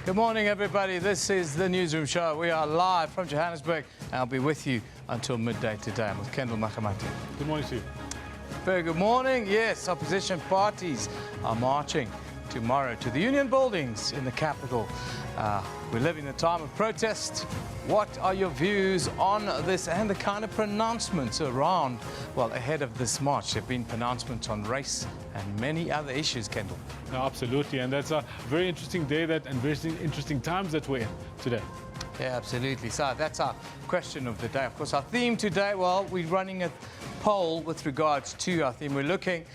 Good morning, everybody. This is the Newsroom Show. We are live from Johannesburg. I'll be with you until midday today. I'm with Kendall Makamati. Good morning to you. Very good morning. Yes, opposition parties are marching tomorrow to the Union buildings in the capital. We live in a time of protest. What are your views on this and the kind of pronouncements around, well, ahead of this march? There have been pronouncements on race and many other issues, Kendall. No, absolutely, and that's a very interesting day and very interesting times that we're in today. Yeah, absolutely. So that's our question of the day. Of course, our theme today, well, we're running a poll with regards to our theme. We're looking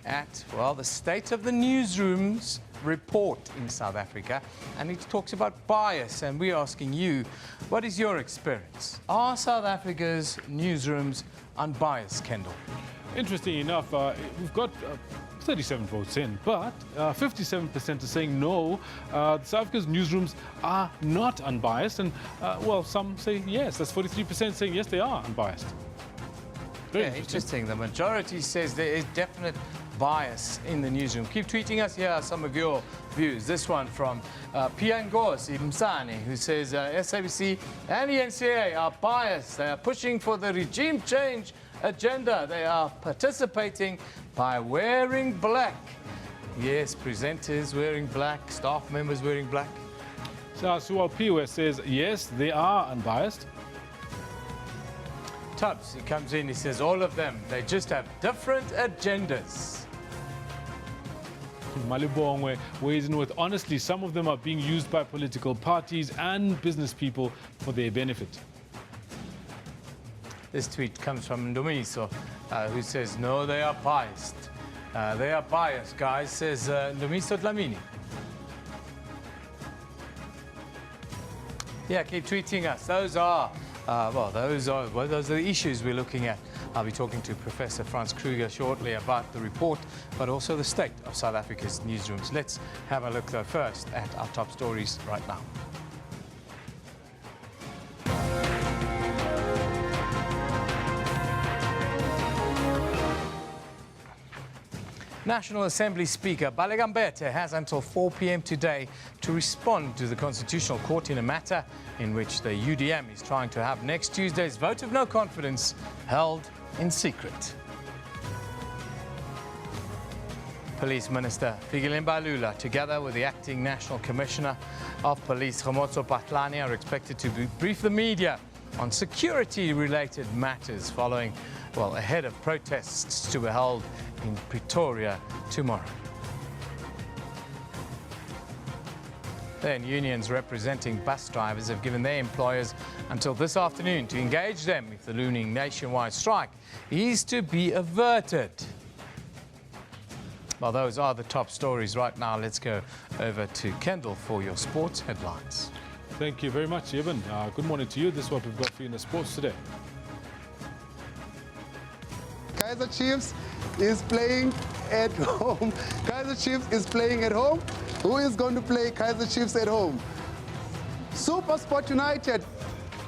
at, well, the state of the newsrooms report in South Africa, and it talks about bias, and we're asking you, what is your experience? Are South Africa's newsrooms unbiased, Kendall? Interesting enough, we've got 37 votes in, but 57% are saying no, South Africa's newsrooms are not unbiased, and well, some say yes. That's 43% saying yes, they are unbiased. Very interesting. The majority says there is definite bias in the newsroom. Keep tweeting us. Here are some of your views. This one from Piangosi Msane, who says SABC and the NCA are biased. They are pushing for the regime change agenda. They are participating by wearing black. Yes, presenters wearing black, staff members wearing black. So Suwal Piwe says yes, they are unbiased. Tubbs, he comes in, he says all of them, they just have different agendas. Malibongwe weighs in with, honestly, some of them are being used by political parties and business people for their benefit. This tweet comes from Ndumiso, who says, no, they are biased. They are biased, guys, says Ndumiso Dlamini. Yeah, keep tweeting us. Those are those are the issues we're looking at. I'll be talking to Professor Franz Kruger shortly about the report, but also the state of South Africa's newsrooms. Let's have a look, though, first at our top stories right now. National Assembly Speaker Baleka Mbete has until 4 p.m. today to respond to the Constitutional Court in a matter in which the UDM is trying to have next Tuesday's vote of no confidence held in secret. Police Minister Fikile Mbalula, together with the Acting National Commissioner of Police Khomotso Patlani, are expected to brief the media on security-related matters following, well, ahead of protests to be held in Pretoria tomorrow. Then unions representing bus drivers have given their employers until this afternoon to engage them if the looming nationwide strike is to be averted. Well, those are the top stories right now. Let's go over to Kendall for your sports headlines. Thank you very much, Evan. Good morning to you. This is what we've got for you in the sports today. Kaizer Chiefs is playing at home. Kaizer Chiefs is playing at home. Who is going to play Kaizer Chiefs at home? Super Sport United.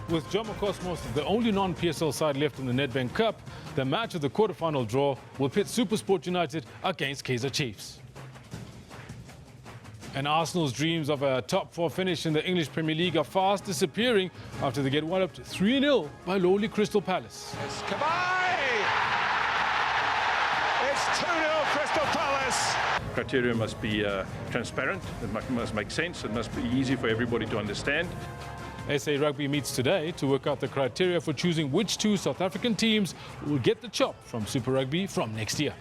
With Jomo Cosmos, the only non-PSL side left in the Nedbank Cup, the match of the quarterfinal draw will pit SuperSport United against Kaizer Chiefs. And Arsenal's dreams of a top four finish in the English Premier League are fast disappearing after they get walloped 3-0 by lowly Crystal Palace. It's Kabay! It's 2-0 Crystal Palace! Criteria must be transparent, it must make sense, it must be easy for everybody to understand. SA Rugby meets today to work out the criteria for choosing which two South African teams will get the chop from Super Rugby from next year.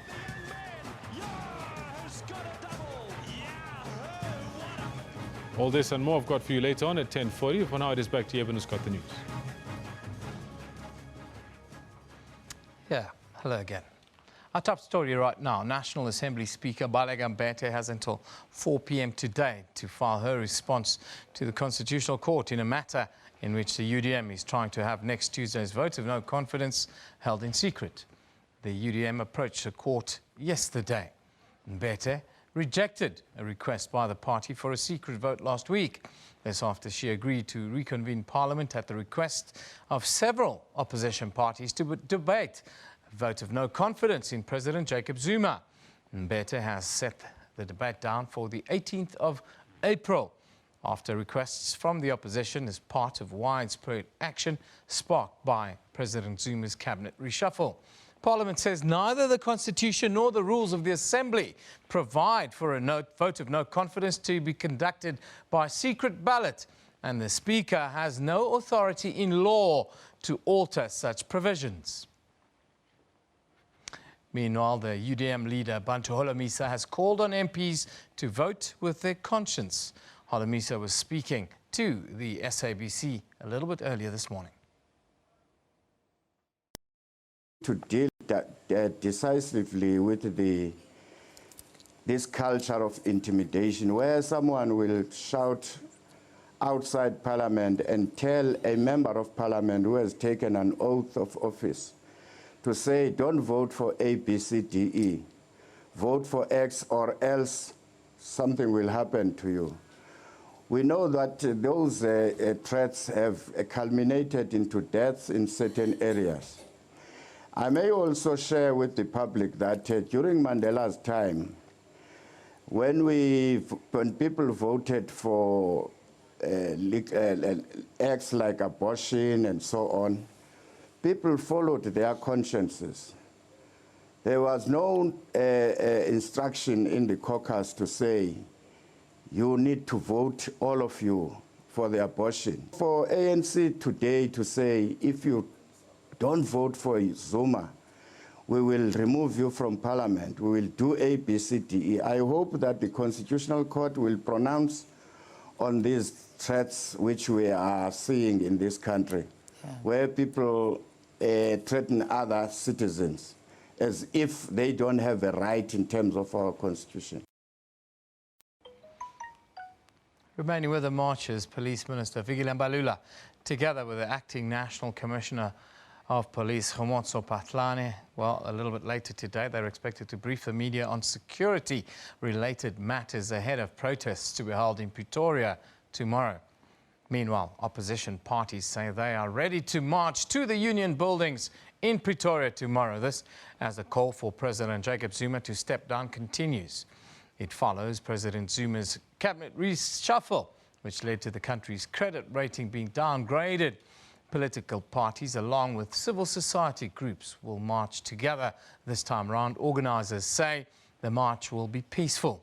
All this and more I've got for you later on at 10:40. For now, it is back to Evan, who's got the news. Yeah, hello again. Our top story right now, National Assembly Speaker Baleka Mbete has until 4 p.m. today to file her response to the Constitutional Court in a matter in which the UDM is trying to have next Tuesday's vote of no confidence held in secret. The UDM approached the court yesterday. Mbete rejected a request by the party for a secret vote last week. This after she agreed to reconvene Parliament at the request of several opposition parties to debate a vote of no confidence in President Jacob Zuma. Mbete has set the debate down for the 18th of April. after requests from the opposition as part of widespread action sparked by President Zuma's cabinet reshuffle. Parliament says neither the Constitution nor the rules of the Assembly provide for a vote of no confidence to be conducted by secret ballot, and the Speaker has no authority in law to alter such provisions. Meanwhile, the UDM leader Bantu Holomisa has called on MPs to vote with their conscience. Holomisa was speaking to the SABC a little bit earlier this morning. To deal decisively with this culture of intimidation, where someone will shout outside Parliament and tell a member of Parliament who has taken an oath of office to say, don't vote for A, B, C, D, E, vote for X or else something will happen to you. We know that those threats have culminated into deaths in certain areas. I may also share with the public that during Mandela's time, when people voted for acts like abortion and so on, people followed their consciences. There was no instruction in the caucus to say, you need to vote, all of you, for the abortion. For ANC today to say, if you don't vote for Zuma, we will remove you from Parliament, we will do A, B, C, D, E. I hope that the Constitutional Court will pronounce on these threats which we are seeing in this country, where people threaten other citizens as if they don't have a right in terms of our Constitution. Remaining with the marchers, Police Minister Vigile Mbalula, together with the Acting National Commissioner of Police, Khomotso Patlane, well, a little bit later today, they're expected to brief the media on security-related matters ahead of protests to be held in Pretoria tomorrow. Meanwhile, opposition parties say they are ready to march to the union buildings in Pretoria tomorrow. This as the call for President Jacob Zuma to step down continues. It follows President Zuma's cabinet reshuffle, which led to the country's credit rating being downgraded. Political parties, along with civil society groups, will march together this time round. Organisers say the march will be peaceful.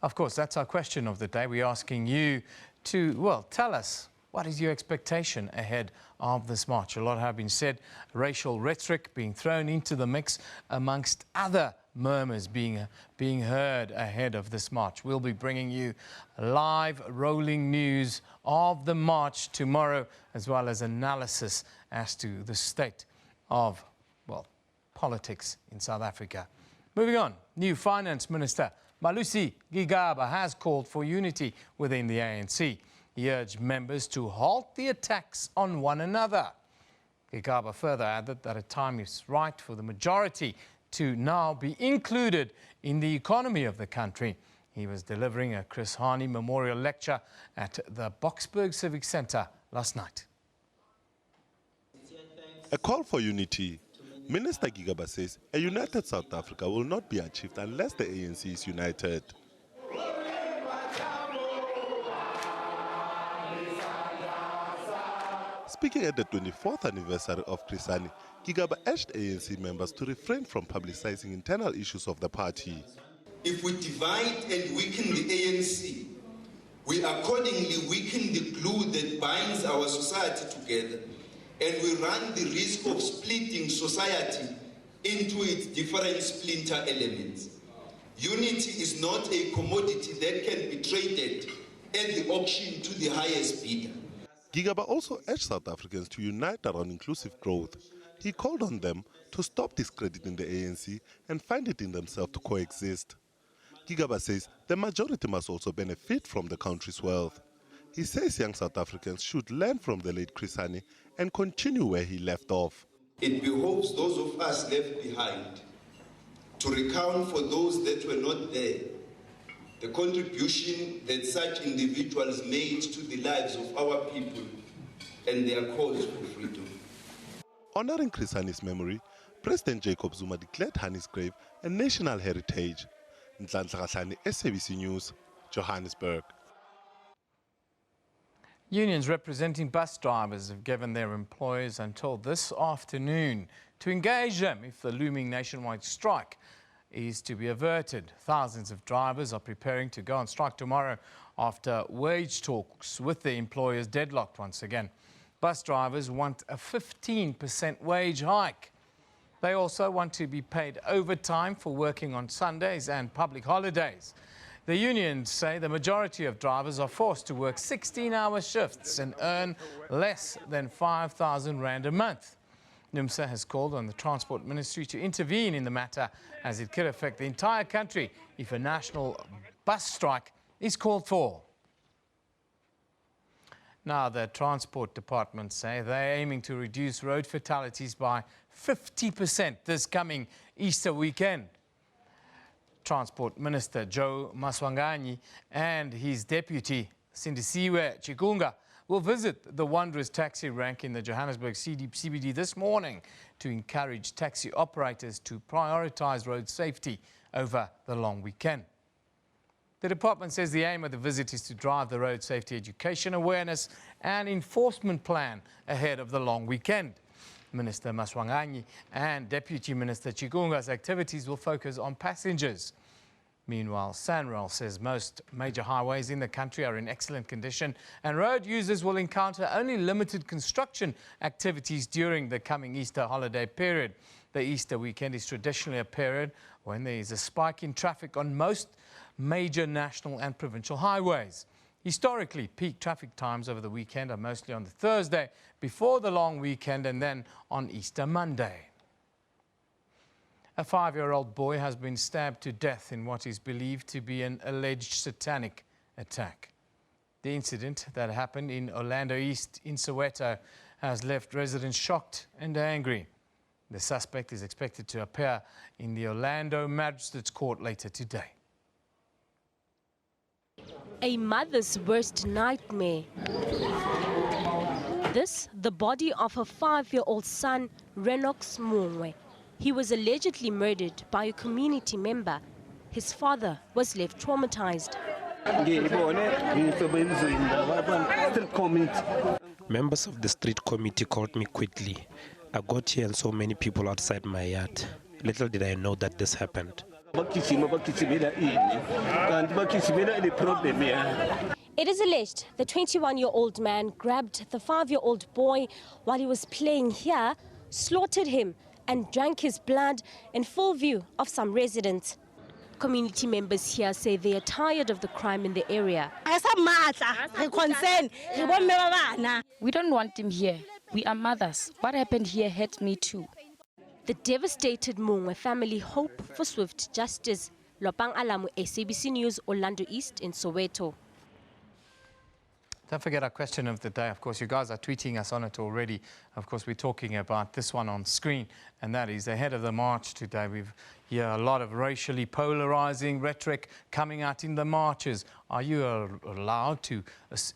Of course, that's our question of the day. We're asking you to, well, tell us, what is your expectation ahead of this march? A lot have been said, racial rhetoric being thrown into the mix amongst other murmurs being heard ahead of this march. We'll be bringing you live rolling news of the march tomorrow, as well as analysis as to the state of, well, politics in South Africa. Moving on, new Finance Minister Malusi Gigaba has called for unity within the ANC. He urged members to halt the attacks on one another. Gigaba further added that a time is right for the majority to now be included in the economy of the country. He was delivering a Chris Hani Memorial Lecture at the Boksburg Civic Centre last night. A call for unity. Minister Gigaba says a united South Africa will not be achieved unless the ANC is united. Speaking at the 24th anniversary of Chris Hani, Gigaba urged ANC members to refrain from publicizing internal issues of the party. If we divide and weaken the ANC, we accordingly weaken the glue that binds our society together, and we run the risk of splitting society into its different splinter elements. Unity is not a commodity that can be traded at the auction to the highest bidder. Gigaba also urged South Africans to unite around inclusive growth. He called on them to stop discrediting the ANC and find it in themselves to coexist. Gigaba says the majority must also benefit from the country's wealth. He says young South Africans should learn from the late Chris Hani and continue where he left off. It behoves those of us left behind to recount for those that were not there the contribution that such individuals made to the lives of our people and their cause for freedom. Honoring Chris Hani's memory, President Jacob Zuma declared Hani's grave a national heritage. Nhlanhla Gahlani, SABC News, Johannesburg. Unions representing bus drivers have given their employers until this afternoon to engage them if the looming nationwide strike is to be averted. Thousands of drivers are preparing to go on strike tomorrow after wage talks with their employers deadlocked once again. Bus drivers want a 15% wage hike. They also want to be paid overtime for working on Sundays and public holidays. The unions say the majority of drivers are forced to work 16-hour shifts and earn less than 5,000 rand a month. NUMSA has called on the Transport Ministry to intervene in the matter, as it could affect the entire country if a national bus strike is called for. Now, the Transport Department say they're aiming to reduce road fatalities by 50% this coming Easter weekend. Transport Minister Joe Maswanganyi and his deputy Sindisiwe Chikunga will visit the Wanderers taxi rank in the Johannesburg CBD this morning to encourage taxi operators to prioritise road safety over the long weekend. The department says the aim of the visit is to drive the road safety education awareness and enforcement plan ahead of the long weekend. Minister Maswanganyi and Deputy Minister Chikunga's activities will focus on passengers. Meanwhile, SANRAL says most major highways in the country are in excellent condition and road users will encounter only limited construction activities during the coming Easter holiday period. The Easter weekend is traditionally a period when there is a spike in traffic on most major national and provincial highways. Historically, peak traffic times over the weekend are mostly on the Thursday before the long weekend and then on Easter Monday. A 5-year-old boy has been stabbed to death in what is believed to be an alleged satanic attack. The incident that happened in Orlando East in Soweto has left residents shocked and angry. The suspect is expected to appear in the Orlando Magistrates Court later today. A mother's worst nightmare. This, the body of her 5-year-old son, Renox Mungwe. He was allegedly murdered by a community member. His father was left traumatized. Members of the street committee called me quickly. I got here and saw many people outside my yard. Little did I know that this happened. It is alleged the 21-year-old man grabbed the 5-year-old boy while he was playing here, slaughtered him and drank his blood in full view of some residents. Community members here say they are tired of the crime in the area. We don't want him here. We are mothers. What happened here hurt me too. The devastated Mungwe family hope for swift justice. Lopang Alamu, SABC News, Orlando East in Soweto. Don't forget our question of the day. Of course, you guys are tweeting us on it already. Of course, we're talking about this one on screen, and that is ahead of the march today. We've heard a lot of racially polarizing rhetoric coming out in the marches. Are you allowed to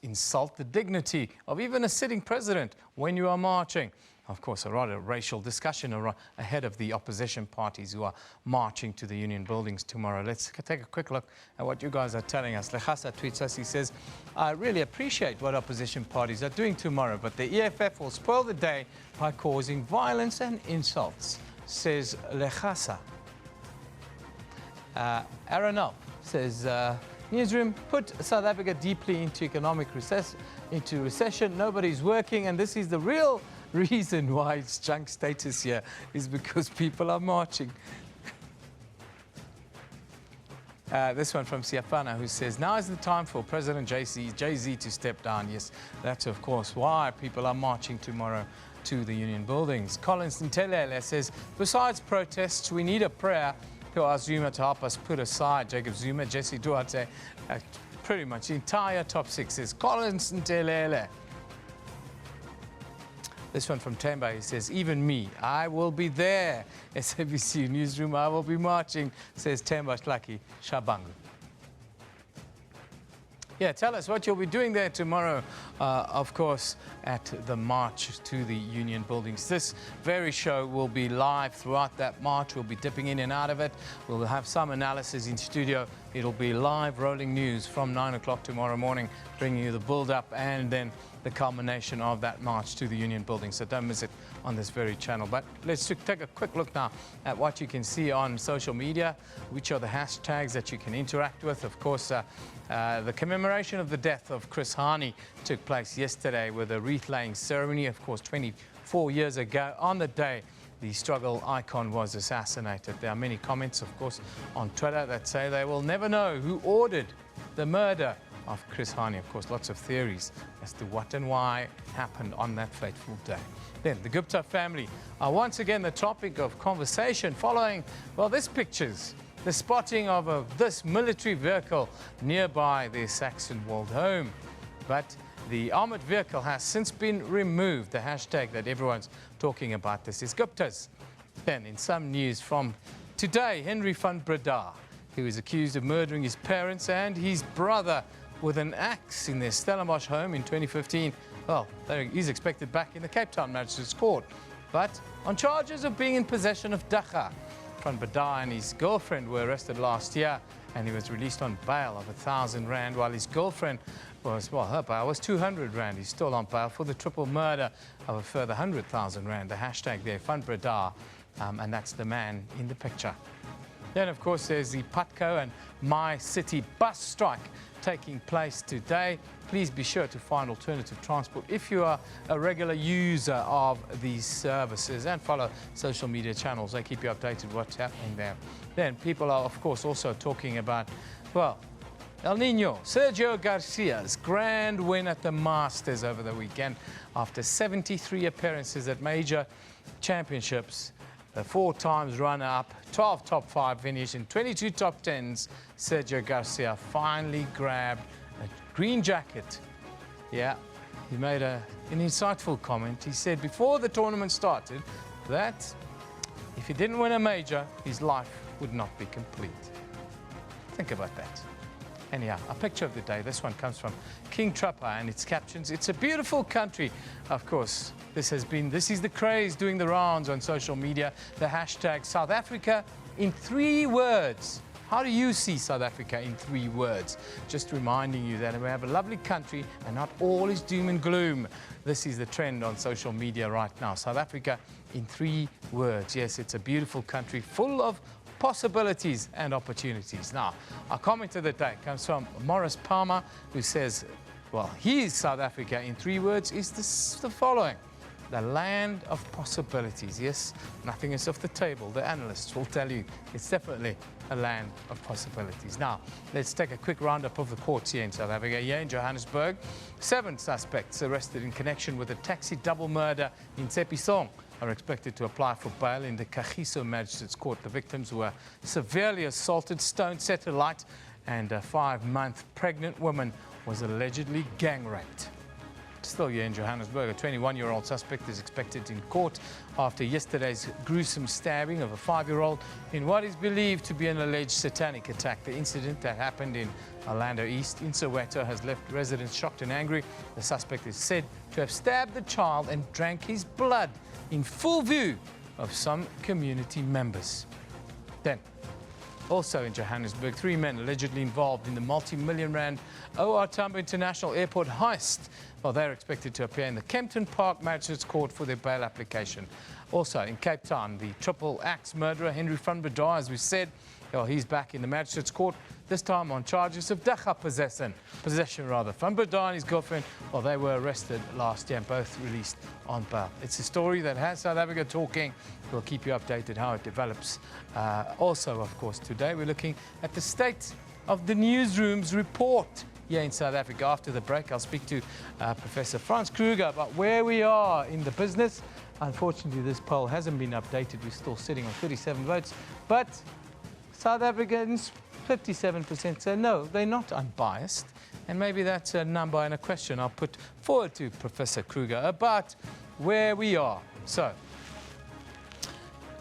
insult the dignity of even a sitting president when you are marching? Of course, a rather racial discussion ahead of the opposition parties who are marching to the union buildings tomorrow. Let's take a quick look at what you guys are telling us. Lechasa tweets us, he says, I really appreciate what opposition parties are doing tomorrow, but the EFF will spoil the day by causing violence and insults, says Lechasa. Aronov says, Newsroom put South Africa deeply into economic recession. Nobody's working, and this is the real reason why it's junk status here, is because people are marching. This one from Siafana, who says, now is the time for President Jay-Z to step down. Yes, that's of course why people are marching tomorrow to the union buildings. Collins Ntelele says, besides protests, we need a prayer to ask Zuma to help us put aside Jacob Zuma, Jesse Duarte, pretty much the entire top six is Collins Ntelele. This one from Temba, he says, even me, I will be there. SABC Newsroom, I will be marching, says Temba Tlaki Shabangu. Yeah, tell us what you'll be doing there tomorrow, of course, at the march to the Union buildings. This very show will be live throughout that march. We'll be dipping in and out of it. We'll have some analysis in studio. It'll be live rolling news from 9 o'clock tomorrow morning, bringing you the build-up and then the culmination of that march to the Union building. So don't miss it on this very channel. But let's take a quick look now at what you can see on social media, which are the hashtags that you can interact with. Of course, the commemoration of the death of Chris Hani took place yesterday with a wreath-laying ceremony, of course, 24 years ago on the day the struggle icon was assassinated. There are many comments, of course, on Twitter that say they will never know who ordered the murder of Chris Hani. Of course, lots of theories as to what and why happened on that fateful day. Then the Gupta family are once again the topic of conversation following, well, these pictures, the spotting of this military vehicle nearby their Saxonwold home. But the armoured vehicle has since been removed. The hashtag that everyone's talking about this is Guptas. Then in some news from today, Henry van Breda, who is accused of murdering his parents and his brother with an axe in their Stellenbosch home in 2015. Well, he's expected back in the Cape Town Magistrates Court, but on charges of being in possession of dagga. Van Breda and his girlfriend were arrested last year, and he was released on bail of R1,000, while his girlfriend was, well, her bail was R200. He's still on bail for the triple murder of a further R100,000. The hashtag there, Van Breda, and that's the man in the picture. Then, of course, there's the Patco and My City bus strike taking place today. Please be sure to find alternative transport if you are a regular user of these services, and follow social media channels. They keep you updated what's happening there. Then people are, of course, also talking about, well, El Nino, Sergio Garcia's grand win at the Masters over the weekend after 73 appearances at major championships. A 4 times runner-up, 12 top 5 finish and 22 top 10s, Sergio Garcia finally grabbed a green jacket. Yeah, he made an insightful comment. He said before the tournament started that if he didn't win a major, his life would not be complete. Think about that. Anyhow, a picture of the day. This one comes from King Trapper, and its captions, "It's a beautiful country." Of course, this is the craze doing the rounds on social media. The hashtag South Africa in 3 words. How do you see South Africa in 3 words? Just reminding you that we have a lovely country and not all is doom and gloom. This is the trend on social media right now. South Africa in 3 words. Yes, it's a beautiful country full of possibilities and opportunities. Now, our comment of the day comes from Morris Palmer, who says, well, his South Africa in 3 words is the following: the land of possibilities. Yes, nothing is off the table. The analysts will tell you it's definitely a land of possibilities. Now, let's take a quick roundup of the courts here in South Africa. Here in Johannesburg, 7 suspects arrested in connection with a taxi double murder in Tshepisong are expected to apply for bail in the Kagiso Magistrates Court. The victims were severely assaulted, stoned, set alight, and a 5-month pregnant woman was allegedly gang raped. Still here in Johannesburg, a 21-year-old suspect is expected in court after yesterday's gruesome stabbing of a 5-year-old in what is believed to be an alleged satanic attack. The incident that happened in Orlando East in Soweto has left residents shocked and angry. The suspect is said to have stabbed the child and drank his blood in full view of some community members. Then, also in Johannesburg, 3 men allegedly involved in the multi-million rand OR Tambo International Airport heist. Well, they're expected to appear in the Kempton Park Magistrates Court for their bail application. Also in Cape Town, the triple axe murderer Henry van Breda, as we said, well, he's back in the Magistrates Court, this time on charges of dagga possession. Van Breda and his girlfriend, well, they were arrested last year and both released on bail. It's a story that has South Africa talking. We'll keep you updated how it develops. Also, of course, today we're looking at the state of the Newsroom's report here in South Africa. After the break, I'll speak to Professor Franz Kruger about where we are in the business. Unfortunately, this poll hasn't been updated. We're still sitting on 37 votes, but South Africans, 57% say no, they're not unbiased. And maybe that's a number and a question I'll put forward to Professor Kruger about where we are. So,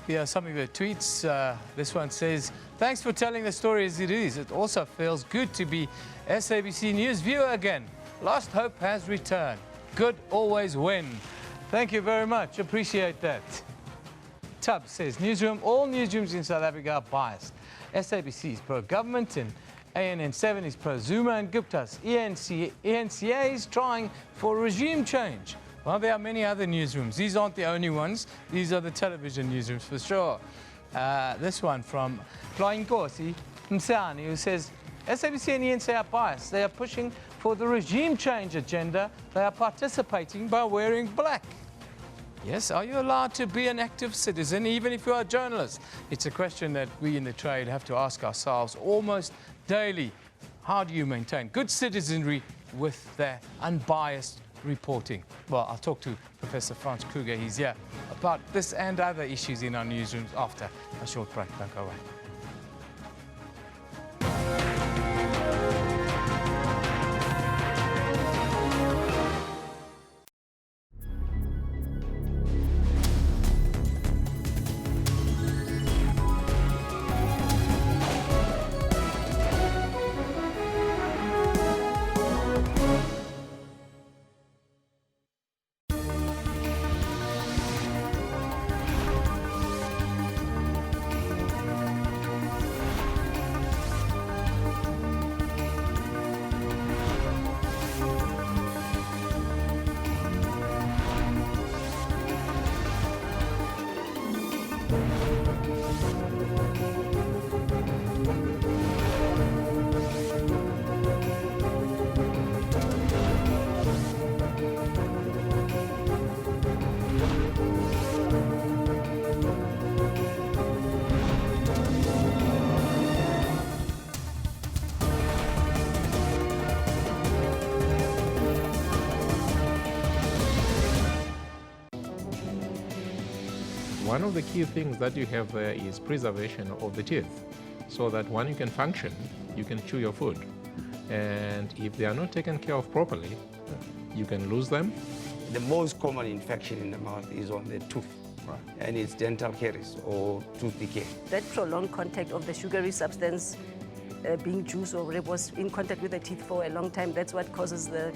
Here are some of your tweets. This one says, thanks for telling the story as it is. It also feels good to be SABC News viewer again. Lost hope has returned. Good always win. Thank you very much. Appreciate that. Tubb says, Newsroom, all newsrooms in South Africa are biased. SABC is pro-government and ANN7 is pro-Zuma and Gupta's. ENCA is trying for regime change. Well, there are many other newsrooms. These aren't the only ones. These are the television newsrooms for sure. This one from Kloinkosi Msani, who says, SABC and ENCA are biased. They are pushing for the regime change agenda. They are participating by wearing black. Yes, are you allowed to be an active citizen even if you are a journalist? It's a question that we in the trade have to ask ourselves almost daily. How do you maintain good citizenry with their unbiased reporting? Well, I'll talk to Professor Franz Kruger. He's here about this and other issues in our newsrooms after a short break. Don't go away. One of the key things that you have there is preservation of the teeth, so that when you can function, you can chew your food. And if they are not taken care of properly, you can lose them. The most common infection in the mouth is on the tooth, and it's dental caries or tooth decay. That prolonged contact of the sugary substance, being juice or whatever, was in contact with the teeth for a long time, that's what causes the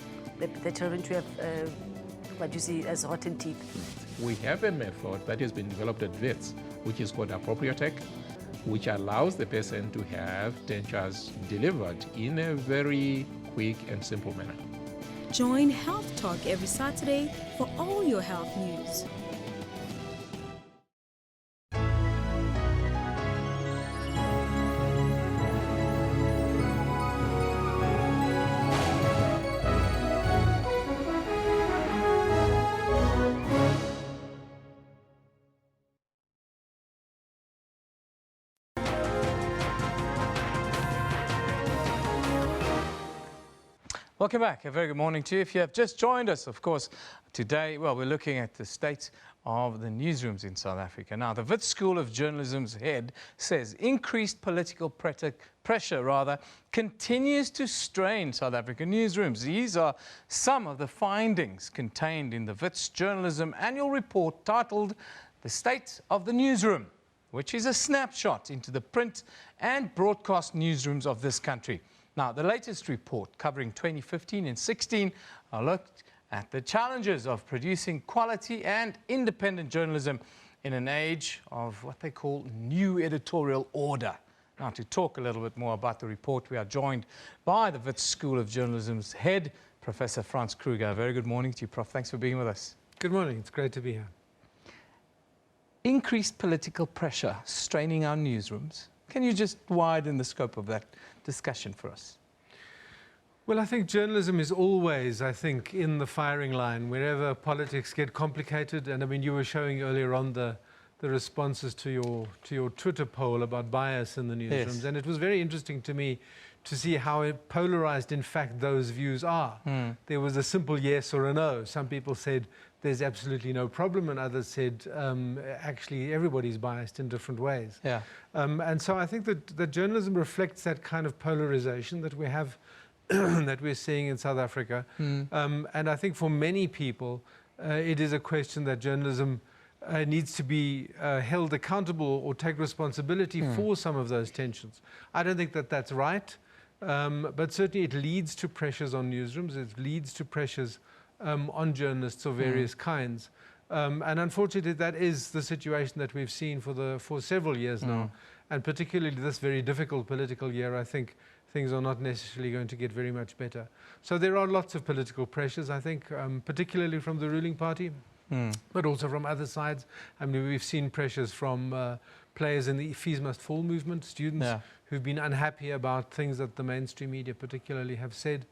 children to have what you see as rotten teeth. We have a method that has been developed at VETS, which is called Appropriotech, which allows the person to have dentures delivered in a very quick and simple manner. Join Health Talk every Saturday for all your health news. Welcome back. A very good morning to you. If you have just joined us, of course, today, well, we're looking at the state of the newsrooms in South Africa. Now, the Wits School of Journalism's head says increased political pressure continues to strain South African newsrooms. These are some of the findings contained in the Wits Journalism annual report titled The State of the Newsroom, which is a snapshot into the print and broadcast newsrooms of this country. Now, the latest report covering 2015 and 16 looked at the challenges of producing quality and independent journalism in an age of what they call new editorial order. Now, to talk a little bit more about the report, we are joined by the Wits School of Journalism's head, Professor Franz Kruger. Very good morning to you, Prof. Thanks for being with us. Good morning. It's great to be here. Increased political pressure straining our newsrooms. Can you just widen the scope of that discussion for us? Well, I think journalism is always, in the firing line wherever politics get complicated. And I mean, you were showing earlier on the responses to your Twitter poll about bias in the newsrooms. Yes. And it was very interesting to me to see how polarized, in fact, those views are. There was a simple yes or a no. Some people said there's absolutely no problem, and others said actually everybody's biased in different ways. Yeah. And so I think that journalism reflects that kind of polarization that we have, that we're seeing in South Africa. And I think for many people, it is a question that journalism needs to be held accountable or take responsibility for some of those tensions. I don't think that that's right, but certainly it leads to pressures on newsrooms. It leads to pressures on journalists of various kinds. And unfortunately, that is the situation that we've seen for several years now. And particularly this very difficult political year, I think things are not necessarily going to get very much better. So there are lots of political pressures, I think, particularly from the ruling party, but also from other sides. I mean, we've seen pressures from players in the Fees Must Fall movement, students who've been unhappy about things that the mainstream media particularly have said.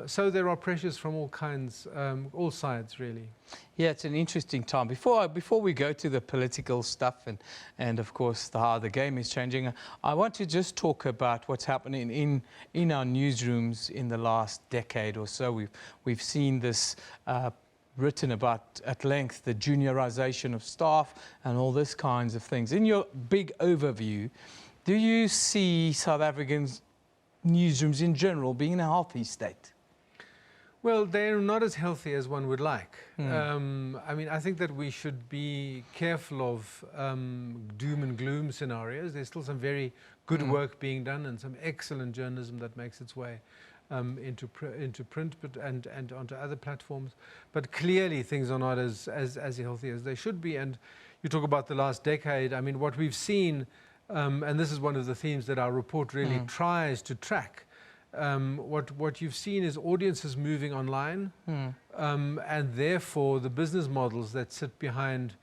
So there are pressures from all kinds, all sides, really. Yeah, it's an interesting time. Before we go to the political stuff and of course how the game is changing, I want to just talk about what's happening in our newsrooms in the last decade or so. We've seen this written about at length, the juniorization of staff and all this kinds of things. In your big overview, do you see South African newsrooms in general being in a healthy state? Well, they're not as healthy as one would like. I mean, I think that we should be careful of doom and gloom scenarios. There's still some very good work being done and some excellent journalism that makes its way into print and onto other platforms. But clearly things are not as healthy as they should be. And you talk about the last decade. I mean, what we've seen, and this is one of the themes that our report really tries to track, what you've seen is audiences moving online, and therefore the business models that sit behind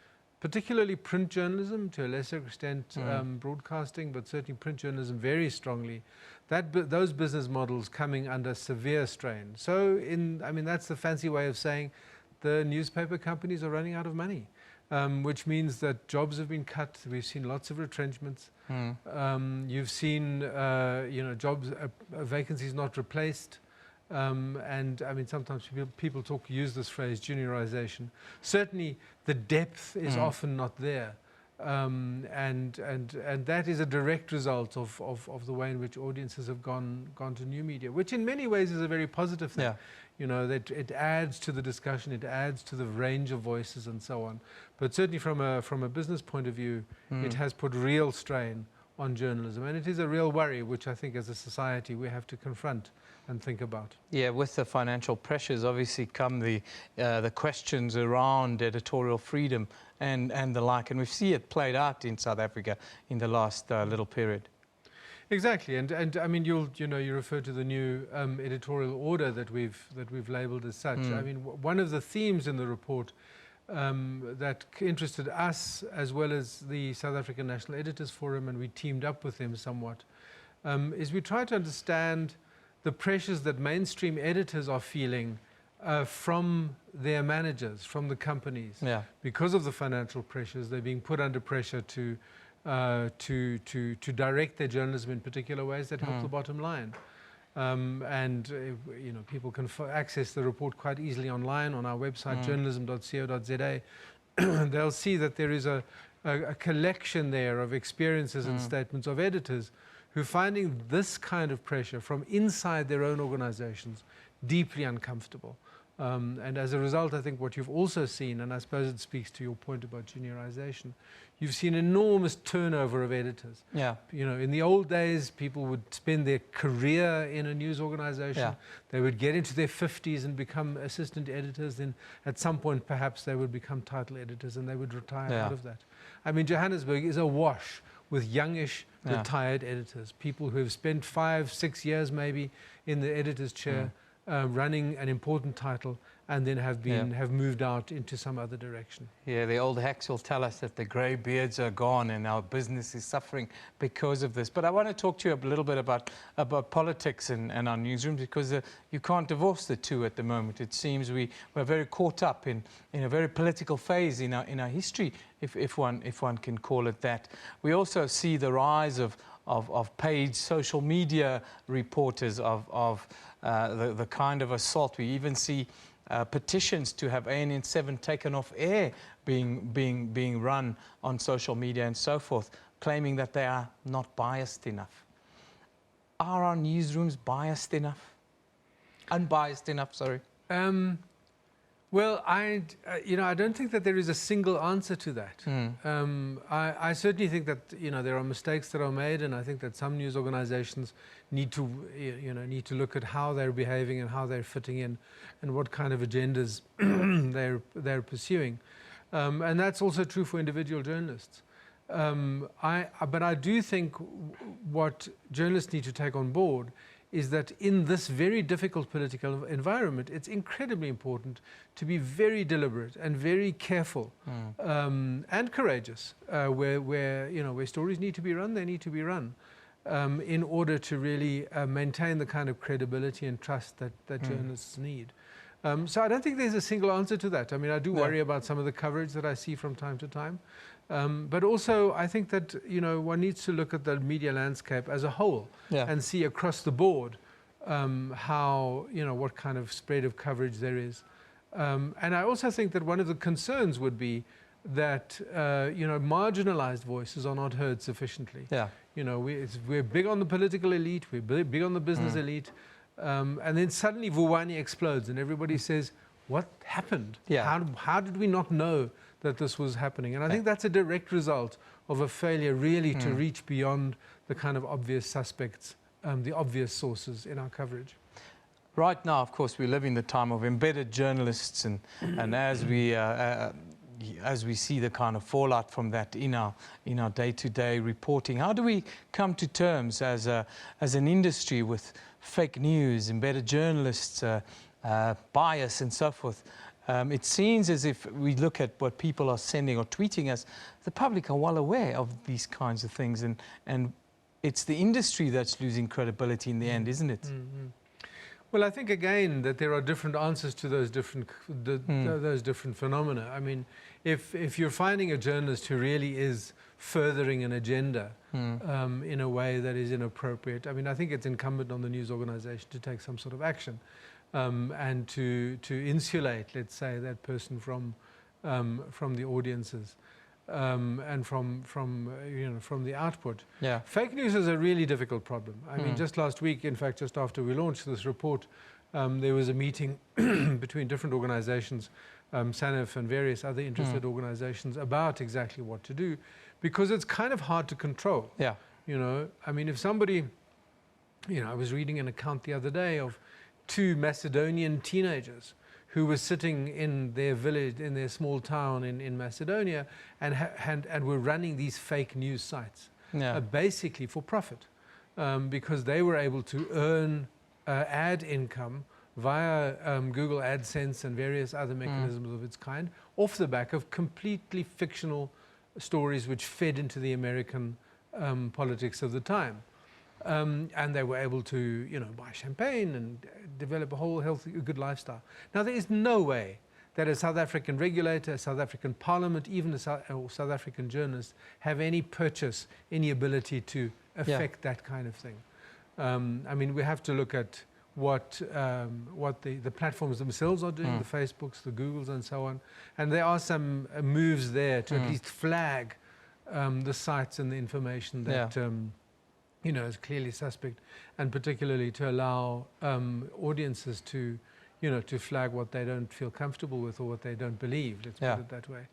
particularly print journalism, to a lesser extent broadcasting, but certainly print journalism very strongly, those business models coming under severe strain. So I mean, that's the fancy way of saying the newspaper companies are running out of money, which means that jobs have been cut. We've seen lots of retrenchments. You've seen jobs, vacancies not replaced. And I mean, sometimes people use this phrase, juniorization. Certainly, the depth is often not there, and that is a direct result of the way in which audiences have gone to new media, which in many ways is a very positive thing. Yeah. You know, that it adds to the discussion, it adds to the range of voices and so on. But certainly, from a business point of view, it has put real strain on journalism, and it is a real worry, which I think as a society we have to confront and think about. Yeah, with the financial pressures obviously come the questions around editorial freedom and the like, and we see it played out in South Africa in the last little period. Exactly, and I mean, you refer to the new editorial order that we've labelled as such. I mean, one of the themes in the report that interested us, as well as the South African National Editors Forum, and we teamed up with them somewhat, is we try to understand the pressures that mainstream editors are feeling from their managers, from the companies. Yeah. Because of the financial pressures, they're being put under pressure to direct their journalism in particular ways that help the bottom line. People can access the report quite easily online on our website, journalism.co.za. They'll see that there is a collection there of experiences and statements of editors who are finding this kind of pressure from inside their own organizations deeply uncomfortable. And as a result, I think what you've also seen, and I suppose it speaks to your point about juniorization, you've seen enormous turnover of editors. Yeah. You know, in the old days, people would spend their career in a news organization. Yeah. They would get into their 50s and become assistant editors. Then at some point, perhaps they would become title editors and they would retire out of that. I mean, Johannesburg is awash with youngish retired editors, people who have spent 5-6 years maybe in the editor's chair, running an important title, and then have moved out into some other direction. Yeah, the old hacks will tell us that the grey beards are gone and our business is suffering because of this. But I want to talk to you a little bit about politics and our newsrooms, because you can't divorce the two at the moment. It seems we're very caught up in a very political phase in our history, if one can call it that. We also see the rise of paid social media reporters, of the kind of assault. We even see petitions to have ANN7 taken off air being run on social media and so forth, claiming that they are not biased enough. Are our newsrooms biased enough? Unbiased enough, sorry. Well, I don't think that there is a single answer to that. I certainly think that there are mistakes that are made, and I think that some news organizations need to look at how they're behaving and how they're fitting in, and what kind of agendas they're pursuing, and that's also true for individual journalists. But I do think what journalists need to take on board is that in this very difficult political environment, it's incredibly important to be very deliberate and very careful and courageous. Where stories need to be run, they need to be run in order to really maintain the kind of credibility and trust that journalists need. So I don't think there's a single answer to that. I mean, I do worry about some of the coverage that I see from time to time. But also, I think that one needs to look at the media landscape as a whole and see across the board how what kind of spread of coverage there is. And I also think that one of the concerns would be that marginalized voices are not heard sufficiently. We're big on the political elite, we're big on the business elite, and then suddenly Vuwani explodes, and everybody says, "What happened? How did we not know that this was happening?" And I think that's a direct result of a failure really to reach beyond the kind of obvious suspects, the obvious sources in our coverage. Right now, of course, we live in the time of embedded journalists, and as we see the kind of fallout from that in our day-to-day reporting, how do we come to terms as an industry with fake news, embedded journalists, bias, and so forth? It seems as if we look at what people are sending or tweeting us, the public are well aware of these kinds of things, and it's the industry that's losing credibility in the end, isn't it? Well, I think again that there are different answers to those different phenomena. I mean, if you're finding a journalist who really is furthering an agenda in a way that is inappropriate, I mean, I think it's incumbent on the news organization to take some sort of action. And to insulate, let's say, that person from the audiences and from the output. Fake news is a really difficult problem. I mean, just last week, in fact, just after we launched this report, there was a meeting between different organizations, SANEF and various other interested organizations, about exactly what to do, because it's kind of hard to control. I mean, if somebody, I was reading an account the other day of 2 Macedonian teenagers who were sitting in their village, in their small town in Macedonia, and were running these fake news sites, basically for profit, because they were able to earn ad income via Google AdSense and various other mechanisms of its kind, off the back of completely fictional stories which fed into the American politics of the time. And they were able to, buy champagne and develop a whole healthy, good lifestyle. Now, there is no way that a South African regulator, a South African parliament, even a South African journalist have any purchase, any ability to affect that kind of thing. I mean, we have to look at what the platforms themselves are doing, the Facebooks, the Googles, and so on. And there are some moves there to at least flag the sites and the information that is clearly suspect, and particularly to allow audiences to flag what they don't feel comfortable with or what they don't believe. Let's put it that way.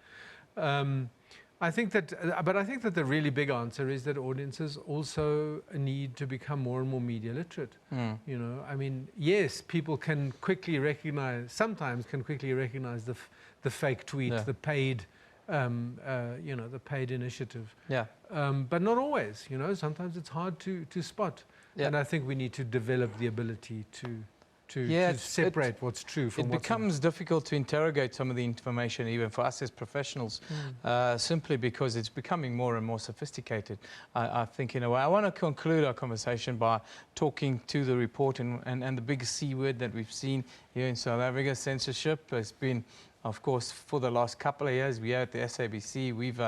I think that the really big answer is that audiences also need to become more and more media literate. I mean, yes, people can quickly recognize, sometimes can quickly recognize the fake tweet, the paid, the paid initiative. But not always. Sometimes it's hard to spot. And I think we need to develop the ability to separate what's true from what's not. It becomes difficult to interrogate some of the information, even for us as professionals, simply because it's becoming more and more sophisticated, I think, in a way. I want to conclude our conversation by talking to the report and the big C word that we've seen here in South Africa, censorship. Has been, of course, for the last couple of years, we are at the SABC. We've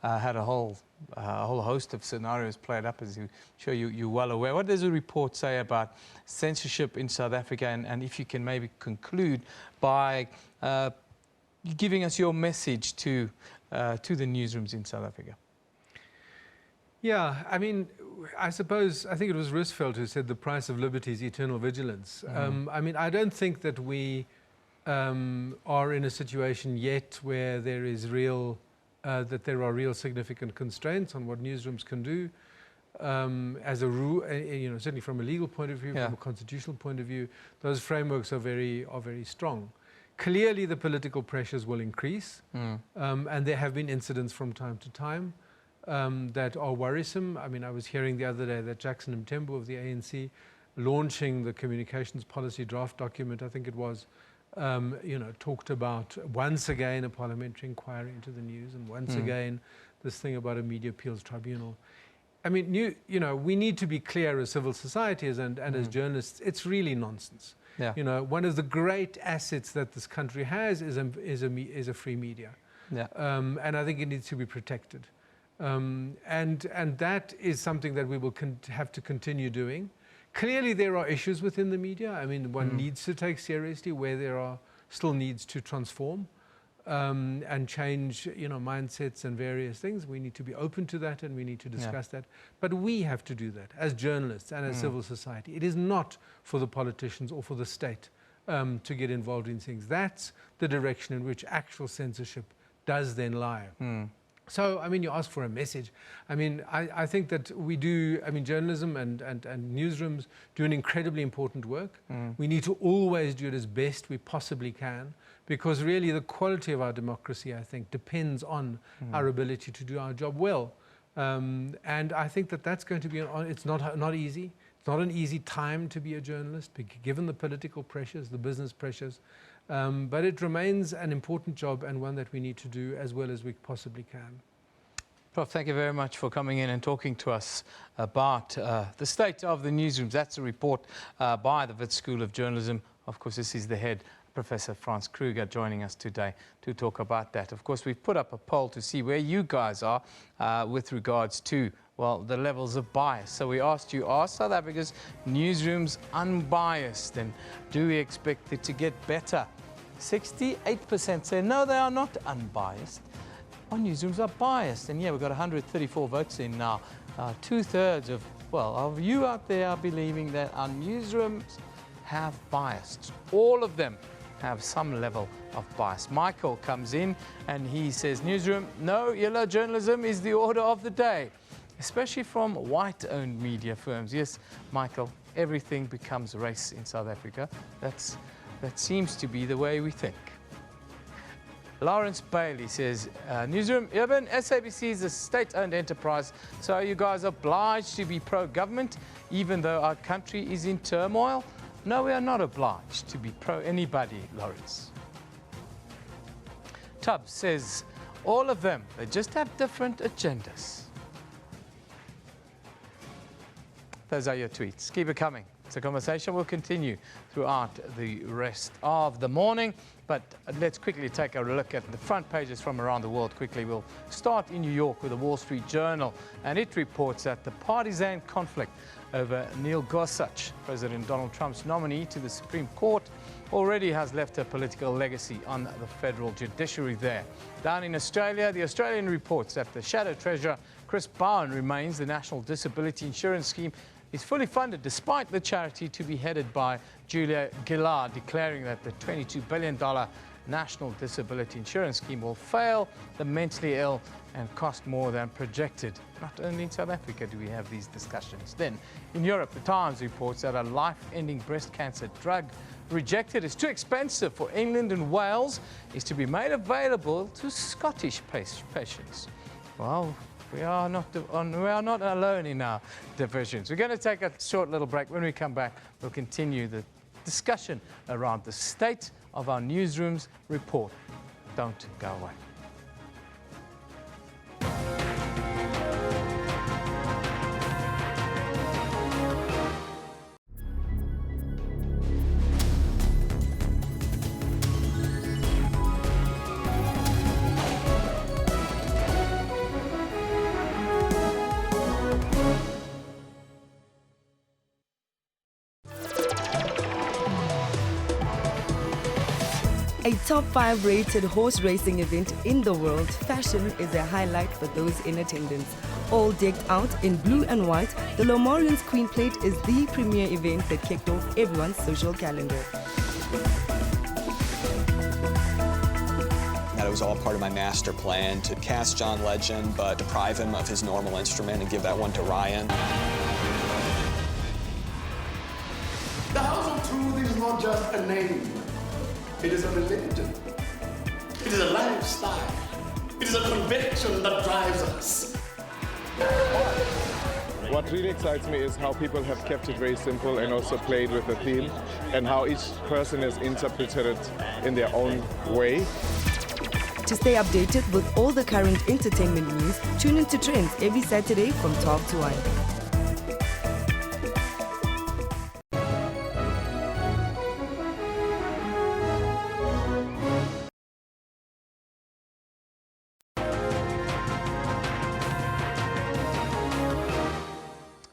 had a whole host of scenarios played up, as I'm sure you're well aware. What does the report say about censorship in South Africa? And if you can maybe conclude by giving us your message to the newsrooms in South Africa. Yeah, I mean, I think it was Roosevelt who said the price of liberty is eternal vigilance. I mean, I don't think that we are in a situation yet where there is real, that there are real significant constraints on what newsrooms can do. As a rule, certainly from a legal point of view, from a constitutional point of view, those frameworks are very strong. Clearly, the political pressures will increase, and there have been incidents from time to time that are worrisome. I mean, I was hearing the other day that Jackson Mthembu of the ANC, launching the communications policy draft document, I think it was, talked about once again a parliamentary inquiry into the news, and once again this thing about a media appeals tribunal. I mean, we need to be clear as civil society and as journalists. It's really nonsense. Yeah. One of the great assets that this country has is a free media. Yeah. And I think it needs to be protected. And that is something that we will have to continue doing. Clearly, there are issues within the media. I mean, one needs to take seriously where there are still needs to transform and change, mindsets and various things. We need to be open to that, and we need to discuss that. But we have to do that as journalists and as civil society. It is not for the politicians or for the state to get involved in things. That's the direction in which actual censorship does then lie. So, I mean, you ask for a message. I mean, I think that we do, journalism and newsrooms do an incredibly important work. We need to always do it as best we possibly can, because really the quality of our democracy, I think, depends on our ability to do our job well. And I think that that's going to be, it's not easy. It's not an easy time to be a journalist, given the political pressures, the business pressures. But it remains an important job, and one that we need to do as well as we possibly can. Prof, thank you very much for coming in and talking to us about the state of the newsrooms. That's a report by the Wits School of Journalism. Of course, this is the head, Professor Franz Kruger, joining us today to talk about that. Of course, we've put up a poll to see where you guys are with regards to, well, the levels of bias. So we asked you, are South Africa's newsrooms unbiased, and do we expect it to get better? 68% say no, they are not unbiased. Our newsrooms are biased, and yeah, we've got 134 votes in now. 2/3 of you out there are believing that our newsrooms have bias. All of them have some level of bias. Michael comes in and he says, newsroom, no, yellow journalism is the order of the day, especially from white-owned media firms. Yes, Michael, everything becomes race in South Africa. That seems to be the way we think. Lawrence Bailey says, newsroom, Urban, SABC is a state-owned enterprise, so are you guys obliged to be pro-government even though our country is in turmoil? No, we are not obliged to be pro-anybody, Lawrence. Tubbs says, all of them, they just have different agendas. Those are your tweets. Keep it coming. The conversation will continue throughout the rest of the morning, but let's quickly take a look at the front pages from around the world quickly. We'll start in New York with the Wall Street Journal, and it reports that the partisan conflict over Neil Gorsuch, President Donald Trump's nominee to the Supreme Court, already has left a political legacy on the federal judiciary there. Down in Australia, the Australian reports that the Shadow Treasurer Chris Bowen remains the National Disability Insurance Scheme is fully funded, despite the charity to be headed by Julia Gillard declaring that the $22 billion National Disability Insurance Scheme will fail the mentally ill and cost more than projected. Not only in South Africa do we have these discussions. Then, in Europe, the Times reports that a life-ending breast cancer drug rejected as too expensive for England and Wales is to be made available to Scottish patients. Well, we are not alone in our divisions. We're going to take a short little break. When we come back, we'll continue the discussion around the state of our newsrooms report. Don't go away. A top 5 rated horse racing event in the world, fashion is a highlight for those in attendance. All decked out in blue and white, the Lomorians Queen Plate is the premier event that kicked off everyone's social calendar. was all part of my master plan to cast John Legend, but deprive him of his normal instrument and give that one to Ryan. The House of Truth is not just a name. It is a religion. It is a lifestyle. It is a conviction that drives us. What really excites me is how people have kept it very simple and also played with the theme, and how each person has interpreted it in their own way. To stay updated with all the current entertainment news, tune into Trends every Saturday from 12 to 1.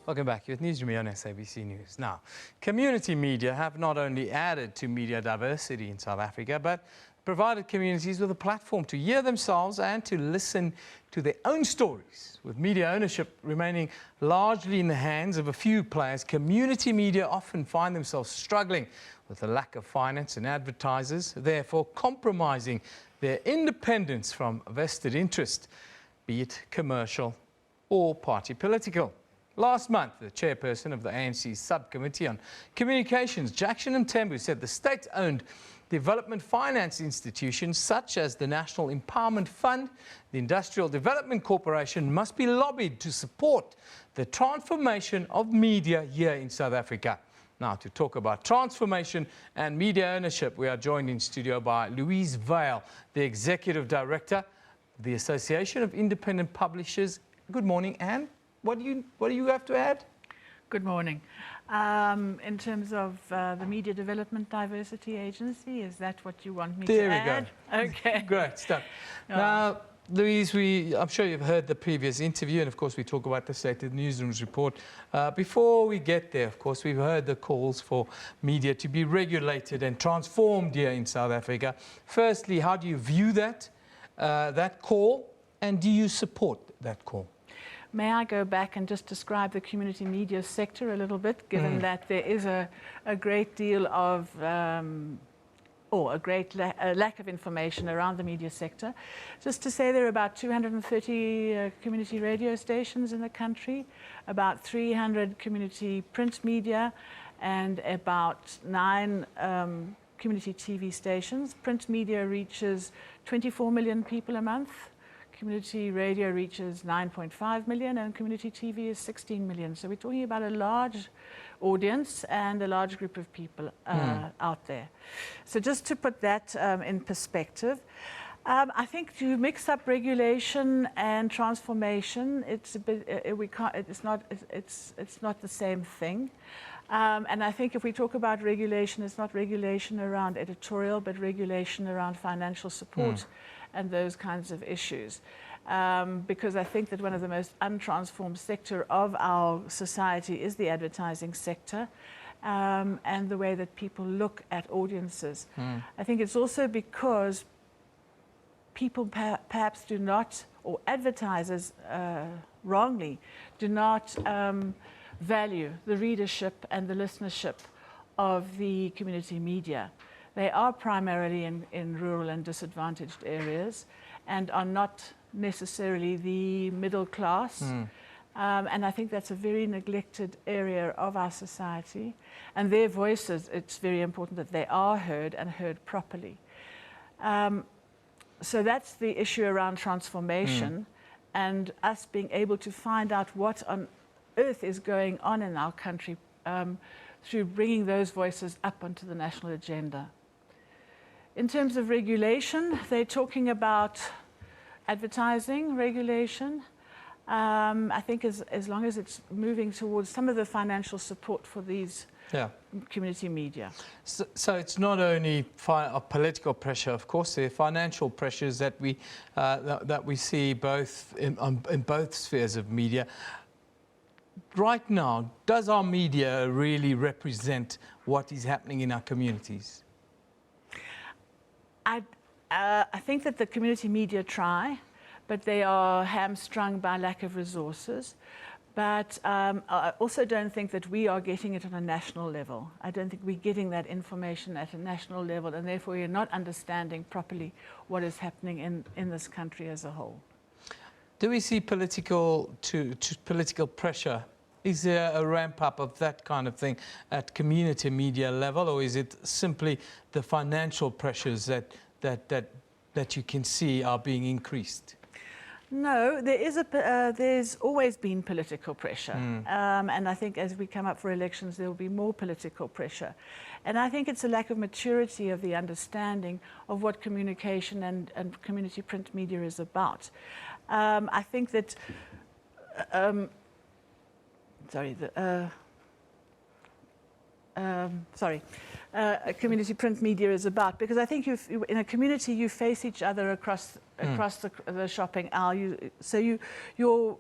Welcome back. You're with Newsroom on SABC News. Now, community media have not only added to media diversity in South Africa, but provided communities with a platform to hear themselves and to listen to their own stories. With media ownership remaining largely in the hands of a few players, community media often find themselves struggling with the lack of finance and advertisers, therefore compromising their independence from vested interest, be it commercial or party political. Last month, the chairperson of the ANC Subcommittee on Communications, Jackson Mthembu, said the state-owned development finance institutions such as the National Empowerment Fund, the Industrial Development Corporation must be lobbied to support the transformation of media here in South Africa. Now, to talk about transformation and media ownership, we are joined in studio by Louise Vale, the Executive Director of the Association of Independent Publishers. Good morning, Anne. What do you have to add? Good morning. In terms of the Media Development Diversity Agency, is that what you want me to add? There we go. Okay. Great stuff. Now, Louise, I'm sure you've heard the previous interview, and of course we talk about the State of the Newsroom's report. Before we get there, of course, we've heard the calls for media to be regulated and transformed here in South Africa. Firstly, how do you view that call, and do you support that call? May I go back and just describe the community media sector a little bit, given that there is a great deal of, or a great lack of information around the media sector. Just to say there are about 230 community radio stations in the country, about 300 community print media, and about 9 community TV stations. Print media reaches 24 million people a month. Community radio reaches 9.5 million and community TV is 16 million. So we're talking about a large audience and a large group of people out there. So just to put that in perspective, I think to mix up regulation and transformation, it's a bit, it's not the same thing. And I think if we talk about regulation, it's not regulation around editorial, but regulation around financial support and those kinds of issues. Because I think that one of the most untransformed sector of our society is the advertising sector, and the way that people look at audiences. I think it's also because people perhaps do not, or advertisers wrongly, do not value the readership and the listenership of the community media. They are primarily in rural and disadvantaged areas and are not necessarily the middle class. And I think that's a very neglected area of our society. And their voices, it's very important that they are heard and heard properly. So that's the issue around transformation and us being able to find out what on earth is going on in our country through bringing those voices up onto the national agenda. In terms of regulation, they're talking about advertising regulation. I think as long as it's moving towards some of the financial support for these community media. So it's not only political pressure, of course, there are financial pressures that we see both in both spheres of media. Right now, does our media really represent what is happening in our communities? I think that the community media try, but they are hamstrung by lack of resources. But I also don't think that we are getting it on a national level. I don't think we're getting that information at a national level, and therefore you're not understanding properly what is happening in this country as a whole. Do we see political pressure? Is there a ramp up of that kind of thing at community media level, or is it simply the financial pressures that you can see are being increased? No, there's always been political pressure. And I think as we come up for elections, there will be more political pressure. And I think it's a lack of maturity of the understanding of what communication and community print media is about. I think that, community print media is about, because I think in a community you face each other across the shopping aisle. Your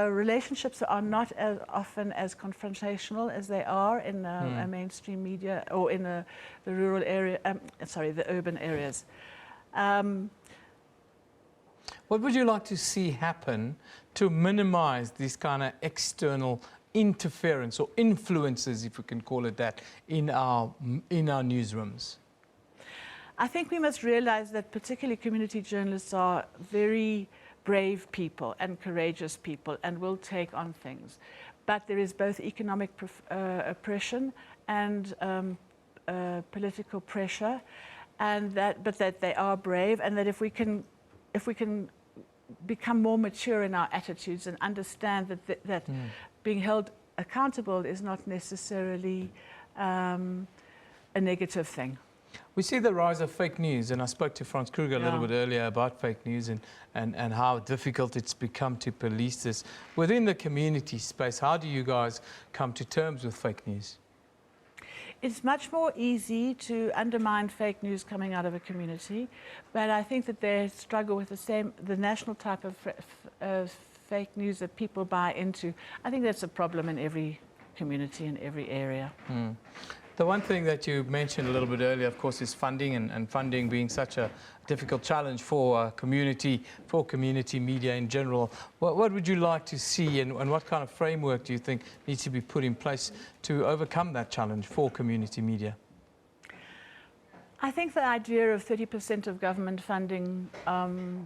relationships are not as often as confrontational as they are in a mainstream media or in the rural area. The urban areas. What would you like to see happen to minimize these kind of external interference or influences, if we can call it that, in our newsrooms? I think we must realize that particularly community journalists are very brave people and courageous people and will take on things. But there is both economic oppression and political pressure, and that they are brave, and that if we can become more mature in our attitudes and understand that being held accountable is not necessarily a negative thing. We see the rise of fake news, and I spoke to Franz Kruger a little bit earlier about fake news and how difficult it's become to police this. Within the community space, how do you guys come to terms with fake news? It's much more easy to undermine fake news coming out of a community, but I think that they struggle with the national type of fake news that people buy into. I think that's a problem in every community, in every area. The one thing that you mentioned a little bit earlier, of course, is funding, and funding being such a difficult challenge for community media in general. What would you like to see, and what kind of framework do you think needs to be put in place to overcome that challenge for community media? I think the idea of 30% of government funding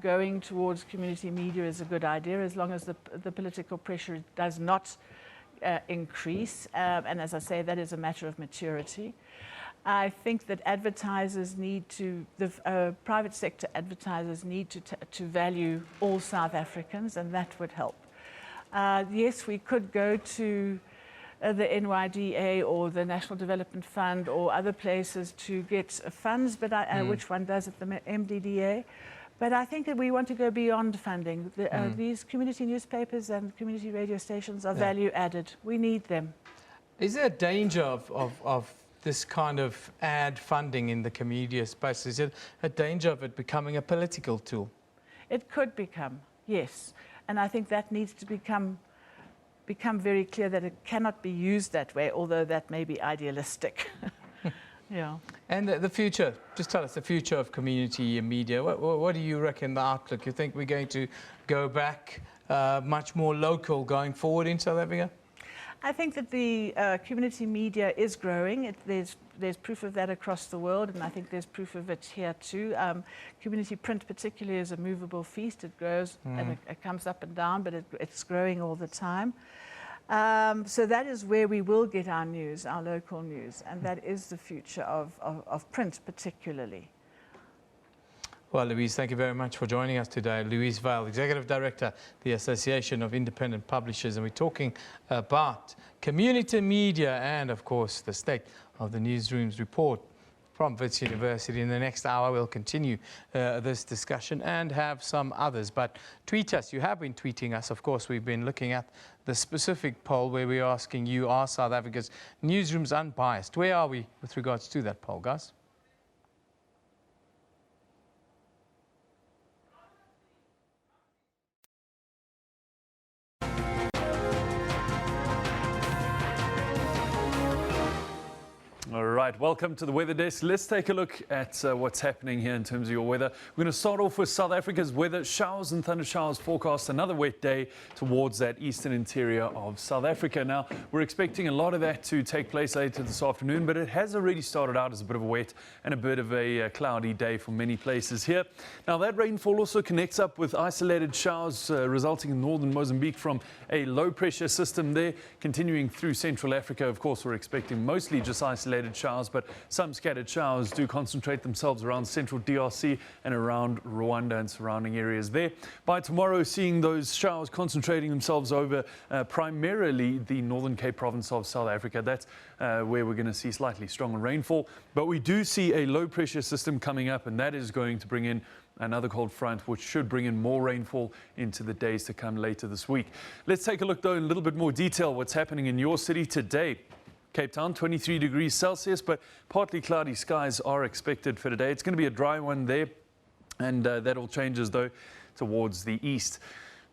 going towards community media is a good idea, as long as the political pressure does not increase, and as I say, that is a matter of maturity. I think that advertisers private sector advertisers need to value all South Africans, and that would help. Yes, we could go to the NYDA or the National Development Fund or other places to get funds, but which one does it, the MDDA? But I think that we want to go beyond funding. These community newspapers and community radio stations are value added. We need them. Is there a danger of this kind of ad funding in the media space? Is it a danger of it becoming a political tool? It could become, yes. And I think that needs to become very clear that it cannot be used that way, although that may be idealistic. Yeah. And the future, just tell us the future of community media. What do you reckon the outlook? You think we're going to go back much more local going forward in South Africa? I think that the community media is growing. There's proof of that across the world, and I think there's proof of it here too. Community print particularly is a movable feast. It grows and it comes up and down, but it's growing all the time. So that is where we will get our news, our local news, and that is the future of print particularly. Well, Louise, thank you very much for joining us today. Louise Vale, Executive Director, the Association of Independent Publishers, and we're talking about community media and, of course, the state of the Newsroom's report from Wits University. In the next hour, we'll continue this discussion and have some others. But tweet us. You have been tweeting us. Of course, we've been looking at the specific poll where we're asking you, are South Africa's newsrooms unbiased? Where are we with regards to that poll, guys? All right. right, welcome to the Weather Desk. Let's take a look at what's happening here in terms of your weather. We're going to start off with South Africa's weather. Showers and thunder showers forecast. Another wet day towards that eastern interior of South Africa. Now, we're expecting a lot of that to take place later this afternoon, but it has already started out as a bit of a wet and a bit of a cloudy day for many places here. Now, that rainfall also connects up with isolated showers resulting in northern Mozambique from a low pressure system there, continuing through Central Africa. Of course, we're expecting mostly just isolated showers, but some scattered showers do concentrate themselves around central DRC and around Rwanda and surrounding areas there. By tomorrow, seeing those showers concentrating themselves over primarily the Northern Cape province of South Africa. That's where we're going to see slightly stronger rainfall. But we do see a low pressure system coming up, and that is going to bring in another cold front, which should bring in more rainfall into the days to come later this week. Let's take a look, though, in a little bit more detail what's happening in your city today. Cape Town, 23 degrees Celsius, but partly cloudy skies are expected for today. It's going to be a dry one there, and that all changes, though, towards the east.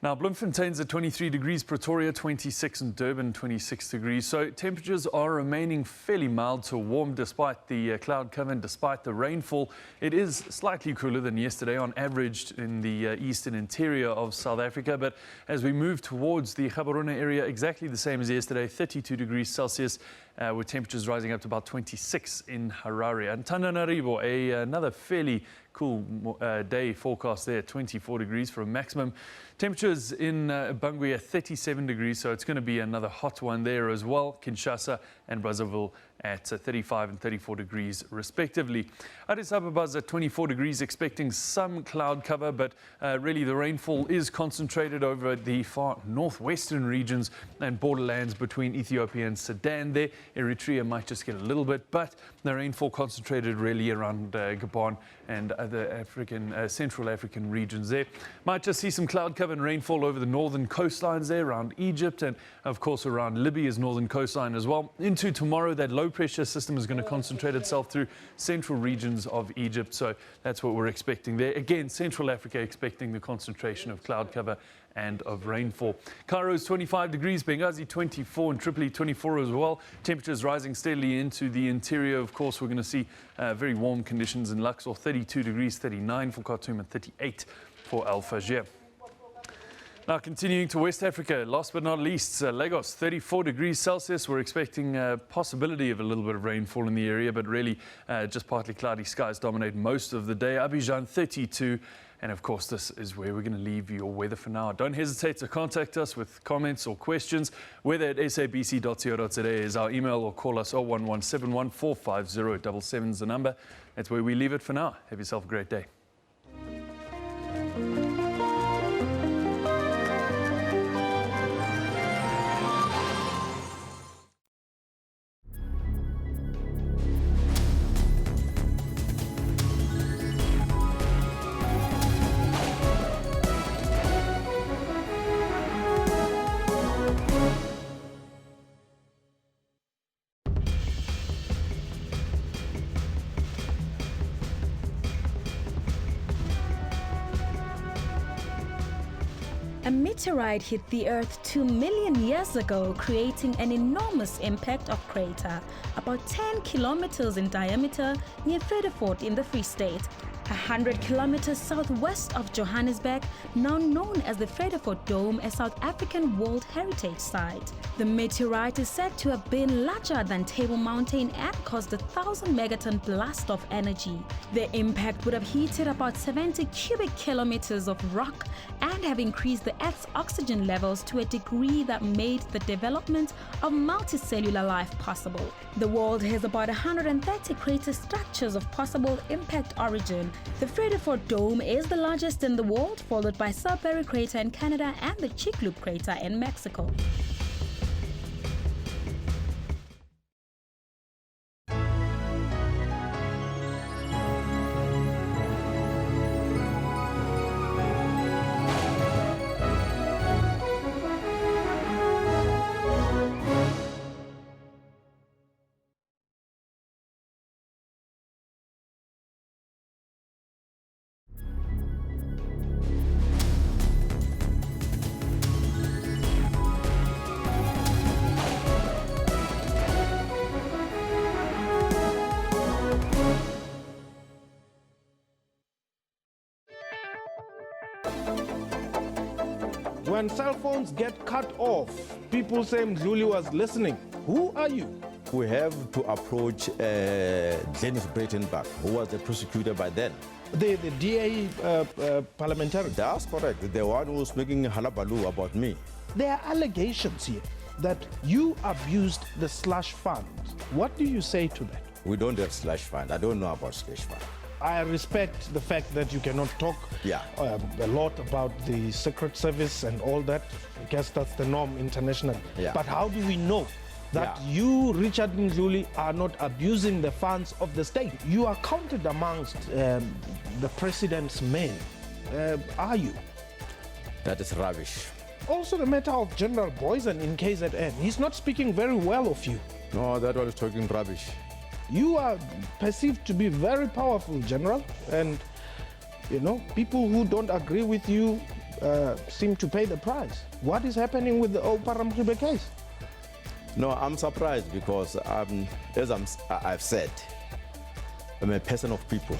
Now, Bloemfontein's at 23 degrees, Pretoria 26, and Durban 26 degrees. So temperatures are remaining fairly mild to warm despite the cloud cover and despite the rainfall. It is slightly cooler than yesterday on average in the eastern interior of South Africa. But as we move towards the Gaborone area, exactly the same as yesterday, 32 degrees Celsius, with temperatures rising up to about 26 in Harare. And Tananarivo, another fairly cool day forecast there, 24 degrees for a maximum. Temperatures in Bangui at 37 degrees, so it's going to be another hot one there as well. Kinshasa and Brazzaville at 35 and 34 degrees respectively. Addis Abeba's at 24 degrees, expecting some cloud cover, but really the rainfall is concentrated over the far northwestern regions and borderlands between Ethiopia and Sudan there. Eritrea might just get a little bit, but the rainfall concentrated really around Gabon and other Central African regions there. Might just see some cloud cover and rainfall over the northern coastlines there around Egypt and of course around Libya's northern coastline as well. Into tomorrow, that low pressure system is going to concentrate itself through central regions of Egypt, so that's what we're expecting there. Again, Central Africa expecting the concentration of cloud cover and of rainfall. Cairo's 25 degrees, Benghazi 24, and Tripoli 24 as well. Temperatures rising steadily into the interior. Of course, we're going to see very warm conditions in Luxor, 32 degrees, 39 for Khartoum, and 38 for Al Fajr. Now, continuing to West Africa, last but not least, Lagos, 34 degrees Celsius. We're expecting a possibility of a little bit of rainfall in the area, but really just partly cloudy skies dominate most of the day. Abidjan, 32. And of course, this is where we're going to leave your weather for now. Don't hesitate to contact us with comments or questions. Weather at sabc.co.za is our email, or call us 01171 450 777 is the number. That's where we leave it for now. Have yourself a great day. A meteorite hit the Earth 2 million years ago, creating an enormous impact of crater, about 10 kilometers in diameter, near Vredefort in the Free State, 100 kilometers southwest of Johannesburg, now known as the Vredefort Dome, a South African World Heritage Site. The meteorite is said to have been larger than Table Mountain and caused a 1,000 megaton blast of energy. The impact would have heated about 70 cubic kilometers of rock and have increased the Earth's oxygen levels to a degree that made the development of multicellular life possible. The world has about 130 crater structures of possible impact origin. The Vredefort Dome is the largest in the world, followed by Sudbury Crater in Canada and the Chicxulub Crater in Mexico. When cell phones get cut off, people say Mdluli was listening. Who are you? We have to approach Dennis Breitenbach, who was the prosecutor by then. The DA parliamentarian? That's correct. The one who was making halabaloo about me. There are allegations here that you abused the slush fund. What do you say to that? We don't have slush fund. I don't know about slush fund. I respect the fact that you cannot talk a lot about the Secret Service and all that. I guess that's the norm internationally. Yeah. But how do we know that you, Richard Mdluli, are not abusing the funds of the state? You are counted amongst the president's men. Are you? That is rubbish. Also the matter of General Boysen in KZN. He's not speaking very well of you. No, that one is talking rubbish. You are perceived to be very powerful, General, and you know, people who don't agree with you seem to pay the price. What is happening with the Oparamribe case? No, I'm surprised because as I've said, I'm a person of people.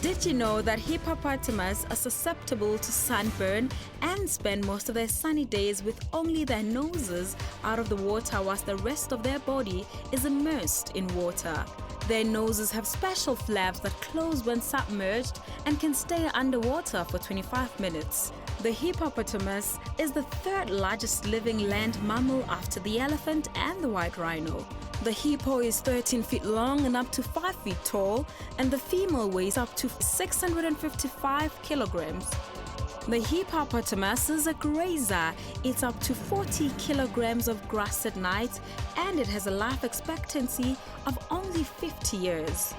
Did you know that hippopotamus are susceptible to sunburn and spend most of their sunny days with only their noses out of the water whilst the rest of their body is immersed in water? Their noses have special flaps that close when submerged and can stay underwater for 25 minutes. The hippopotamus is the third largest living land mammal after the elephant and the white rhino. The hippo is 13 feet long and up to 5 feet tall, and the female weighs up to 655 kilograms. The hippopotamus is a grazer, eats up to 40 kilograms of grass at night, and it has a life expectancy of only 50 years.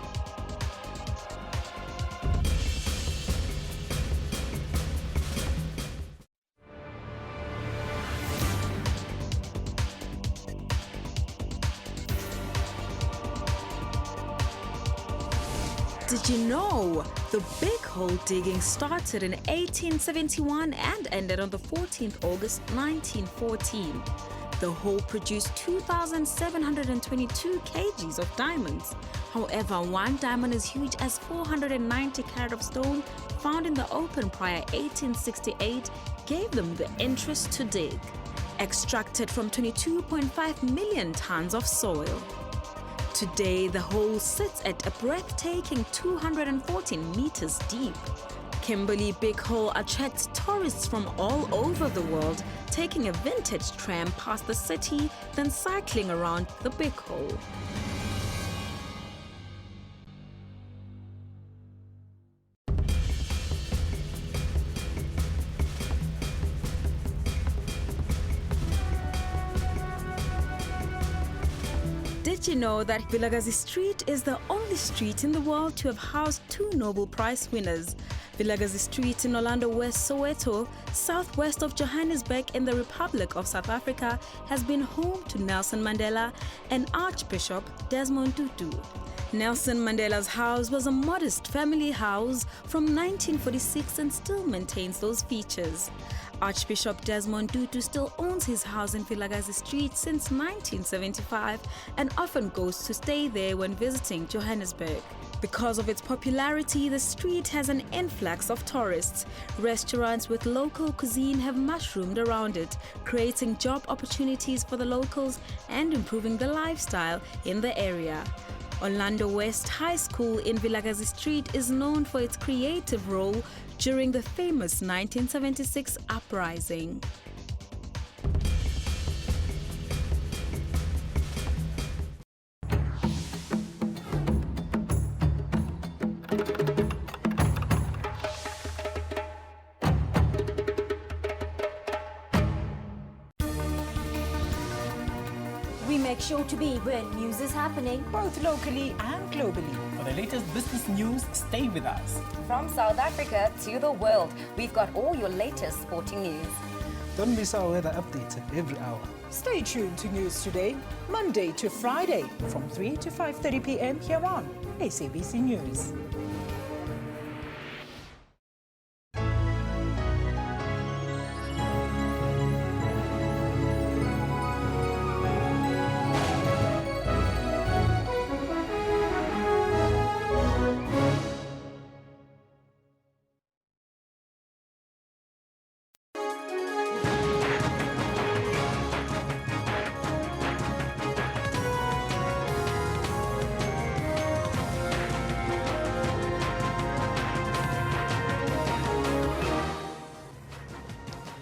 Did you know the big hole digging started in 1871 and ended on the 14th August 1914? The hole produced 2,722 kgs of diamonds. However, one diamond as huge as 490 carat of stone found in the open prior 1868 gave them the interest to dig. Extracted from 22.5 million tons of soil. Today, the hole sits at a breathtaking 214 meters deep. Kimberley Big Hole attracts tourists from all over the world, taking a vintage tram past the city, then cycling around the Big Hole. Did you know that Vilakazi Street is the only street in the world to have housed two Nobel Prize winners? Vilakazi Street in Orlando West, Soweto, southwest of Johannesburg in the Republic of South Africa, has been home to Nelson Mandela and Archbishop Desmond Tutu. Nelson Mandela's house was a modest family house from 1946 and still maintains those features. Archbishop Desmond Tutu still owns his house in Vilakazi Street since 1975 and often goes to stay there when visiting Johannesburg. Because of its popularity, the street has an influx of tourists. Restaurants with local cuisine have mushroomed around it, creating job opportunities for the locals and improving the lifestyle in the area. Orlando West High School in Vilakazi Street is known for its creative role during the famous 1976 uprising. We make sure to be where news is happening, both locally and globally. For the latest business news, stay with us. From South Africa to the world, we've got all your latest sporting news. Don't miss our weather updates every hour. Stay tuned to News Today, Monday to Friday, from 3 to 5:30 p.m. here on SABC News.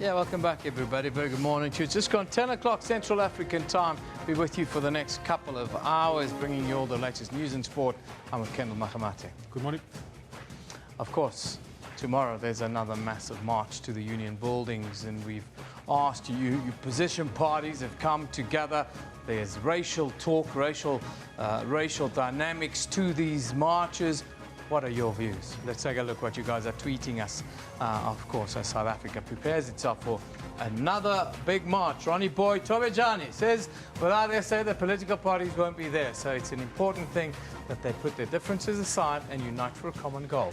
Yeah, welcome back, everybody. Very good morning to you. It's just gone 10 o'clock Central African time. Be with you for the next couple of hours, bringing you all the latest news and sport. I'm with Kendall Mahamate. Good morning. Of course, tomorrow there's another massive march to the union buildings, and we've asked you, position parties have come together. There's racial talk, racial dynamics to these marches. What are your views? Let's take a look what you guys are tweeting us. Of course, as South Africa prepares itself for another big march. Ronnie Boy Tobejani says, without SA, the political parties won't be there. So it's an important thing that they put their differences aside and unite for a common goal.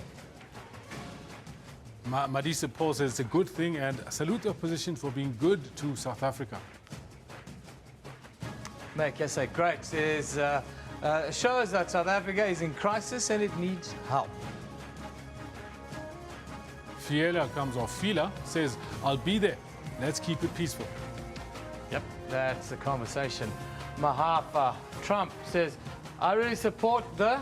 Madisa Paul says it's a good thing and salute the opposition for being good to South Africa. Make SA great says, shows that South Africa is in crisis and it needs help. Fiela comes off Fila says, I'll be there. Let's keep it peaceful. Yep, that's the conversation. Mahafa Trump says, I really support the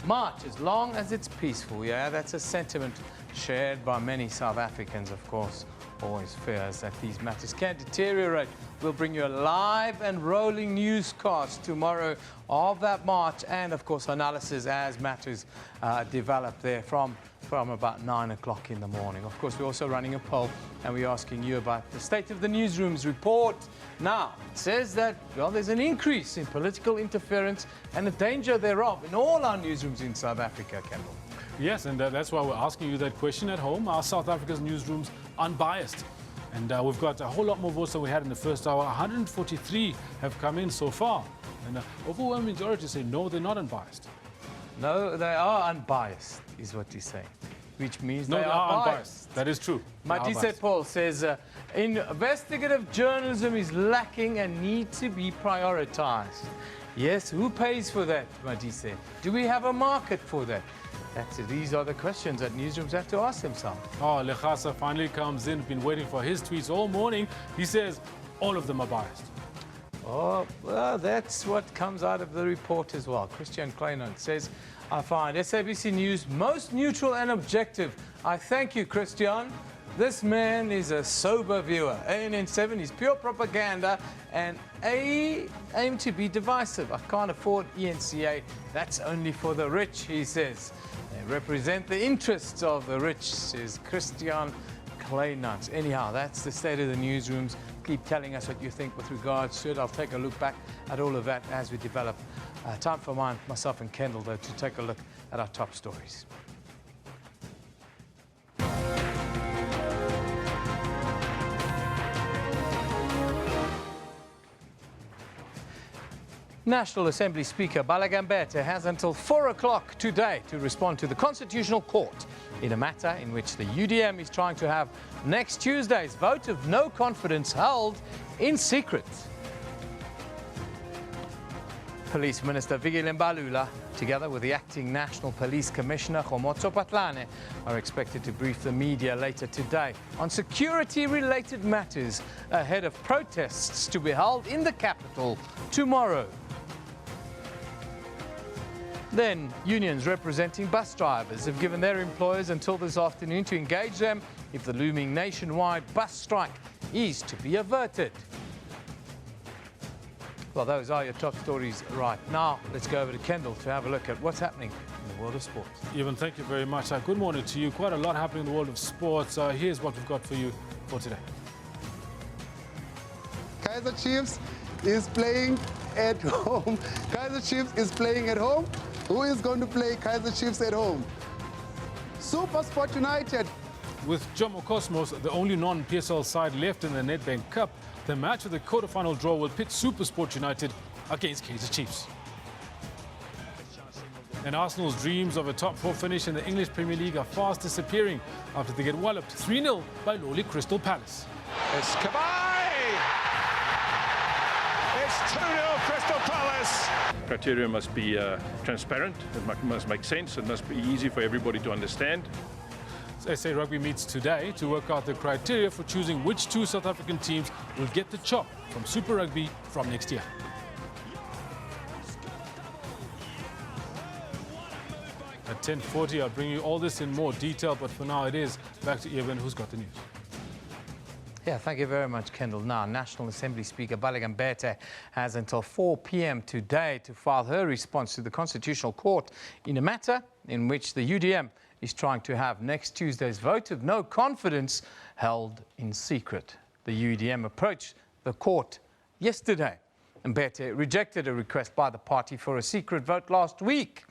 march as long as it's peaceful. Yeah, that's a sentiment shared by many South Africans, of course. Always fears that these matters can deteriorate. We'll bring you a live and rolling newscast tomorrow of that march and, of course, analysis as matters develop there from about 9 o'clock in the morning. Of course, we're also running a poll and we're asking you about the State of the Newsroom's report. Now, it says that, well, there's an increase in political interference and a danger thereof in all our newsrooms in South Africa, Kendall. Yes, and that's why we're asking you that question at home. Are South Africa's newsrooms unbiased? And we've got a whole lot more votes than we had in the first hour. 143 have come in so far. And the overwhelming majority say no, they're not unbiased. No, they are unbiased, is what he's saying. Which means no, they are unbiased. That is true. Matisse Paul says, investigative journalism is lacking and needs to be prioritized. Yes, who pays for that, Matisse? Do we have a market for that? These are the questions that newsrooms have to ask themselves. Oh, Lechasa finally comes in. Been waiting for his tweets all morning. He says all of them are biased. Oh, well, that's what comes out of the report as well. Christian Kleinert says, I find SABC News most neutral and objective. I thank you, Christian. This man is a sober viewer. ANN7 is pure propaganda and aim to be divisive. I can't afford ENCA. That's only for the rich, he says. They represent the interests of the rich, says Christian Kleinert. Anyhow, that's the state of the newsrooms. Keep telling us what you think with regards to it. I'll take a look back at all of that as we develop. Time for myself and Kendall, though, to take a look at our top stories. National Assembly Speaker Balagambete has until 4 o'clock today to respond to the Constitutional Court in a matter in which the UDM is trying to have next Tuesday's vote of no confidence held in secret. Police Minister Vigi Lembalula, together with the Acting National Police Commissioner Khomotso Patlane, are expected to brief the media later today on security-related matters ahead of protests to be held in the capital tomorrow. Then, unions representing bus drivers have given their employers until this afternoon to engage them if the looming nationwide bus strike is to be averted. Well, those are your top stories right now. Let's go over to Kendall to have a look at what's happening in the world of sports. Evan, thank you very much. Good morning to you. Quite a lot happening in the world of sports. Here's what we've got for you for today. Kaizer Chiefs is playing at home. Kaizer Chiefs is playing at home. Who is going to play Kaizer Chiefs at home? SuperSport United. With Jomo Cosmos, the only non-PSL side left in the Nedbank Cup, the match of the quarter-final draw will pit SuperSport United against Kaizer Chiefs. And Arsenal's dreams of a top-4 finish in the English Premier League are fast disappearing after they get walloped 3-0 by lowly Crystal Palace. It's Kabay! It's 2-0 Crystal Palace! Criteria must be transparent, it must make sense, it must be easy for everybody to understand. SA Rugby meets today to work out the criteria for choosing which two South African teams will get the chop from Super Rugby from next year. At 10:40, I'll bring you all this in more detail, but for now it is back to Evan, who's got the news. Yeah, thank you very much, Kendall. Now, National Assembly Speaker Baleka Mbete has until 4 p.m. today to file her response to the Constitutional Court in a matter in which the UDM is trying to have next Tuesday's vote of no confidence held in secret. The UDM approached the court yesterday. Mbete rejected a request by the party for a secret vote last week.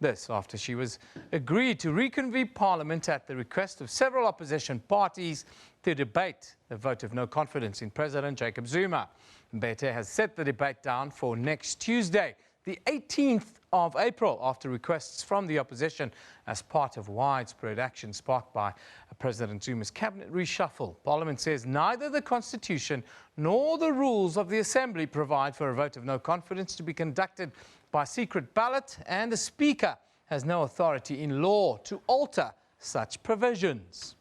This after she was agreed to reconvene Parliament at the request of several opposition parties to debate the vote of no confidence in President Jacob Zuma. Mbete has set the debate down for next Tuesday, the 18th of April, after requests from the opposition as part of widespread action sparked by President Zuma's cabinet reshuffle. Parliament says neither the Constitution nor the rules of the Assembly provide for a vote of no confidence to be conducted by secret ballot, and the Speaker has no authority in law to alter such provisions.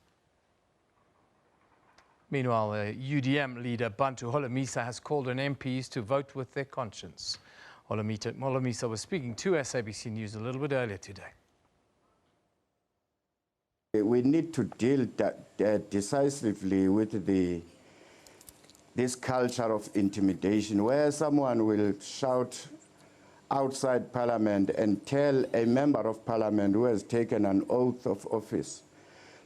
Meanwhile, UDM leader Bantu Holomisa has called on MPs to vote with their conscience. Holomisa was speaking to SABC News a little bit earlier today. We need to deal decisively with this culture of intimidation, where someone will shout outside Parliament and tell a member of Parliament who has taken an oath of office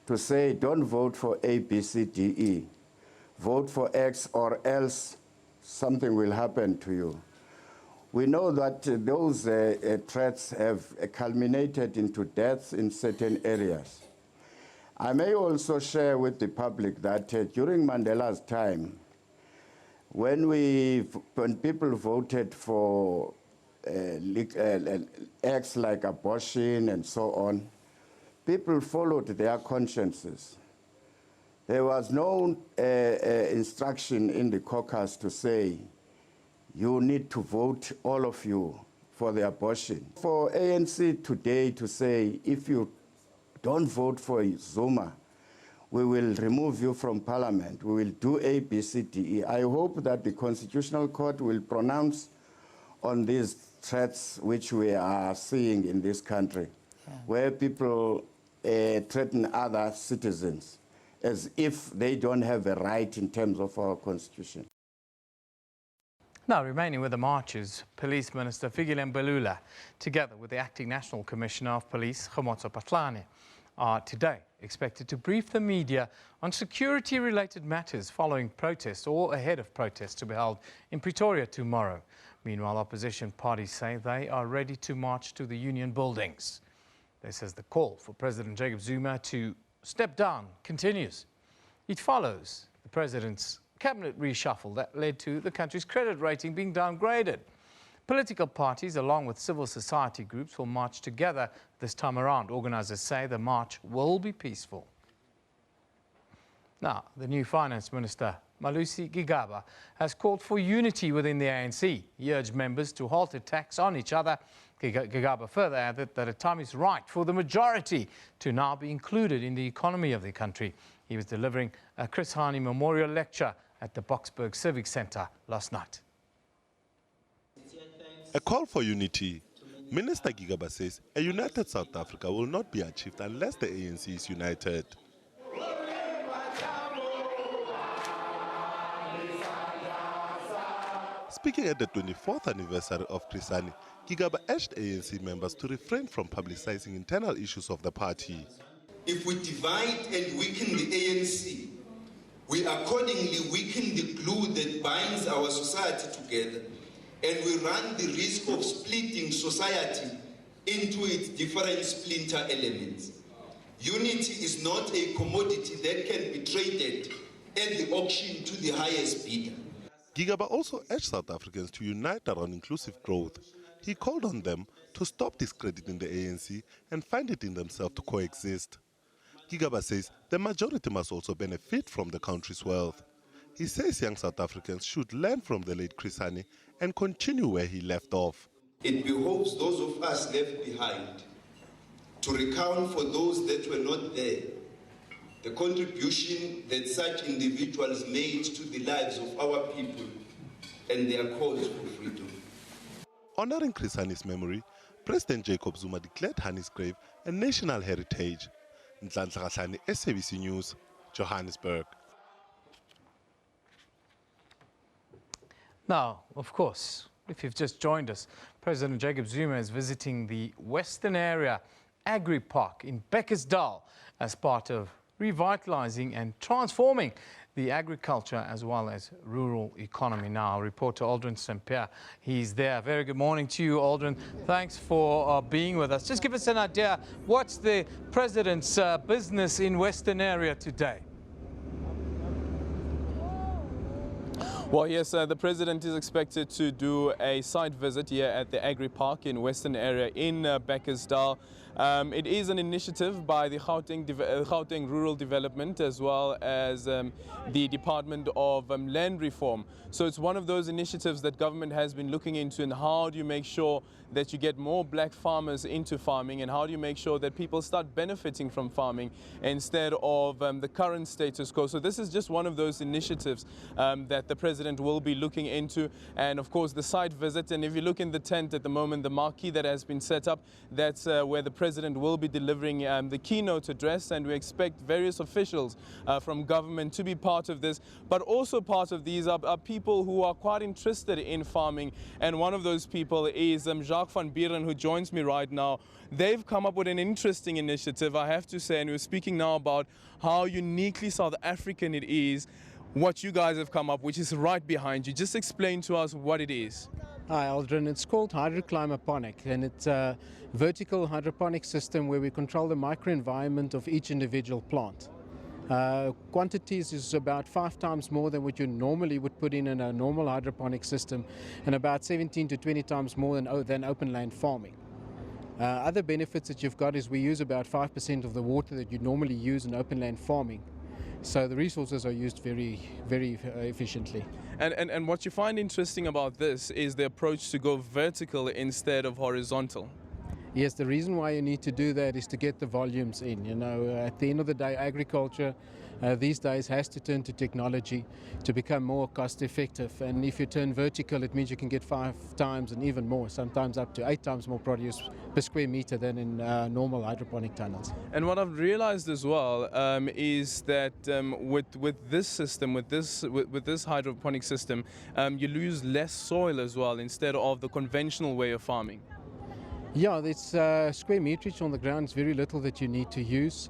to say, don't vote for A, B, C, D, E. Vote for X or else something will happen to you. We know that those threats have culminated into deaths in certain areas. I may also share with the public that during Mandela's time, when people voted for acts like abortion and so on, people followed their consciences. There was no instruction in the caucus to say, you need to vote, all of you, for the abortion. For ANC today to say, if you don't vote for Zuma, we will remove you from Parliament, we will do A, B, C, D, E. I hope that the Constitutional Court will pronounce on these threats which we are seeing in this country, where people threaten other citizens as if they don't have a right in terms of our Constitution. Now, remaining with the marches, Police Minister Fikile Mbalula, together with the Acting National Commissioner of Police, Khomotso Patlane, are today expected to brief the media on security-related matters following protests or ahead of protests to be held in Pretoria tomorrow. Meanwhile, opposition parties say they are ready to march to the union buildings. This says the call for President Jacob Zuma to step down continues. It follows the president's cabinet reshuffle that led to the country's credit rating being downgraded. Political parties, along with civil society groups, will march together this time around. Organisers say the march will be peaceful. Now, the new Finance Minister, Malusi Gigaba, has called for unity within the ANC. He urged members to halt attacks on each other. Gigaba further added that a time is right for the majority to now be included in the economy of the country. He was delivering a Chris Hani Memorial Lecture at the Boksburg Civic Centre last night. A call for unity. Minister Gigaba says a united South Africa will not be achieved unless the ANC is united. Speaking at the 24th anniversary of Chris Hani, Gigaba urged ANC members to refrain from publicizing internal issues of the party. If we divide and weaken the ANC, we accordingly weaken the glue that binds our society together, and we run the risk of splitting society into its different splinter elements. Unity is not a commodity that can be traded at the auction to the highest bidder. Gigaba also urged South Africans to unite around inclusive growth. He called on them to stop discrediting the ANC and find it in themselves to coexist. Gigaba says the majority must also benefit from the country's wealth. He says young South Africans should learn from the late Chris Hani and continue where he left off. It behoves those of us left behind to recount for those that were not there the contribution that such individuals made to the lives of our people and their cause for freedom. Honoring Chris Hani's memory, President Jacob Zuma declared Hani's grave a national heritage. Nhlanhla Gahlani, SABC News, Johannesburg. Now, of course, if you've just joined us, President Jacob Zuma is visiting the Western Area Agri Park in Bekkersdal as part of revitalizing and transforming the agriculture as well as rural economy. Now, reporter Aldrin St. Pierre, he's there. Very good morning to you, Aldrin. Thanks for being with us. Just give us an idea, what's the President's business in Western Area today? Well, yes, the President is expected to do a site visit here at the Agri Park in Western Area in Bekkersdal. It is an initiative by the Gauteng Rural Development as well as the Department of Land Reform. So it's one of those initiatives that government has been looking into, and how do you make sure that you get more black farmers into farming, and how do you make sure that people start benefiting from farming instead of the current status quo. So this is just one of those initiatives that the President will be looking into, and of course the site visit. And if you look in the tent at the moment, the marquee that has been set up, that's where the President will be delivering the keynote address, and we expect various officials from government to be part of this. But also part of these are people who are quite interested in farming, and one of those people is Jacques van Buren, who joins me right now. They've come up with an interesting initiative, I have to say, and we're speaking now about how uniquely South African it is, what you guys have come up, which is right behind you. Just explain to us what it is. Hi Aldrin, it's called hydroclimaponic, and it's a vertical hydroponic system where we control the microenvironment of each individual plant. Quantities is about 5 times more than what you normally would put in a normal hydroponic system, and about 17 to 20 times more than open land farming. Other benefits that you've got is we use about 5% of the water that you normally use in open land farming. So the resources are used very, very efficiently. And what you find interesting about this is the approach to go vertical instead of horizontal. Yes, the reason why you need to do that is to get the volumes in. You know, at the end of the day, agriculture these days has to turn to technology to become more cost effective. And if you turn vertical, it means you can get 5 times and even more, sometimes up to 8 times more produce per square meter than in normal hydroponic tunnels. And what I've realized as well is that with this system, with this hydroponic system, you lose less soil as well instead of the conventional way of farming. Yeah, there's square meterage on the ground. It's very little that you need to use.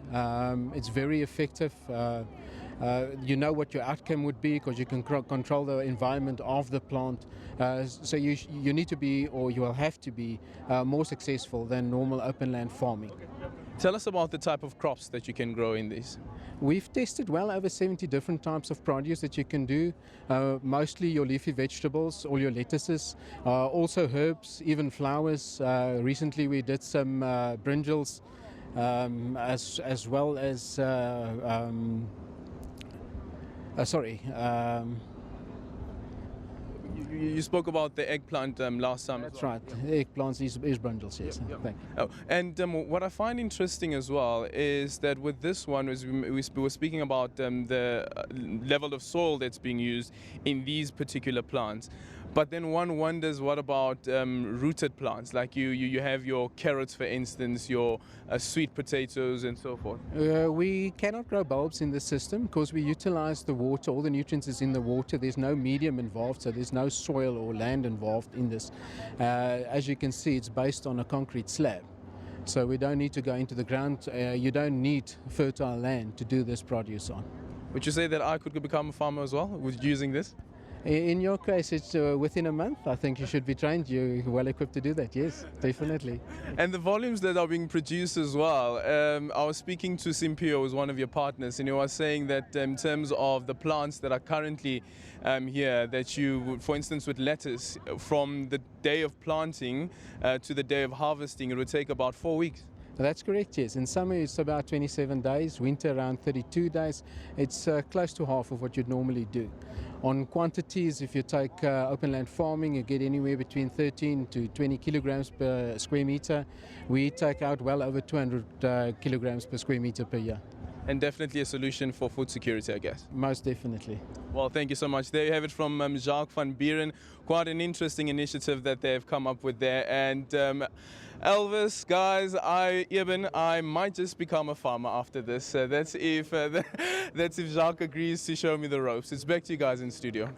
It's very effective. You know what your outcome would be because you can control the environment of the plant. So you need to be, or you will have to be, more successful than normal open land farming. Tell us about the type of crops that you can grow in these. We've tested well over 70 different types of produce that you can do, mostly your leafy vegetables, all your lettuces, also herbs, even flowers. Recently we did some brinjals, as well as, You spoke about the eggplant last time. That's right. Eggplants is brinjals, yes. Yep. Oh, and what I find interesting as well is that with this one, we were speaking about the level of soil that's being used in these particular plants. But then one wonders, what about rooted plants? Like you have your carrots, for instance, your sweet potatoes and so forth. We cannot grow bulbs in this system because we utilize the water. All the nutrients is in the water. There's no medium involved, so there's no soil or land involved in this. As you can see, it's based on a concrete slab. So we don't need to go into the ground. You don't need fertile land to do this produce on. Would you say that I could become a farmer as well with using this? In your case, it's within a month. I think you should be trained. You're well equipped to do that. Yes, definitely. And the volumes that are being produced as well. I was speaking to Simpio, who's one of your partners, and he was saying that in terms of the plants that are currently here, that you, for instance, with lettuce, from the day of planting to the day of harvesting, it would take about 4 weeks. That's correct, yes. In summer it's about 27 days, winter around 32 days. It's close to half of what you'd normally do. On quantities, if you take open land farming, you get anywhere between 13 to 20 kilograms per square meter. We take out well over 200 kilograms per square meter per year. And definitely a solution for food security, I guess. Most definitely. Well, thank you so much. There you have it from Jacques van Buren. Quite an interesting initiative that they've come up with there. And Elvis, guys, I might just become a farmer after this. That's if Jacques agrees to show me the ropes. It's back to you guys in studio.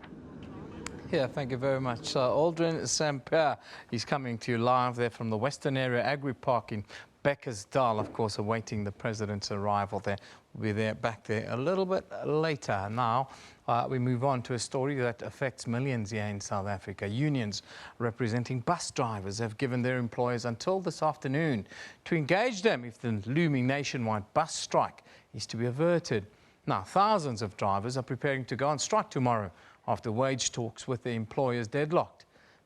Yeah, thank you very much. Aldrin Samper, he's coming to you live there from the Western Area Agri Park in Beckersdale, of course, awaiting the president's arrival there. We'll be back there a little bit later. Now, we move on to a story that affects millions here in South Africa. Unions representing bus drivers have given their employers until this afternoon to engage them if the looming nationwide bus strike is to be averted. Now, thousands of drivers are preparing to go on strike tomorrow after wage talks with their employers deadlocked.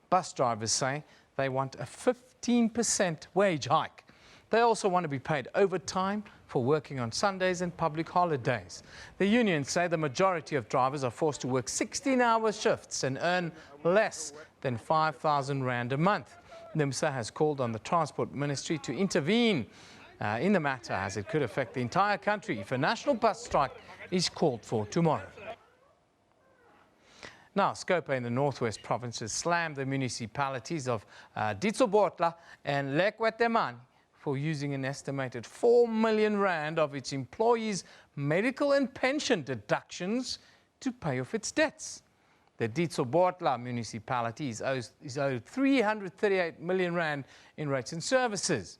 Bus drivers say they want a 15% wage hike. They also want to be paid overtime for working on Sundays and public holidays. The unions say the majority of drivers are forced to work 16-hour shifts and earn less than 5,000 Rand a month. NIMSA has called on the Transport Ministry to intervene in the matter, as it could affect the entire country if a national bus strike is called for tomorrow. Now, Scopa in the Northwest provinces slammed the municipalities of Ditsobotla and Lekwetemane for using an estimated 4 million Rand of its employees' medical and pension deductions to pay off its debts. The Ditsobotla municipality is owed 338 million Rand in rates and services.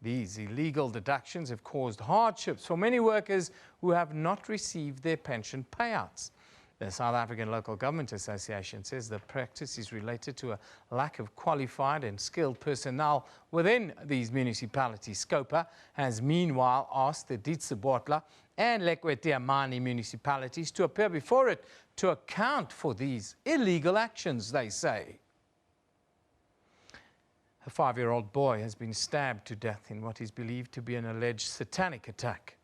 These illegal deductions have caused hardships for many workers who have not received their pension payouts. The South African Local Government Association says the practice is related to a lack of qualified and skilled personnel within these municipalities. Scopa has meanwhile asked the Ditsobotla and Lekwetemane municipalities to appear before it to account for these illegal actions, they say. A 5-year-old boy has been stabbed to death in what is believed to be an alleged satanic attack.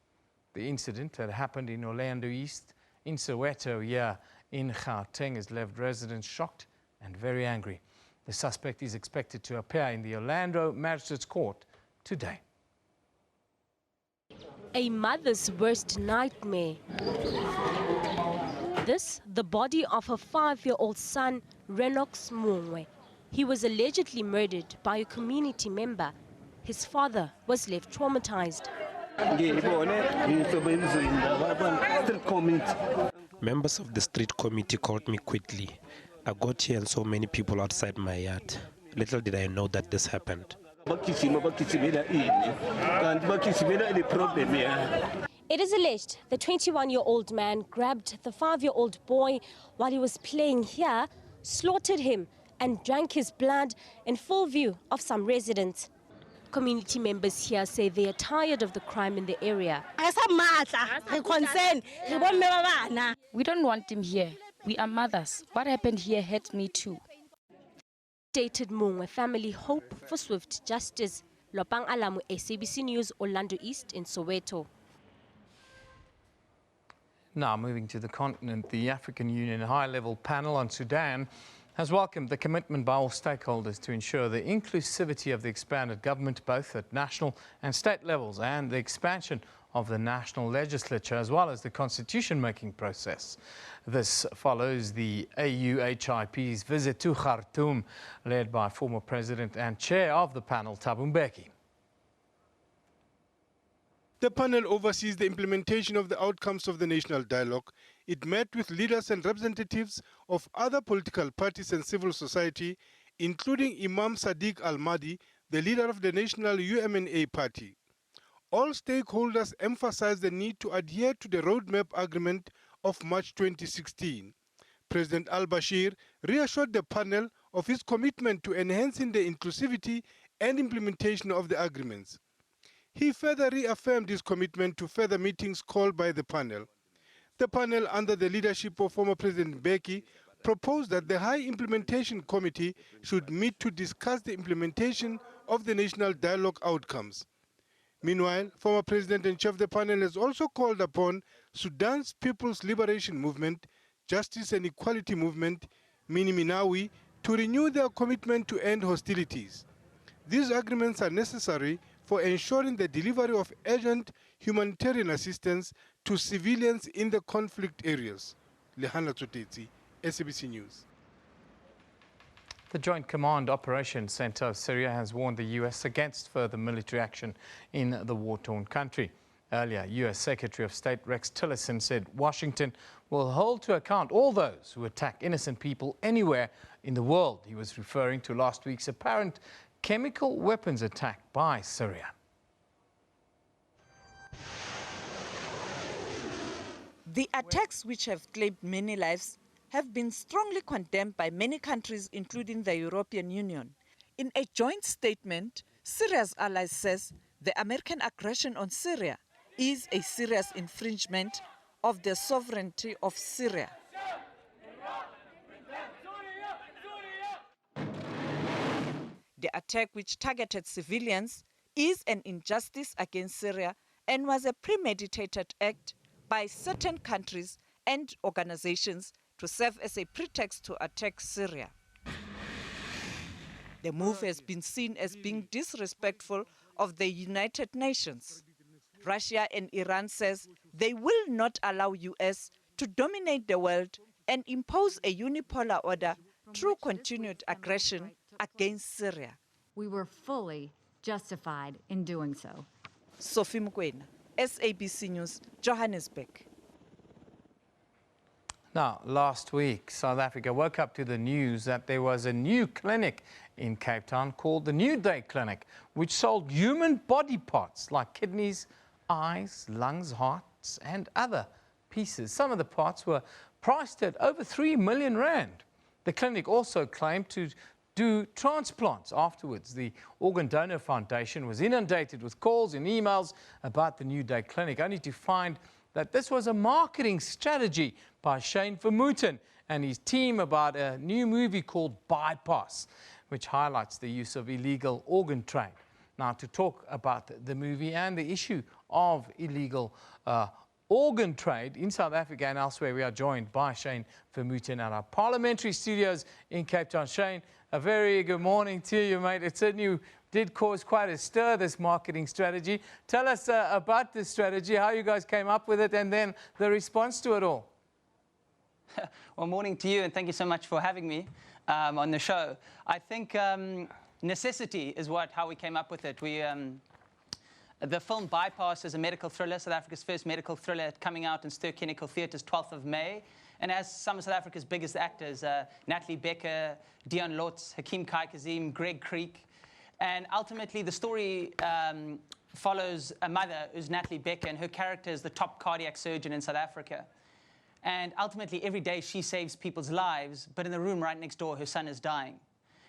The incident that happened in Orlando East in Soweto here in Gauteng has left residents shocked and very angry. The suspect is expected to appear in the Orlando Magistrates Court today. A mother's worst nightmare. This, the body of her 5-year-old son, Renox Mungwe. He was allegedly murdered by a community member. His father was left traumatized. Members of the street committee called me quickly. I got here and saw many people outside my yard. Little did I know that this happened. It is alleged the 21-year-old man grabbed the 5-year-old boy while he was playing here, slaughtered him, and drank his blood in full view of some residents. Community members here say they are tired of the crime in the area. We don't want him here. We are mothers. What happened here hurt me too. Stated Mungwe family hope for swift justice. Lopang Alamu, SABC News, Orlando East in Soweto. Now moving to the continent, the African Union High-Level Panel on Sudan has welcomed the commitment by all stakeholders to ensure the inclusivity of the expanded government, both at national and state levels, and the expansion of the national legislature, as well as the constitution-making process. This follows the AUHIP's visit to Khartoum, led by former president and chair of the panel, Thabo Mbeki. The panel oversees the implementation of the outcomes of the national dialogue. It met with leaders and representatives of other political parties and civil society, including Imam Sadiq Al-Mahdi, the leader of the National UMNA party. All stakeholders emphasized the need to adhere to the roadmap agreement of March 2016. President al-Bashir reassured the panel of his commitment to enhancing the inclusivity and implementation of the agreements. He further reaffirmed his commitment to further meetings called by the panel. The panel, under the leadership of former President Mbeki, proposed that the High Implementation Committee should meet to discuss the implementation of the national dialogue outcomes. Meanwhile, former President and chair of the panel has also called upon Sudan's People's Liberation Movement, Justice and Equality Movement, Mini Minawi, to renew their commitment to end hostilities. These agreements are necessary for ensuring the delivery of urgent humanitarian assistance to civilians in the conflict areas. Lehana Tsotetsi, SABC News. The Joint Command Operations Center of Syria has warned the U.S. against further military action in the war-torn country. Earlier, U.S. Secretary of State Rex Tillerson said Washington will hold to account all those who attack innocent people anywhere in the world. He was referring to last week's apparent chemical weapons attack by Syria. The attacks, which have claimed many lives, have been strongly condemned by many countries, including the European Union. In a joint statement, Syria's allies says the American aggression on Syria is a serious infringement of the sovereignty of Syria. The attack, which targeted civilians, is an injustice against Syria and was a premeditated act by certain countries and organizations to serve as a pretext to attack Syria. The move has been seen as being disrespectful of the United Nations. Russia and Iran says they will not allow US to dominate the world and impose a unipolar order through continued aggression against Syria. We were fully justified in doing so. Sophie Mukwena, SABC News, Johannesburg. Now, last week, South Africa woke up to the news that there was a new clinic in Cape Town called the New Day Clinic, which sold human body parts like kidneys, eyes, lungs, hearts, and other pieces. Some of the parts were priced at over 3 million rand. The clinic also claimed to do transplants afterwards. The Organ Donor Foundation was inundated with calls and emails about the New Day Clinic, only to find that this was a marketing strategy by Shane Vermooten and his team about a new movie called Bypass, which highlights the use of illegal organ trade. Now, to talk about the movie and the issue of illegal organ trade in South Africa and elsewhere, we are joined by Shane Vermooten at our parliamentary studios in Cape Town. Shane, a very good morning to you, mate. It certainly did cause quite a stir, this marketing strategy. Tell us about this strategy, how you guys came up with it, and then the response to it all. Well, morning to you, and thank you so much for having me on the show. I think necessity is how we came up with it. The film Bypass is a medical thriller, South Africa's first medical thriller, coming out in Ster-Kinekil Theatres 12th of May. And has some of South Africa's biggest actors, Natalie Becker, Dion Lotz, Hakeem Kaikazim, Greg Creek. And ultimately, the story follows a mother who's Natalie Becker, and her character is the top cardiac surgeon in South Africa. And ultimately, every day she saves people's lives, but in the room right next door, her son is dying.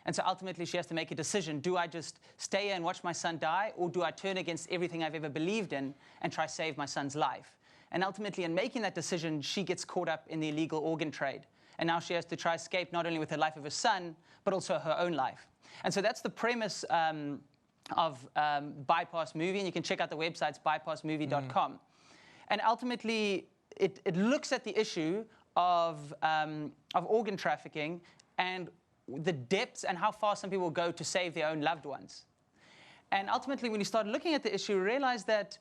And so ultimately, she has to make a decision. Do I just stay here and watch my son die, or do I turn against everything I've ever believed in and try to save my son's life? And ultimately, in making that decision, she gets caught up in the illegal organ trade. And now she has to try to escape not only with the life of her son, but also her own life. And so that's the premise of Bypass Movie. And you can check out the website, bypassmovie.com. And ultimately, it looks at the issue of organ trafficking and the depths and how far some people will go to save their own loved ones. And ultimately, when you start looking at the issue, you realize that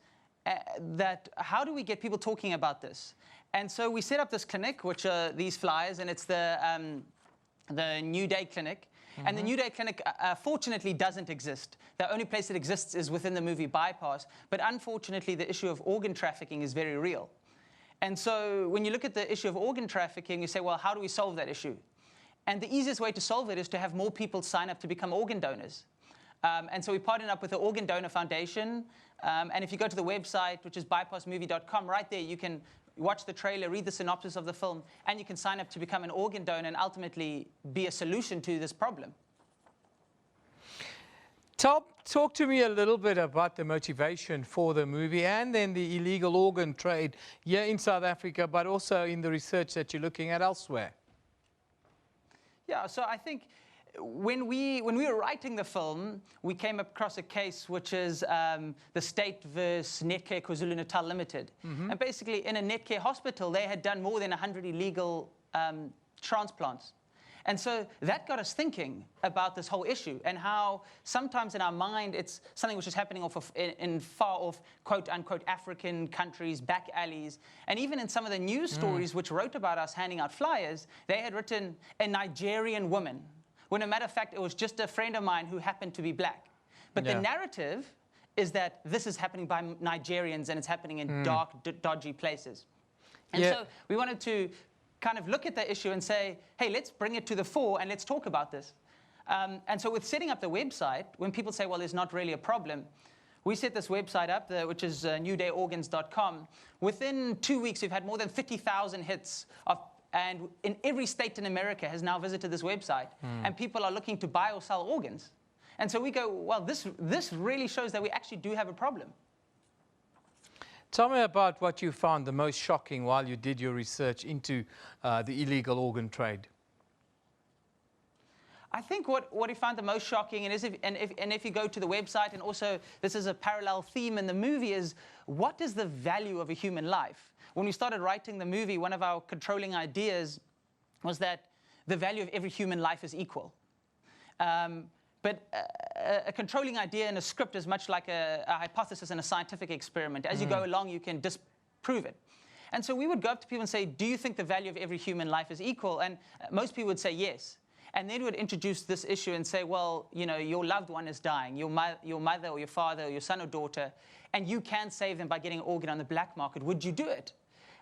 how do we get people talking about this? And so we set up this clinic, which are these flyers, and it's the New Day Clinic. And the New Day Clinic, fortunately, doesn't exist. The only place it exists is within the movie Bypass. But unfortunately, the issue of organ trafficking is very real. And so when you look at the issue of organ trafficking, you say, well, how do we solve that issue? And the easiest way to solve it is to have more people sign up to become organ donors. And so we partnered up with the Organ Donor Foundation. And if you go to the website, which is bypassmovie.com, right there you can watch the trailer, read the synopsis of the film, and you can sign up to become an organ donor and ultimately be a solution to this problem. Talk to me a little bit about the motivation for the movie and then the illegal organ trade here in South Africa, but also in the research that you're looking at elsewhere. Yeah, so I think when we were writing the film, we came across a case which is the State versus Netcare KwaZulu-Natal Limited. And basically, in a Netcare hospital, they had done more than 100 illegal transplants. And so that got us thinking about this whole issue and how sometimes in our mind it's something which is happening in far-off, quote-unquote, African countries, back alleys. And even in some of the news stories which wrote about us handing out flyers, they had written a Nigerian woman, when a matter of fact, it was just a friend of mine who happened to be black. But the narrative is that this is happening by Nigerians and it's happening in dark, dodgy places. And Yeah. so we wanted to kind of look at the issue and say, hey, let's bring it to the fore and let's talk about this. And so with setting up the website, when people say, well, there's not really a problem, we set this website up, which is newdayorgans.com. Within 2 weeks, we've had more than 50,000 hits, and in every state in America has now visited this website, and people are looking to buy or sell organs. And so we go, well, this really shows that we actually do have a problem. Tell me about what you found the most shocking while you did your research into the illegal organ trade. I think what we found the most shocking, and if you go to the website, and also this is a parallel theme in the movie, is what is the value of a human life? When we started writing the movie, one of our controlling ideas was that the value of every human life is equal. But a controlling idea in a script is much like a hypothesis in a scientific experiment. As you go along, you can disprove it. And so we would go up to people and say, do you think the value of every human life is equal? And most people would say yes. And then would introduce this issue and say, well, you know, your loved one is dying, your mother or your father or your son or daughter, and you can save them by getting an organ on the black market. Would you do it?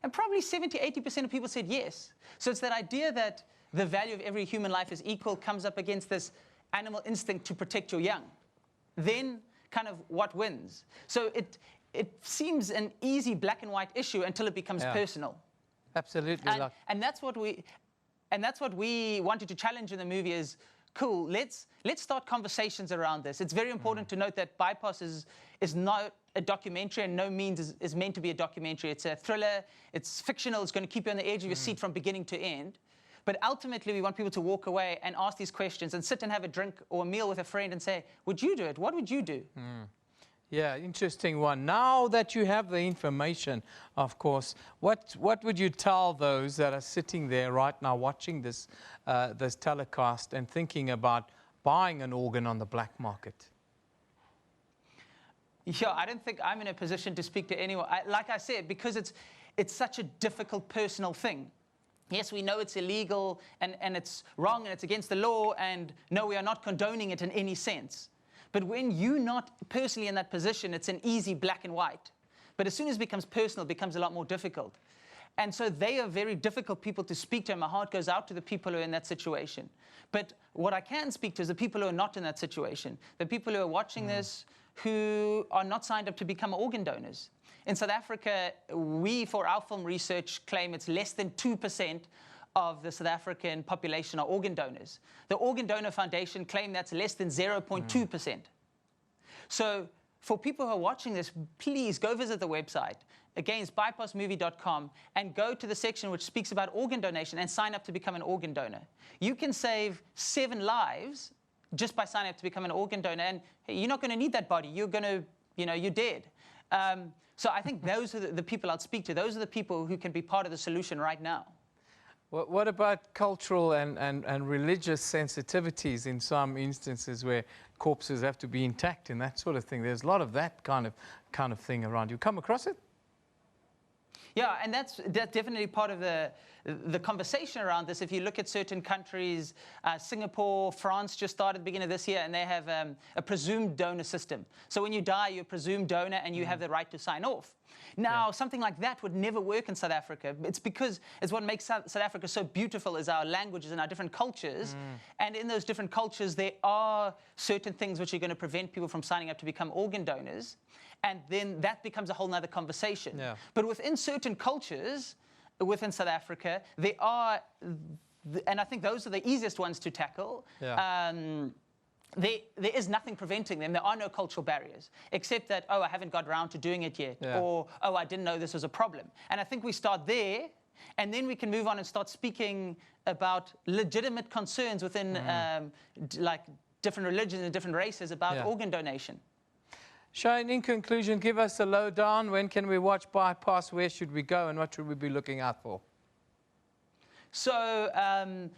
And probably 70–80% of people said yes. So it's that idea that the value of every human life is equal comes up against this animal instinct to protect your young. Then kind of what wins? So it seems an easy black and white issue until it becomes personal. Absolutely. And that's what we wanted to challenge in the movie is, cool, let's start conversations around this. It's very important to note that Bypass is not a documentary and no means is meant to be a documentary. It's a thriller, it's fictional, it's going to keep you on the edge of your seat from beginning to end. But ultimately, we want people to walk away and ask these questions and sit and have a drink or a meal with a friend and say, would you do it? What would you do? Yeah, interesting one. Now that you have the information, of course, what would you tell those that are sitting there right now watching this telecast and thinking about buying an organ on the black market? Yeah, I don't think I'm in a position to speak to anyone. Like I said, because it's such a difficult personal thing. Yes, we know it's illegal and it's wrong and it's against the law, and no, we are not condoning it in any sense. But when you're not personally in that position, it's an easy black and white. But as soon as it becomes personal, it becomes a lot more difficult. And so they are very difficult people to speak to, and my heart goes out to the people who are in that situation. But what I can speak to is the people who are not in that situation, the people who are watching this who are not signed up to become organ donors. In South Africa, we, for our film research, claim it's less than 2% of the South African population are organ donors. The Organ Donor Foundation claim that's less than 0.2%. So for people who are watching this, please go visit the website. Again, it's bypassmovie.com, and go to the section which speaks about organ donation and sign up to become an organ donor. You can save 7 lives just by signing up to become an organ donor, and you're not going to need that body. You're going to, you're dead. So I think those are the people I'd speak to. Those are the people who can be part of the solution right now. What about cultural and religious sensitivities in some instances where corpses have to be intact and that sort of thing? There's a lot of that kind of thing around. You come across it? Yeah, and that's definitely part of the conversation around this. If you look at certain countries, Singapore, France just started at the beginning of this year, and they have a presumed donor system. So when you die, you're a presumed donor, and you have the right to sign off. Now, something like that would never work in South Africa. It's because it's what makes South Africa so beautiful is our languages and our different cultures. And in those different cultures, there are certain things which are going to prevent people from signing up to become organ donors. And then that becomes a whole nother conversation. But within certain cultures, within South Africa, there are, and I think those are the easiest ones to tackle. There is nothing preventing them. There are no cultural barriers, except that, oh, I haven't got around to doing it yet, or, oh, I didn't know this was a problem. And I think we start there, and then we can move on and start speaking about legitimate concerns within like different religions and different races about organ donation. Shane, in conclusion, give us a lowdown. When can we watch Bypass? Where should we go? And what should we be looking out for? So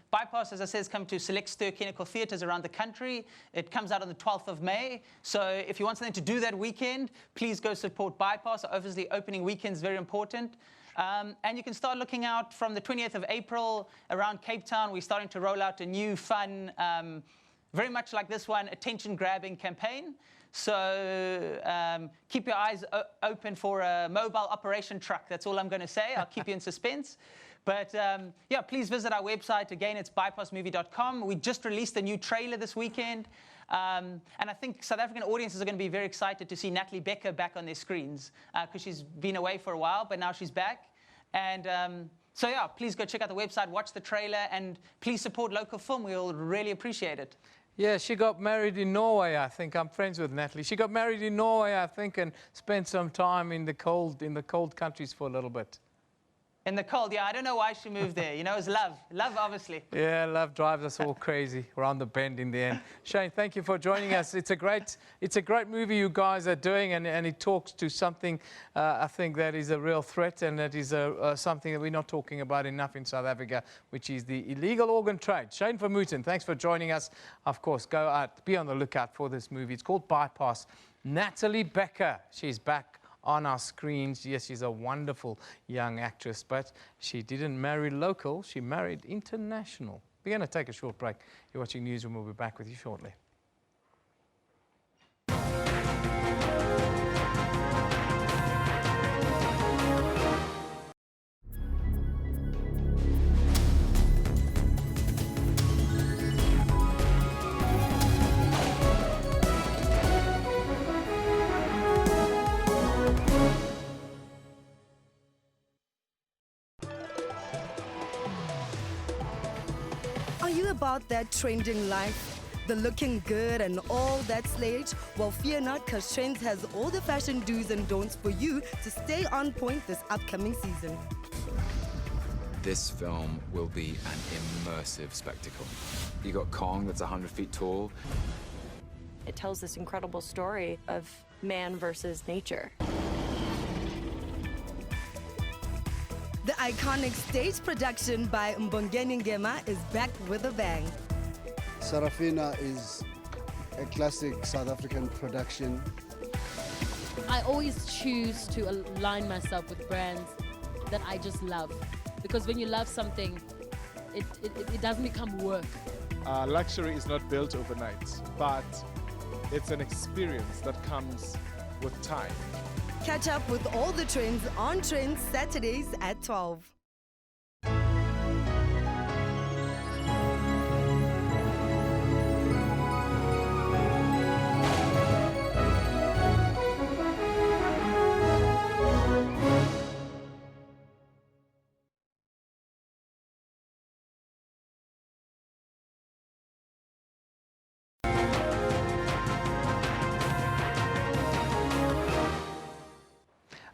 Bypass, as I said, has come to select clinical theatres around the country. It comes out on the 12th of May. So if you want something to do that weekend, please go support Bypass. Obviously, opening weekend is very important. And you can start looking out from the 20th of April around Cape Town. We're starting to roll out a new fun very much like this one, attention-grabbing campaign. So keep your eyes open for a mobile operation truck. That's all I'm going to say. I'll keep you in suspense. But yeah, please visit our website. Again, it's bypassmovie.com. We just released a new trailer this weekend. And I think South African audiences are going to be very excited to see Natalie Becker back on their screens because she's been away for a while, but now she's back. And so yeah, please go check out the website, watch the trailer, and please support local film. We'll really appreciate it. Yeah, she got married in Norway, I think. I'm friends with Natalie. She got married in Norway, I think, and spent some time in the cold countries for a little bit. In the cold, yeah. I don't know why she moved there. You know, it's love. Love, obviously. Yeah, love drives us all crazy around the bend in the end. Shane, thank you for joining us. It's a great movie you guys are doing, and it talks to something I think that is a real threat, and that is something that we're not talking about enough in South Africa, which is the illegal organ trade. Shane Vermooten, thanks for joining us. Of course, go out, be on the lookout for this movie. It's called Bypass. Natalie Becker, she's back on our screens. Yes, she's a wonderful young actress, but she didn't marry local, she married international. We're going to take a short break. You're watching Newsroom. We'll be back with you shortly. Are you about that trending life? The looking good and all that slayage? Well, fear not, because Trends has all the fashion do's and don'ts for you to stay on point this upcoming season. This film will be an immersive spectacle. You got Kong that's 100 feet tall. It tells this incredible story of man versus nature. The iconic stage production by Mbongeni Ngema is back with a bang. Sarafina is a classic South African production. I always choose to align myself with brands that I just love. Because when you love something, it doesn't become work. Luxury is not built overnight, but it's an experience that comes with time. Catch up with all the trends on Trends Saturdays at 12.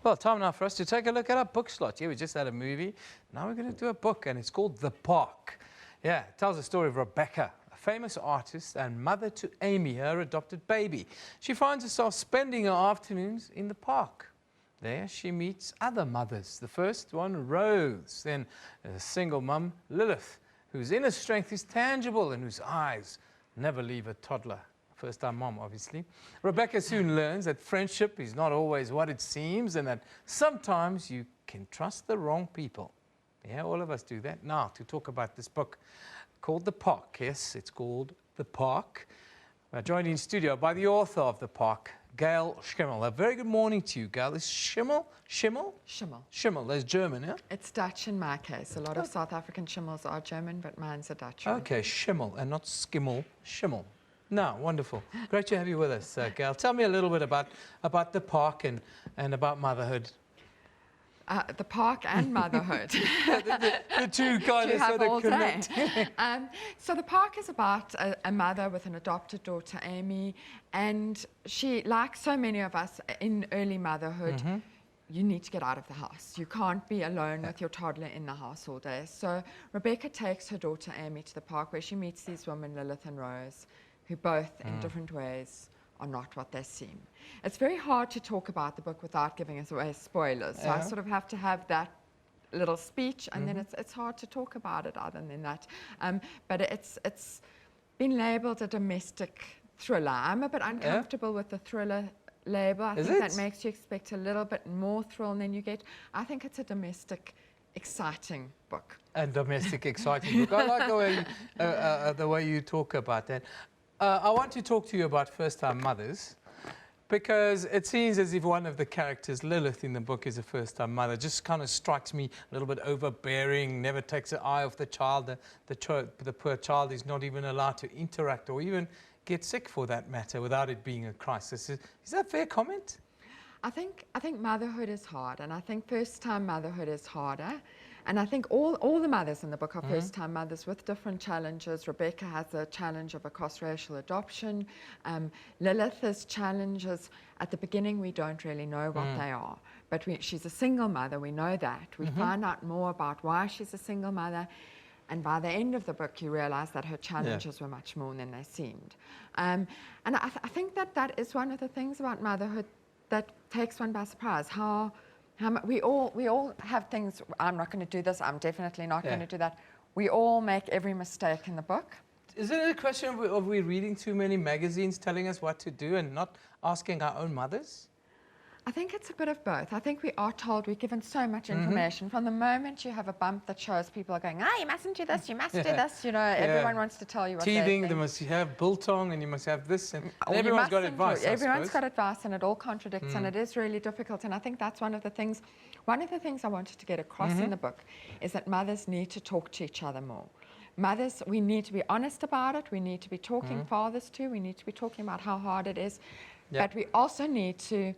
Well, time now for us to take a look at our book slot. Yeah, we just had a movie. Now we're going to do a book, and it's called The Park. Yeah, it tells the story of Rebecca, a famous artist and mother to Amy, her adopted baby. She finds herself spending her afternoons in the park. There she meets other mothers. The first one, Rose. Then a single mum, Lilith, whose inner strength is tangible and whose eyes never leave a toddler. First-time mom, obviously. Rebecca soon learns that friendship is not always what it seems, and that sometimes you can trust the wrong people. Yeah, all of us do that. Now, to talk about this book called The Park. Yes, it's called The Park. We're joined in studio by the author of The Park, Gail Schimmel. A very good morning to you, Gail. Is Schimmel? Schimmel? Schimmel. Schimmel, that's German, yeah? It's Dutch in my case. A lot of South African Schimmels are German, but mine's a Dutch one. Okay, Schimmel, and not Skimmel, Schimmel. No, wonderful. Great to have you with us, Gail. Tell me a little bit about The Park and about motherhood. The Park and motherhood. the two kind of sort of connect. So The Park is about a mother with an adopted daughter, Amy, and she, like so many of us in early motherhood, you need to get out of the house. You can't be alone with your toddler in the house all day. So Rebecca takes her daughter, Amy, to the park where she meets these women, Lilith and Rose, who both, in different ways, are not what they seem. It's very hard to talk about the book without giving us away spoilers. So I sort of have to have that little speech, and then it's hard to talk about it other than that. But it's been labelled a domestic thriller. I'm a bit uncomfortable with the thriller label. I think that makes you expect a little bit more thrill than you get. I think it's a domestic, exciting book. A domestic, exciting book. I like the way you talk about that. I want to talk to you about first-time mothers, because it seems as if one of the characters, Lilith, in the book is a first-time mother. Just kind of strikes me a little bit overbearing, never takes her eye off the child. The poor child is not even allowed to interact or even get sick, for that matter, without it being a crisis. Is that a fair comment? I think motherhood is hard, and I think first-time motherhood is harder. And I think all the mothers in the book are first-time mothers with different challenges. Rebecca has a challenge of a cross-racial adoption. Lilith has challenges. At the beginning, we don't really know what they are. But she's a single mother, we know that. We find out more about why she's a single mother. And by the end of the book, you realize that her challenges were much more than they seemed. And I think that is one of the things about motherhood that takes one by surprise. We all have things. I'm not going to do this. I'm definitely not going to do that. We all make every mistake in the book. Is it a question of we reading too many magazines telling us what to do and not asking our own mothers? I think it's a bit of both. I think we are told, we're given so much information. From the moment you have a bump that shows people are going, you mustn't do this, you must do this. You know, everyone wants to tell you what Teething, they they must have biltong, and you must have this. And everyone's got advice, Everyone's got advice, and it all contradicts, and it is really difficult. And I think that's one of the things I wanted to get across in the book, is that mothers need to talk to each other more. Mothers, we need to be honest about it. We need to be talking fathers too. We need to be talking about how hard it is. But we also need to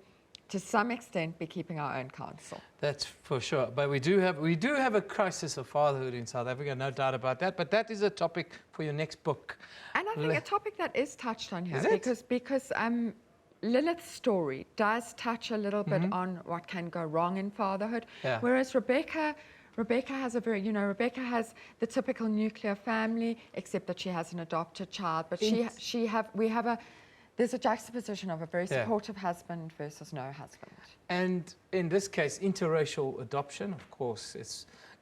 some extent, be keeping our own counsel. That's for sure. But we do have a crisis of fatherhood in South Africa, no doubt about that. But that is a topic for your next book. And I think a topic that is touched on here, because Lilith's story does touch a little bit on what can go wrong in fatherhood, whereas Rebecca has Rebecca has the typical nuclear family, except that she has an adopted child. But there's a juxtaposition of a very supportive husband versus no husband. And in this case, interracial adoption, of course,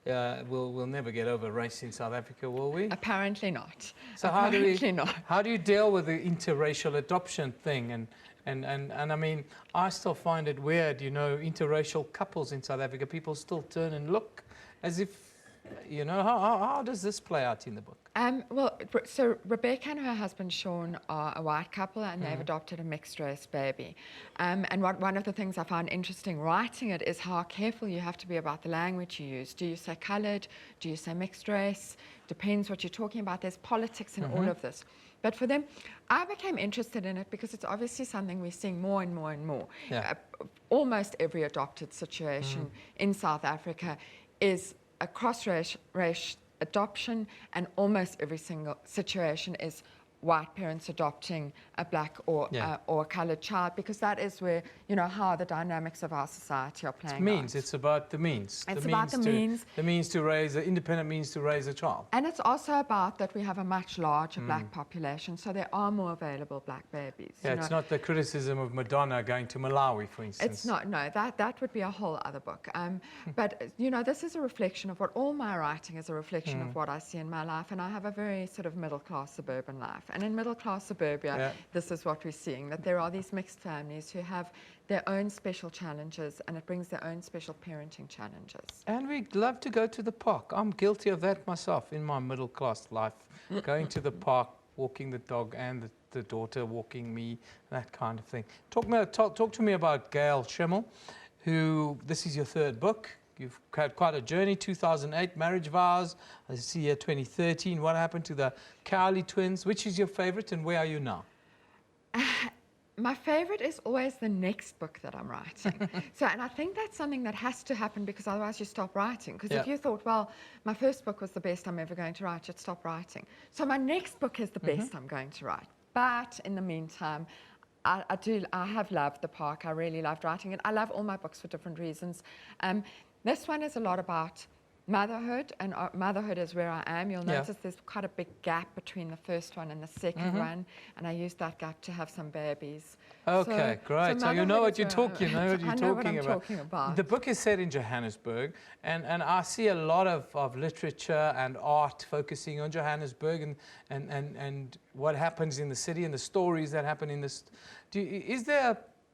we'll never get over race in South Africa, will we? Apparently not. So how do you deal with the interracial adoption thing? And I mean, I still find it weird, interracial couples in South Africa, people still turn and look as if, how does this play out in the book? So Rebecca and her husband Sean are a white couple, and they've adopted a mixed race baby. And one of the things I found interesting writing it is how careful you have to be about the language you use. Do you say coloured? Do you say mixed race? Depends what you're talking about. There's politics in all of this. But for them, I became interested in it because it's obviously something we're seeing more and more and more. Almost every adopted situation in South Africa is a cross-race adoption, and almost every single situation is white parents adopting a black or a coloured child, because that is where, how the dynamics of our society are playing out. It's about the means. It's about the means. The means to raise, the independent means to raise a child. And it's also about that we have a much larger black population, so there are more available black babies. Yeah, it's not the criticism of Madonna going to Malawi, for instance. It's not, no, that would be a whole other book. But, this is a reflection of all my writing is a reflection of what I see in my life, and I have a very sort of middle-class suburban life. And in middle-class suburbia, this is what we're seeing, that there are these mixed families who have their own special challenges, and it brings their own special parenting challenges. And we love to go to the park. I'm guilty of that myself in my middle-class life, going to the park, walking the dog, and the daughter walking me, that kind of thing. Talk to me about Gail Schimmel, who, this is your third book. You've had quite a journey, 2008, Marriage Vows. I see here 2013. What happened to the Cowley twins? Which is your favorite, and where are you now? My favorite is always the next book that I'm writing. And I think that's something that has to happen, because otherwise you stop writing. Because if you thought, well, my first book was the best I'm ever going to write, you'd stop writing. So my next book is the best I'm going to write. But in the meantime, I have loved the park. I really loved writing it. I love all my books for different reasons. This one is a lot about motherhood, and motherhood is where I am. You'll notice there's quite a big gap between the first one and the second one, and I used that gap to have some babies. Okay, great. So you know what you're talking about. The book is set in Johannesburg, and I see a lot of literature and art focusing on Johannesburg and what happens in the city and the stories that happen in this.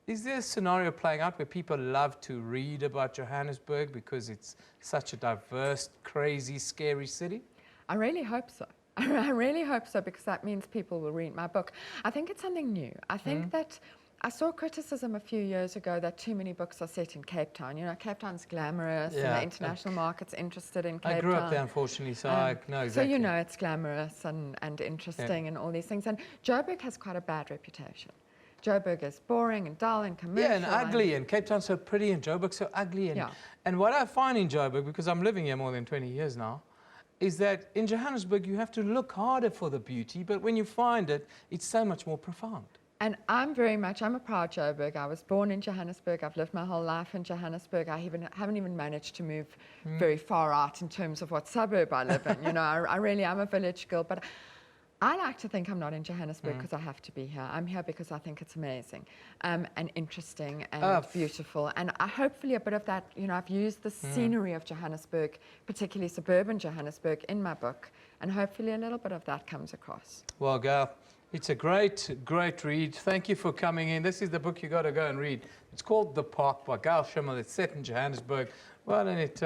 Is there a scenario playing out where people love to read about Johannesburg because it's such a diverse, crazy, scary city? I really hope so. I really hope so, because that means people will read my book. I think it's something new. I think that I saw criticism a few years ago that too many books are set in Cape Town. You know, Cape Town's glamorous and the international market's interested in Cape Town. I grew up there, unfortunately, so I know exactly. So you know it's glamorous and interesting and all these things. And Joburg has quite a bad reputation. Joburg is boring and dull and commercial. Yeah, and ugly, and Cape Town's so pretty and Joburg's so ugly. And what I find in Joburg, because I'm living here more than 20 years now, is that in Johannesburg you have to look harder for the beauty, but when you find it, it's so much more profound. And I'm a proud Joburg. I was born in Johannesburg. I've lived my whole life in Johannesburg. I haven't even managed to move very far out in terms of what suburb I live in. You know, I really am a village girl, but I like to think I'm not in Johannesburg because I have to be here. I'm here because I think it's amazing and interesting and beautiful. And hopefully a bit of that, you know, I've used the scenery of Johannesburg, particularly suburban Johannesburg, in my book. And hopefully a little bit of that comes across. Well, Gail, it's a great, great read. Thank you for coming in. This is the book you got to go and read. It's called The Park by Gail Schimmel. It's set in Johannesburg. Well, and it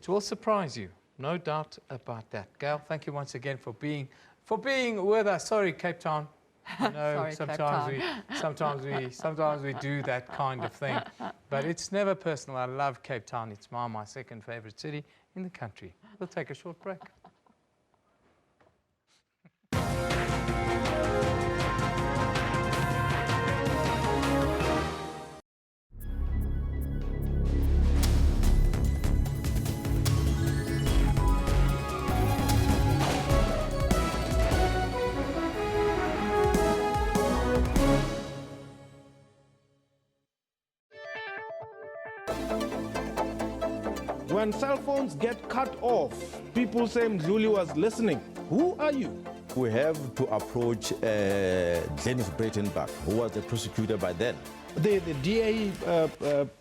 will surprise you. No doubt about that. Gail, thank you once again for being with us. Sorry, Cape Town. I know sometimes we do that kind of thing, but it's never personal. I love Cape Town. It's my second favorite city in the country. We'll take a short break. When cell phones get cut off, people say Mdluli was listening. Who are you? We have to approach Dennis Breitenbach, who was the prosecutor by then. The DA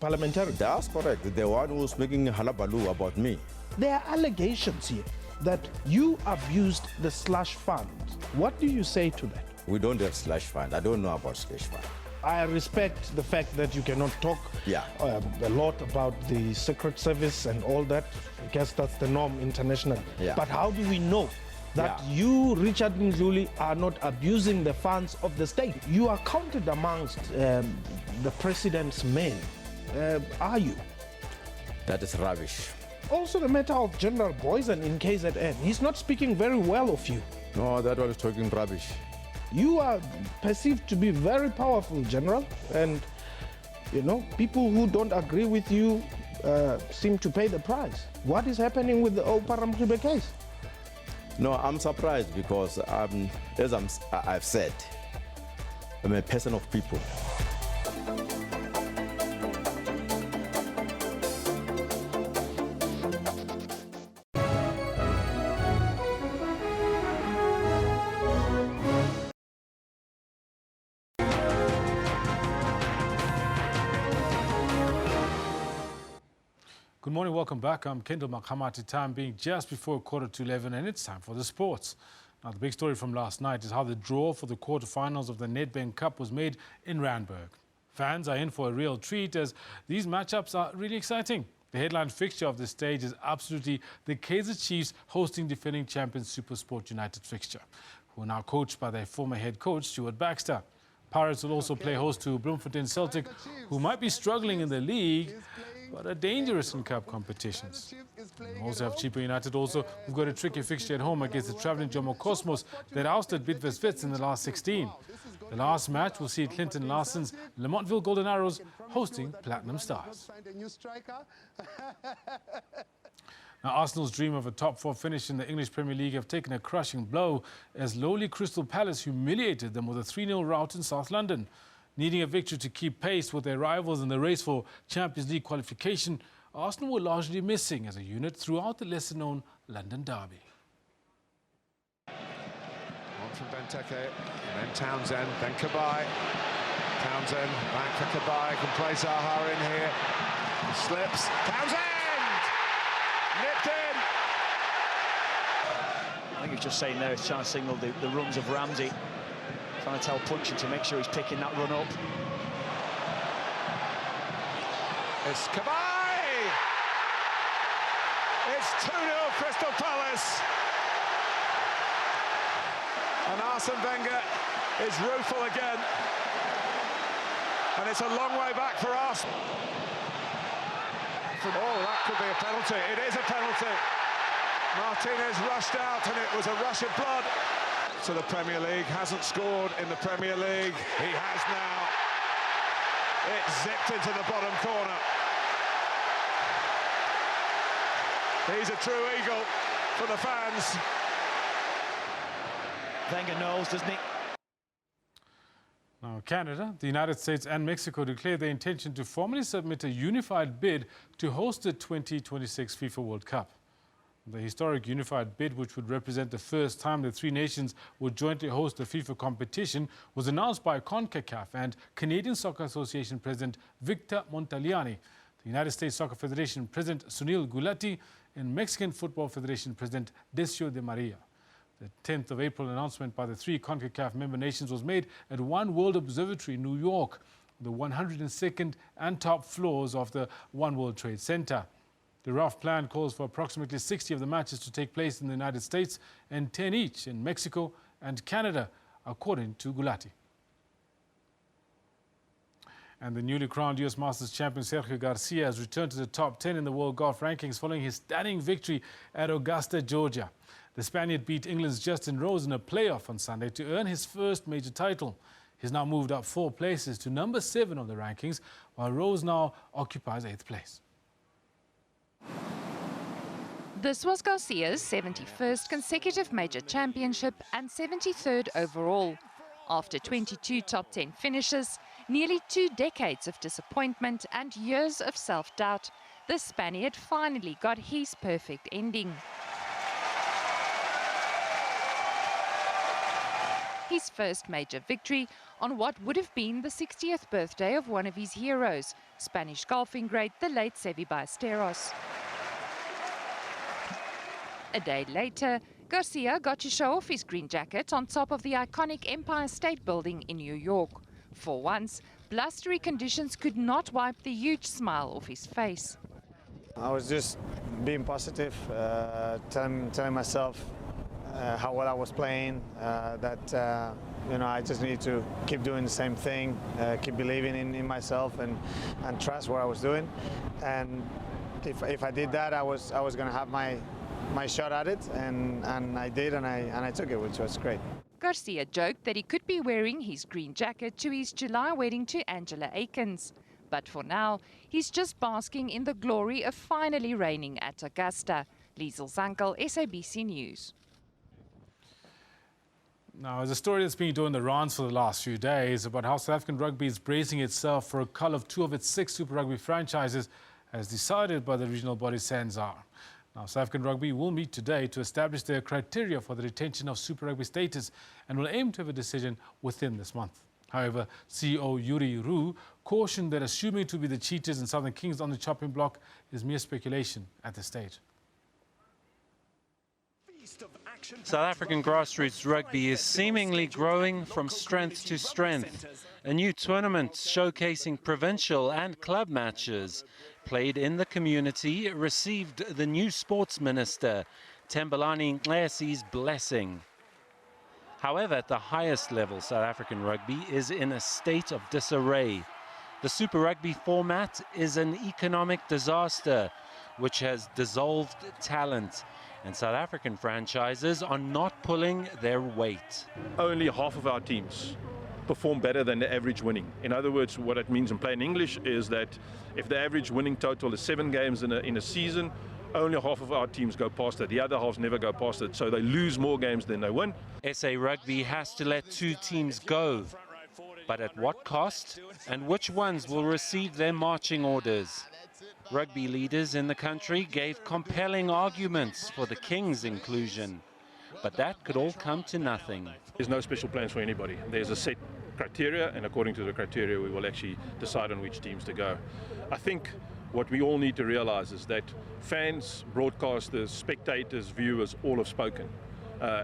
parliamentarian? That's correct. The one who's making halabaloo about me. There are allegations here that you abused the slush fund. What do you say to that? We don't have slush fund. I don't know about slush fund. I respect the fact that you cannot talk a lot about the Secret Service and all that. I guess that's the norm internationally. Yeah. But how do we know that you, Richard Mdluli, are not abusing the funds of the state? You are counted amongst the president's men. Are you? That is rubbish. Also the matter of General Boysen in KZN. He's not speaking very well of you. No, that one is talking rubbish. You are perceived to be very powerful, General, and, you know, people who don't agree with you seem to pay the price. What is happening with the Oparamribe case? No, I'm surprised because, as I've said, I'm a person of people. Good morning, welcome back. I'm Kendall Makhamati. Time being just before 11:15, and it's time for the sports. Now, the big story from last night is how the draw for the quarterfinals of the Nedbank Cup was made in Randburg. Fans are in for a real treat as these matchups are really exciting. The headline fixture of this stage is absolutely the Kaizer Chiefs hosting defending champions SuperSport United fixture, who are now coached by their former head coach, Stuart Baxter. Pirates will also play host to Bloemfontein Celtic, who might be struggling in the league, but are dangerous in cup competitions. We also have Chippa United also, who've got a tricky fixture at home against the travelling Jomo Cosmos that ousted Bidvest Wits in the last 16. The last match will see Clinton Larson's Lamontville Golden Arrows hosting Platinum Stars. Now, Arsenal's dream of a top four finish in the English Premier League have taken a crushing blow as lowly Crystal Palace humiliated them with a 3-0 rout in South London. Needing a victory to keep pace with their rivals in the race for Champions League qualification, Arsenal were largely missing as a unit throughout the lesser-known London derby. On from Benteke, then Townsend, then Cabaye. Townsend back for Cabaye, can play Zaha in here. Slips, Townsend! Nipped in! I think he was just saying there, he's trying to signal the runs of Ramsey. Trying to tell Punchin to make sure he's picking that run up. It's Cabaye! It's 2-0 Crystal Palace. And Arsene Wenger is rueful again. And it's a long way back for us. Oh, that could be a penalty. It is a penalty. Martinez rushed out and it was a rush of blood. To the Premier League, hasn't scored in the Premier League. He has now. It zipped into the bottom corner. He's a true eagle for the fans. Wenger knows, doesn't he? Now, Canada, the United States and Mexico declared their intention to formally submit a unified bid to host the 2026 FIFA World Cup. The historic unified bid, which would represent the first time the three nations would jointly host the FIFA competition, was announced by CONCACAF and Canadian Soccer Association President Victor Montagliani, the United States Soccer Federation President Sunil Gulati, and Mexican Football Federation President Decio de Maria. The 10th of April announcement by the three CONCACAF member nations was made at One World Observatory in New York, the 102nd and top floors of the One World Trade Center. The rough plan calls for approximately 60 of the matches to take place in the United States and 10 each in Mexico and Canada, according to Gulati. And the newly crowned US Masters champion Sergio Garcia has returned to the top 10 in the world golf rankings following his stunning victory at Augusta, Georgia. The Spaniard beat England's Justin Rose in a playoff on Sunday to earn his first major title. He's now moved up 4 places to number 7 on the rankings, while Rose now occupies 8th place. This was Garcia's 71st consecutive major championship and 73rd overall. After 22 top 10 finishes, nearly 2 decades of disappointment and years of self-doubt, the Spaniard finally got his perfect ending. His first major victory on what would have been the 60th birthday of one of his heroes, Spanish golfing great the late Seve Ballesteros. A day later, Garcia got to show off his green jacket on top of the iconic Empire State Building in New York. For once, blustery conditions could not wipe the huge smile off his face. I was just being positive, telling myself how well I was playing, that I just need to keep doing the same thing, keep believing in myself and trust what I was doing. And if I did that, I was going to have my shot at it, and I did, and I took it, which was great. Garcia joked that he could be wearing his green jacket to his July wedding to Angela Aikens. But for now, he's just basking in the glory of finally reigning at Augusta. Liesl Zankel, SABC News. Now, there's a story that's been doing the rounds for the last few days about how South African rugby is bracing itself for a cull of 2 of its 6 Super Rugby franchises, as decided by the regional body SANZAR. Now, South African rugby will meet today to establish their criteria for the retention of Super Rugby status and will aim to have a decision within this month. However, CEO Yuri Roux cautioned that assuming to be the Cheetahs and Southern Kings on the chopping block is mere speculation at this stage. South African grassroots rugby is seemingly growing from strength to strength. A new tournament showcasing provincial and club matches played in the community received the new sports minister, Thembelani Nxesi's blessing. However, at the highest level, South African rugby is in a state of disarray. The Super Rugby format is an economic disaster which has dissolved talent, and South African franchises are not pulling their weight. Only half of our teams perform better than the average winning. In other words, what it means in plain English is that if the average winning total is 7 games in a season, only half of our teams go past it. The other halves never go past it, so they lose more games than they win. SA Rugby has to let 2 teams go. But at what cost? And which ones will receive their marching orders? Rugby leaders in the country gave compelling arguments for the Kings' inclusion. But that could all come to nothing. There's no special plans for anybody. There's a set criteria, and according to the criteria, we will actually decide on which teams to go. I think what we all need to realize is that fans, broadcasters, spectators, viewers, all have spoken.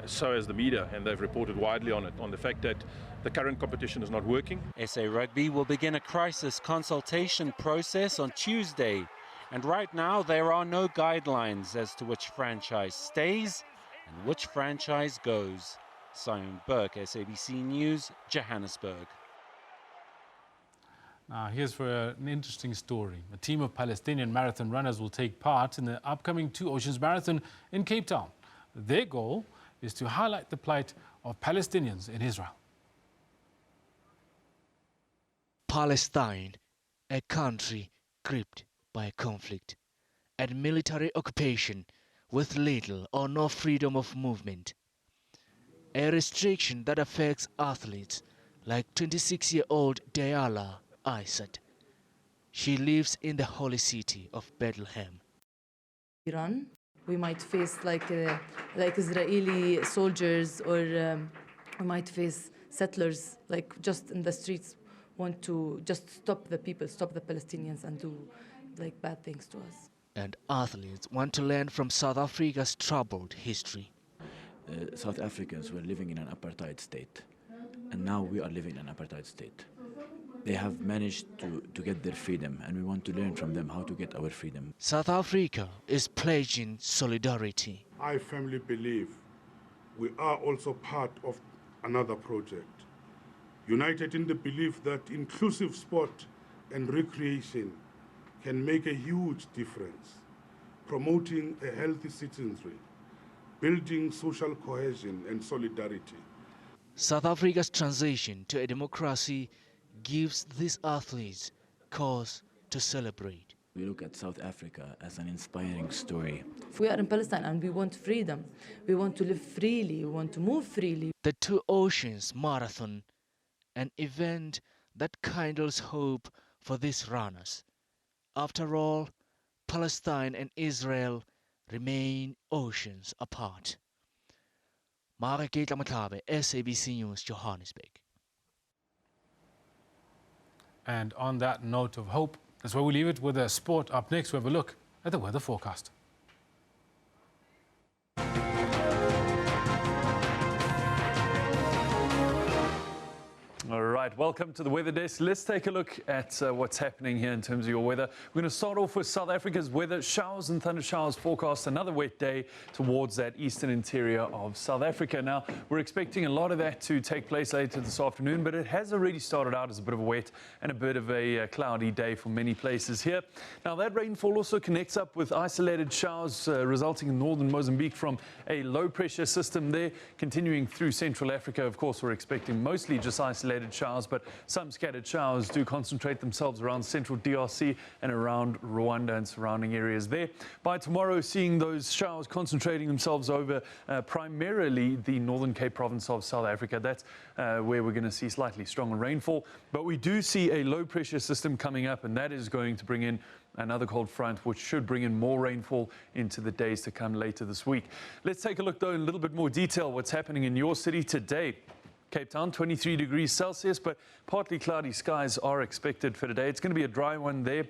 So has the media, and they've reported widely on it, on the fact that the current competition is not working. SA Rugby will begin a crisis consultation process on Tuesday. And right now, there are no guidelines as to which franchise stays and which franchise goes. Simon Burke, SABC News, Johannesburg. Now, here's for an interesting story. A team of Palestinian marathon runners will take part in the upcoming Two Oceans Marathon in Cape Town. Their goal is to highlight the plight of Palestinians in Israel. Palestine, a country gripped by conflict and military occupation with little or no freedom of movement. A restriction that affects athletes like 26-year-old Dayala Aysat. She lives in the holy city of Bethlehem. Iran, we might face like Israeli soldiers, or we might face settlers like just in the streets want to just stop the people, stop the Palestinians and do like bad things to us. And athletes want to learn from South Africa's troubled history. South Africans were living in an apartheid state, and now we are living in an apartheid state. They have managed to get their freedom, and we want to learn from them how to get our freedom. South Africa is pledging solidarity. I firmly believe we are also part of another project, united in the belief that inclusive sport and recreation can make a huge difference, promoting a healthy citizenry, building social cohesion and solidarity. South Africa's transition to a democracy gives these athletes cause to celebrate. We look at South Africa as an inspiring story. We are in Palestine and we want freedom. We want to live freely, we want to move freely. The Two Oceans Marathon, an event that kindles hope for these runners. After all, Palestine and Israel remain oceans apart. Mareketla Matlabe, SABC News, Johannesburg. And on that note of hope, that's where we leave it with a sport. Up next, we have a look at the weather forecast. All right, welcome to the Weather Desk. Let's take a look at what's happening here in terms of your weather. We're going to start off with South Africa's weather. Showers and thunder showers forecast. Another wet day towards that eastern interior of South Africa. Now, we're expecting a lot of that to take place later this afternoon, but it has already started out as a bit of a wet and a bit of a cloudy day for many places here. Now, that rainfall also connects up with isolated showers resulting in northern Mozambique from a low-pressure system there. Continuing through Central Africa, of course, we're expecting mostly just isolated showers, but some scattered showers do concentrate themselves around central DRC and around Rwanda and surrounding areas there. By tomorrow, seeing those showers concentrating themselves over primarily the Northern Cape province of South Africa. That's where we're going to see slightly stronger rainfall. But we do see a low pressure system coming up, and that is going to bring in another cold front, which should bring in more rainfall into the days to come later this week. Let's take a look, though, in a little bit more detail what's happening in your city today. Cape Town, 23 degrees Celsius, but partly cloudy skies are expected for today. It's going to be a dry one there,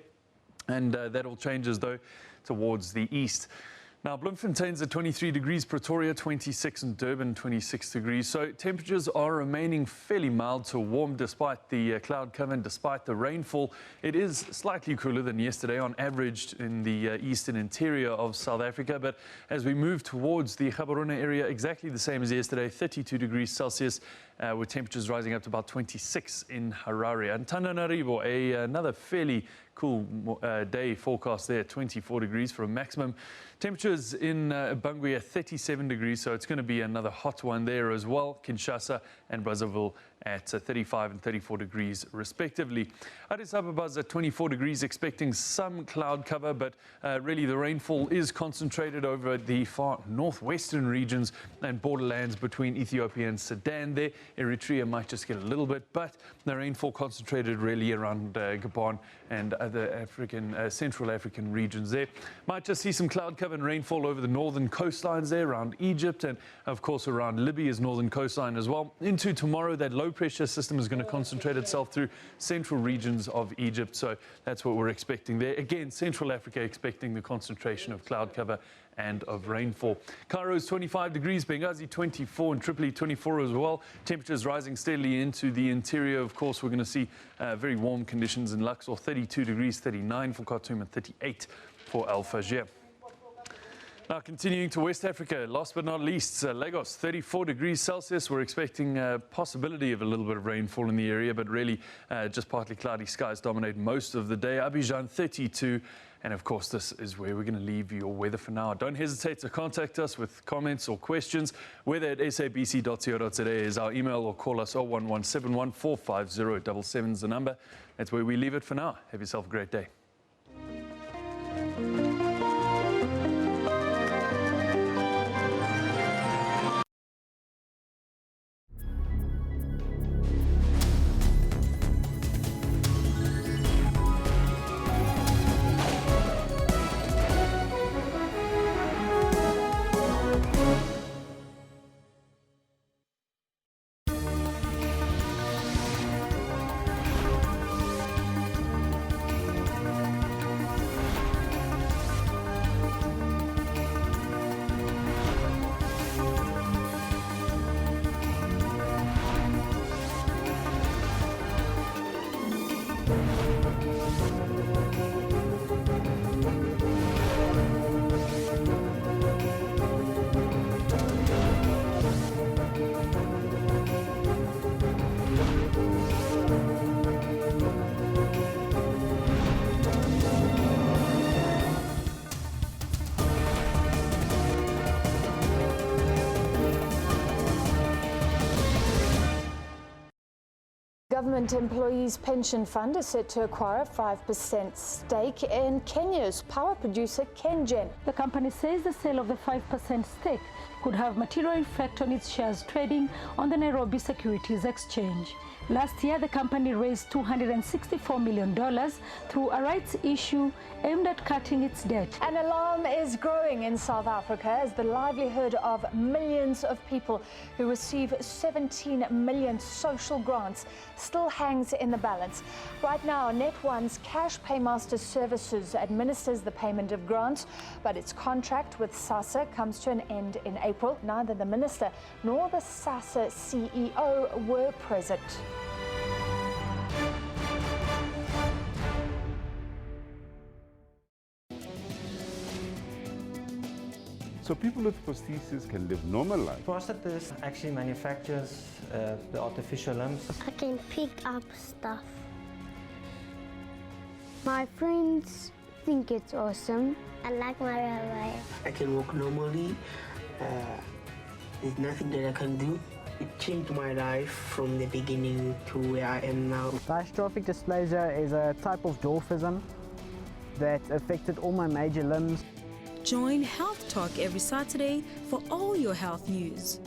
and that all changes, though, towards the east. Now, Bloemfontein's at 23 degrees, Pretoria 26, and Durban 26 degrees. So temperatures are remaining fairly mild to warm despite the cloud cover and despite the rainfall. It is slightly cooler than yesterday on average in the eastern interior of South Africa. But as we move towards the Gaborone area, exactly the same as yesterday, 32 degrees Celsius, with temperatures rising up to about 26 in Harare. And Antananarivo, another fairly cool day forecast there, 24 degrees for a maximum. Temperatures in Bangui 37 degrees, so it's going to be another hot one there as well. Kinshasa and Brazzaville at 35 and 34 degrees respectively. Addis Abeba's at 24 degrees, expecting some cloud cover, but really the rainfall is concentrated over the far northwestern regions and borderlands between Ethiopia and Sudan there. Eritrea might just get a little bit, but the rainfall concentrated really around Gabon and other Central African regions there. Might just see some cloud cover and rainfall over the northern coastlines there around Egypt and of course around Libya's northern coastline as well. Into tomorrow, that low pressure system is going to concentrate itself through central regions of Egypt, so that's what we're expecting there. Again, Central Africa expecting the concentration of cloud cover and of rainfall. Cairo's 25 degrees, Benghazi 24, and Tripoli 24 as well. Temperatures rising steadily into the interior. Of course, we're going to see very warm conditions in Luxor, 32 degrees, 39 for Khartoum, and 38 for Al Fajr. Now, continuing to West Africa, last but not least, Lagos, 34 degrees Celsius. We're expecting a possibility of a little bit of rainfall in the area, but really just partly cloudy skies dominate most of the day. Abidjan, 32. And of course, this is where we're going to leave your weather for now. Don't hesitate to contact us with comments or questions. Weather at sabc.co.za is our email, or call us 01171 450 777 is the number. That's where we leave it for now. Have yourself a great day. Government Employees Pension Fund is set to acquire a 5% stake in Kenya's power producer KenGen. The company says the sale of the 5% stake could have material effect on its shares trading on the Nairobi Securities Exchange. Last year, the company raised $264 million through a rights issue aimed at cutting its debt. An alarm is growing in South Africa as the livelihood of millions of people who receive 17 million social grants still hangs in the balance. Right now, Net1's Cash Paymaster Services administers the payment of grants, but its contract with SASSA comes to an end in April. Neither the minister nor the SASSA CEO were present. So people with prosthesis can live normal life. Prosthesis actually manufactures the artificial limbs. I can pick up stuff. My friends think it's awesome. I like my railway. I can walk normally. There's nothing that I can do. It changed my life from the beginning to where I am now. Dystrophic dysplasia is a type of dwarfism that affected all my major limbs. Join Health Talk every Saturday for all your health news.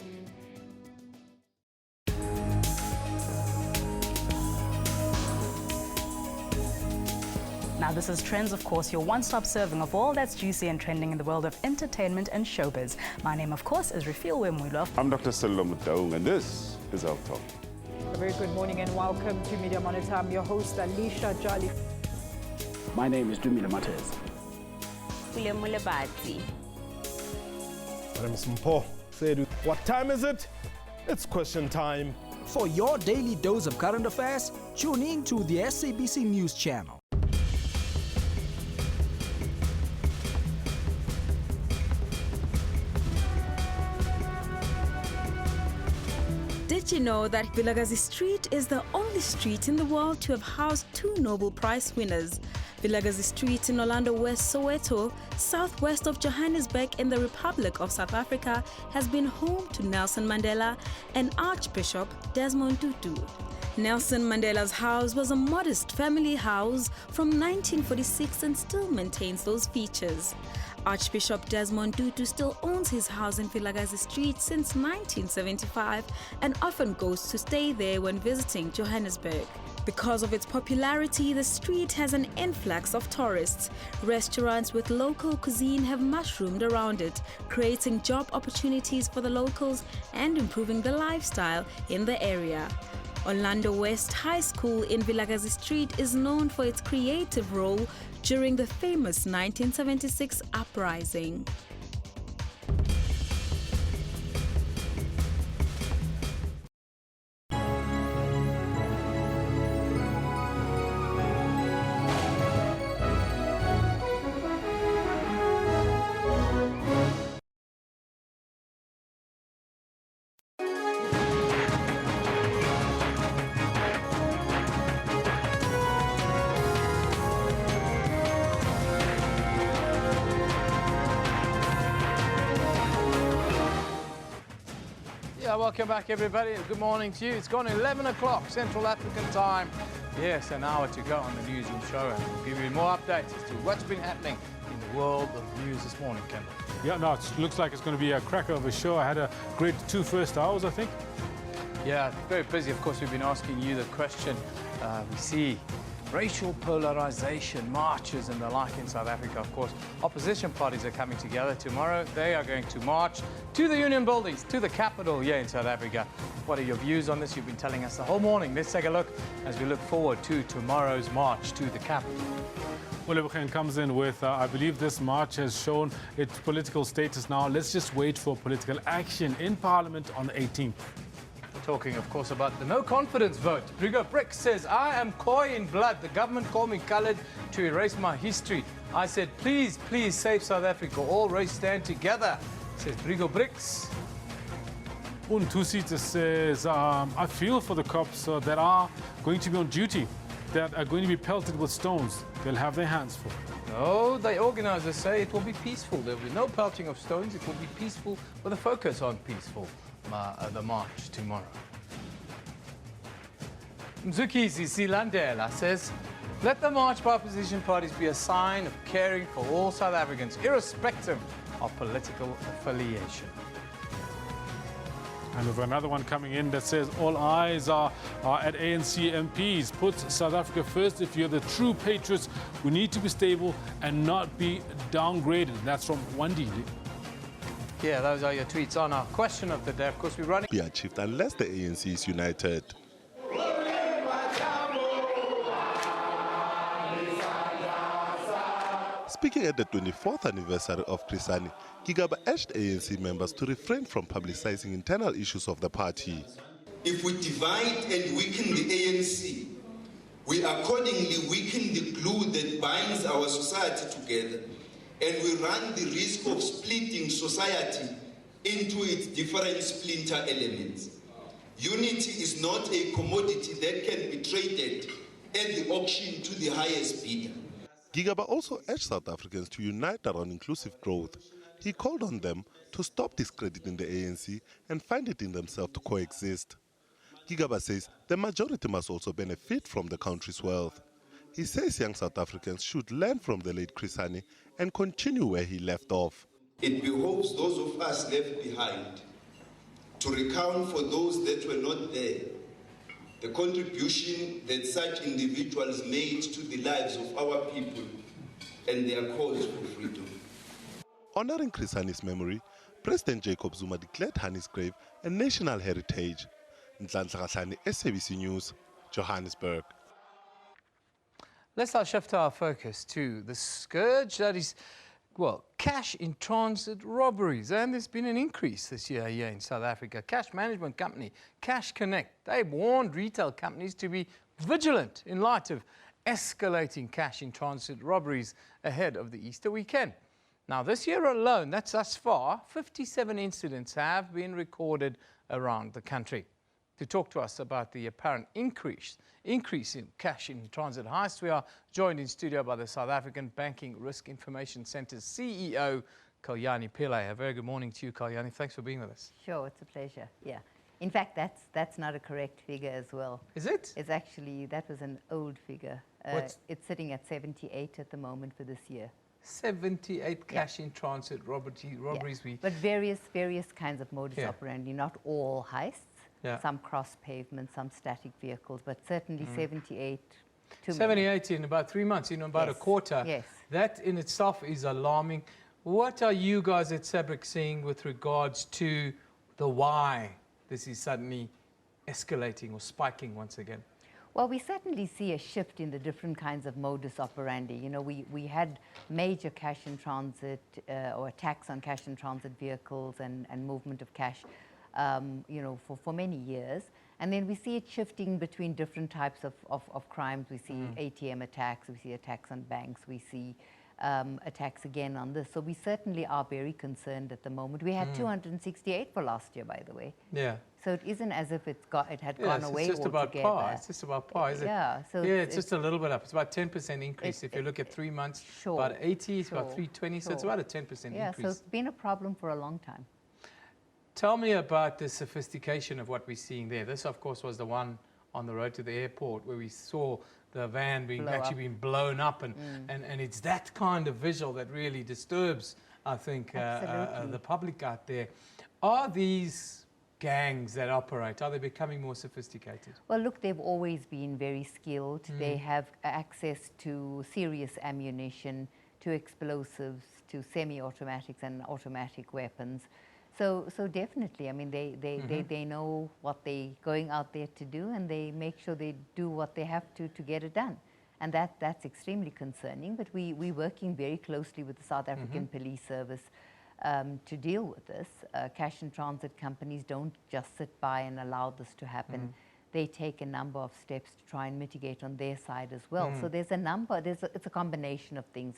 Now this is Trends, of course, your one-stop serving of all that's juicy and trending in the world of entertainment and showbiz. My name, of course, is Refill Wemula. I'm Dr. Selom Daung, and this is Health Talk. A very good morning and welcome to Media Monitor. I'm your host, Alicia Jolly. My name is Dumila Matez. William Mulabati. My name is Mpo. What time is it? It's question time. For your daily dose of current affairs, tune in to the SABC News Channel. Did you know that Vilakazi Street is the only street in the world to have housed two Nobel Prize winners? Vilakazi Street in Orlando West, Soweto, southwest of Johannesburg in the Republic of South Africa, has been home to Nelson Mandela and Archbishop Desmond Tutu. Nelson Mandela's house was a modest family house from 1946 and still maintains those features. Archbishop Desmond Tutu still owns his house in Vilakazi Street since 1975 and often goes to stay there when visiting Johannesburg. Because of its popularity, the street has an influx of tourists. Restaurants with local cuisine have mushroomed around it, creating job opportunities for the locals and improving the lifestyle in the area. Orlando West High School in Vilakazi Street is known for its creative role during the famous 1976 uprising. welcome back, everybody. Good morning to you. It's gone 11 o'clock Central African time. Yes, an hour to go on the Newsroom show, and we'll give you more updates as to what's been happening in the world of news this morning, Kendall. Yeah, no, it looks like it's going to be a cracker of a show. I had a great 2 first hours, I think. Yeah, very busy. Of course, we've been asking you the question. We see racial polarization, marches and the like in South Africa. Of course, opposition parties are coming together tomorrow. They are going to march to the Union buildings, to the capital here in South Africa. What are your views on this? You've been telling us the whole morning. Let's take a look as we look forward to tomorrow's march to the capital. Well, Lebuchen comes in with, I believe this march has shown its political status now. Let's just wait for political action in Parliament on the 18th. Talking, of course, about the no-confidence vote. Brigo Brick says, I am Khoi in blood. The government called me coloured to erase my history. I said, please, please save South Africa. All race stand together, says Brigo Bricks. Untusita says, I feel for the cops that are going to be on duty, that are going to be pelted with stones. They'll have their hands full. No, the organisers say it will be peaceful. There will be no pelting of stones. It will be peaceful with a focus on peaceful. The march tomorrow. Mzukisi Silandela says, let the march by opposition parties be a sign of caring for all South Africans, irrespective of political affiliation. And we've another one coming in that says, all eyes are at ANC MPs. Put South Africa first. If you're the true patriots, we need to be stable and not be downgraded. That's from Wandi. Yeah, those are your tweets on our question of the day. Of course, we're running. Be achieved unless the ANC is united. Speaking at the 24th anniversary of Chris Hani, Gigaba urged ANC members to refrain from publicizing internal issues of the party. If we divide and weaken the ANC, we accordingly weaken the glue that binds our society together. And we run the risk of splitting society into its different splinter elements. Unity is not a commodity that can be traded at the auction to the highest bidder. Gigaba also urged South Africans to unite around inclusive growth. He called on them to stop discrediting the ANC and find it in themselves to coexist. Gigaba says the majority must also benefit from the country's wealth. He says young South Africans should learn from the late Chris Hani and continue where he left off. It behoves those of us left behind to recount for those that were not there the contribution that such individuals made to the lives of our people and their cause for freedom. Honoring Chris Hani's memory, President Jacob Zuma declared Hani's grave a national heritage. Nhlanhla Kahlani, SABC News, Johannesburg. Let's now shift our focus to the scourge that is, well, cash in transit robberies. And there's been an increase this year here in South Africa. Cash management company, Cash Connect, they've warned retail companies to be vigilant in light of escalating cash in transit robberies ahead of the Easter weekend. Now, this year alone, that's thus far, 57 incidents have been recorded around the country. To talk to us about the apparent increase in cash in transit heists, we are joined in studio by the South African Banking Risk Information Centre's CEO, Kalyani Pillay. A very good morning to you, Kalyani. Thanks for being with us. Sure, it's a pleasure. Yeah. In fact, that's not a correct figure as well. Is it? It's actually, that was an old figure. It's sitting at 78 at the moment for this year. 78 cash in transit robberies. Yeah. But various kinds of modus operandi, not all heists. Yeah. Some cross pavement, some static vehicles, but certainly 78. 78 in about 3 months, in about a quarter. Yes. That in itself is alarming. What are you guys at SABC seeing with regards to the why this is suddenly escalating or spiking once again? Well, we certainly see a shift in the different kinds of modus operandi. You know, we had major cash in transit or attacks on cash in transit vehicles and movement of cash. You know, for many years. And then we see it shifting between different types of crimes. We see ATM attacks, we see attacks on banks, we see attacks again on this. So we certainly are very concerned at the moment. We had 268 for last year, by the way. Yeah. So it isn't as if it had gone away it's just altogether. About par. It's just about par, is it? Yeah. So it's just a little bit up. It's about 10% increase. If you look at 3 months, about 80, it's about 320, so it's about a 10% increase. Yeah, so it's been a problem for a long time. Tell me about the sophistication of what we're seeing there. This, of course, was the one on the road to the airport where we saw the van being being blown up, and it's that kind of visual that really disturbs, I think, the public out there. Are these gangs that operate, are they becoming more sophisticated? Well, look, they've always been very skilled. They have access to serious ammunition, to explosives, to semi-automatics and automatic weapons. So definitely, I mean, they know what they're going out there to do, and they make sure they do what they have to get it done. And that's extremely concerning, but we're working very closely with the South African Police Service to deal with this. Cash and transit companies don't just sit by and allow this to happen. They take a number of steps to try and mitigate on their side as well. So there's a number, it's a combination of things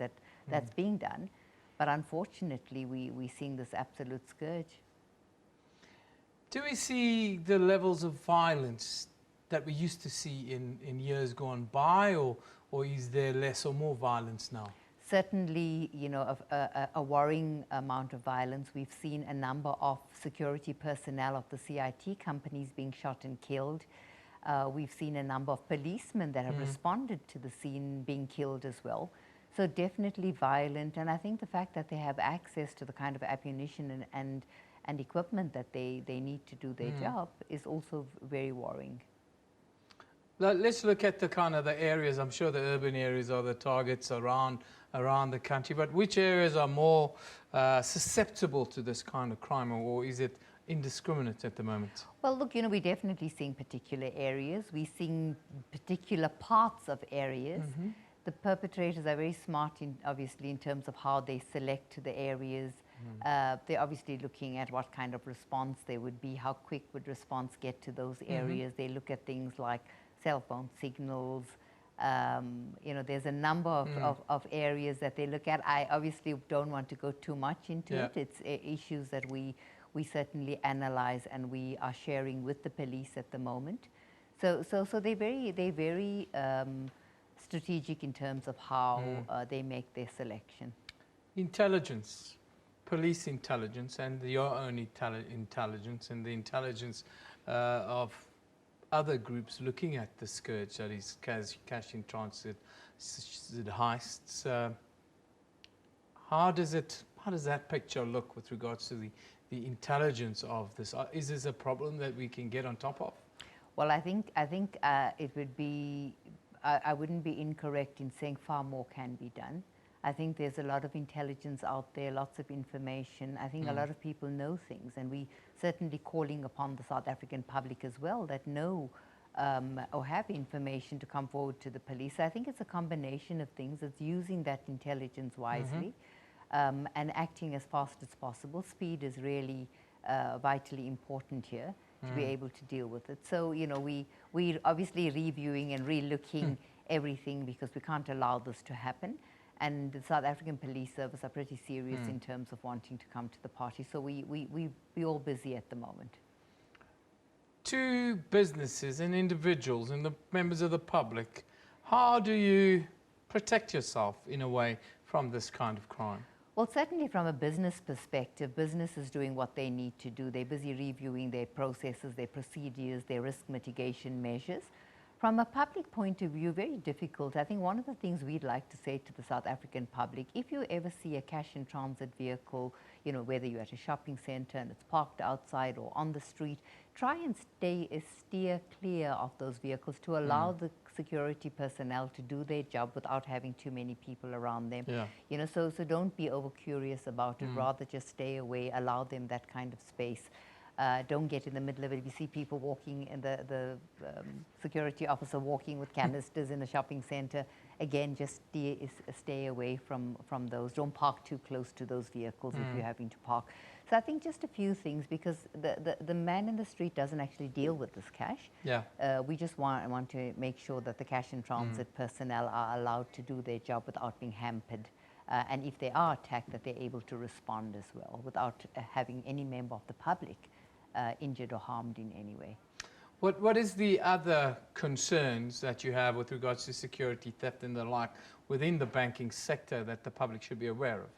that's being done. But unfortunately, we're seeing this absolute scourge. Do we see the levels of violence that we used to see in years gone by, or is there less or more violence now? Certainly, you know, a worrying amount of violence. We've seen a number of security personnel of the CIT companies being shot and killed. We've seen a number of policemen that have responded to the scene being killed as well. So definitely violent, and I think the fact that they have access to the kind of ammunition and equipment that they need to do their job is also very worrying. Let's look at the kind of the areas. I'm sure the urban areas are the targets around the country, but which areas are more susceptible to this kind of crime, or is it indiscriminate at the moment? Well, look, you know, we're definitely seeing particular areas. We're seeing particular parts of areas. The perpetrators are very smart, obviously, in terms of how they select the areas. They're obviously looking at what kind of response there would be, how quick would response get to those areas. They look at things like cell phone signals. You know, there's a number of areas that they look at. I obviously don't want to go too much into it. It's issues that we certainly analyze and we are sharing with the police at the moment. So they're very strategic in terms of how they make their selection. Intelligence, police intelligence, and your own intelligence, and the intelligence of other groups looking at the scourge that is cash in transit, heists. How does that picture look with regards to the intelligence of this? Is this a problem that we can get on top of? Well, I think it would be. I wouldn't be incorrect in saying far more can be done. I think there's a lot of intelligence out there, lots of information. I think a lot of people know things, and we certainly calling upon the South African public as well that know or have information to come forward to the police. I think it's a combination of things. It's using that intelligence wisely and acting as fast as possible. Speed is really vitally important here to be able to deal with it. So, you know, we're obviously reviewing and re-looking everything because we can't allow this to happen. And the South African Police Service are pretty serious in terms of wanting to come to the party. So we're all busy at the moment. To businesses and individuals and the members of the public, how do you protect yourself in a way from this kind of crime? Well, certainly from a business perspective, business is doing what they need to do. They're busy reviewing their processes, their procedures, their risk mitigation measures. From a public point of view, very difficult. I think one of the things we'd like to say to the South African public, if you ever see a cash in transit vehicle, you know, whether you're at a shopping center and it's parked outside or on the street, try and steer clear of those vehicles to allow the security personnel to do their job without having too many people around them. You know, so don't be over curious about it, rather just stay away, allow them that kind of space. Don't get in the middle of it. If you see people walking and the security officer walking with canisters in a shopping center, again, just stay away from those. Don't park too close to those vehicles if you're having to park. So I think just a few things, because the man in the street doesn't actually deal with this cash. We just want to make sure that the cash in transit personnel are allowed to do their job without being hampered. And if they are attacked, that they're able to respond as well without having any member of the public injured or harmed in any way. What is the other concerns that you have with regards to security, theft and the like within the banking sector that the public should be aware of?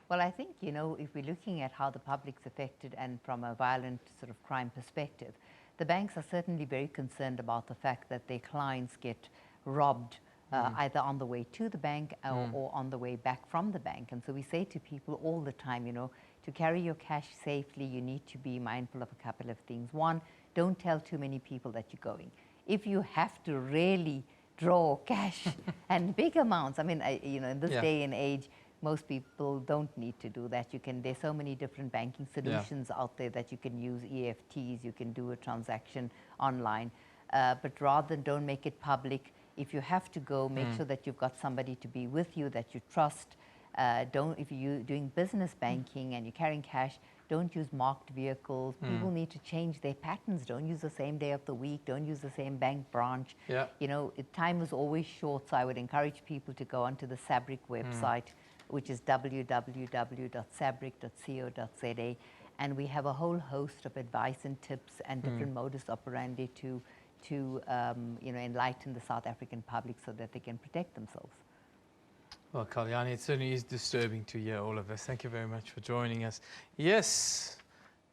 Well, I think, you know, if we're looking at how the public's affected and from a violent sort of crime perspective, the banks are certainly very concerned about the fact that their clients get robbed either on the way to the bank or on the way back from the bank. And so we say to people all the time, you know, to carry your cash safely, you need to be mindful of a couple of things. One, don't tell too many people that you're going. If you have to really draw cash and big amounts, I mean, you know, in this day and age, most people don't need to do that. There's so many different banking solutions out there that you can use, EFTs, you can do a transaction online, but rather don't make it public. If you have to go, make sure that you've got somebody to be with you that you trust. If you're doing business banking and you're carrying cash, don't use marked vehicles. People need to change their patterns. Don't use the same day of the week. Don't use the same bank branch. You know, time is always short, so I would encourage people to go onto the SABC website, which is www.sabric.co.za, and we have a whole host of advice and tips and different modus operandi to you know, enlighten the South African public so that they can protect themselves. Well, Kalyani, it certainly is disturbing to hear all of this. Thank you very much for joining us. Yes,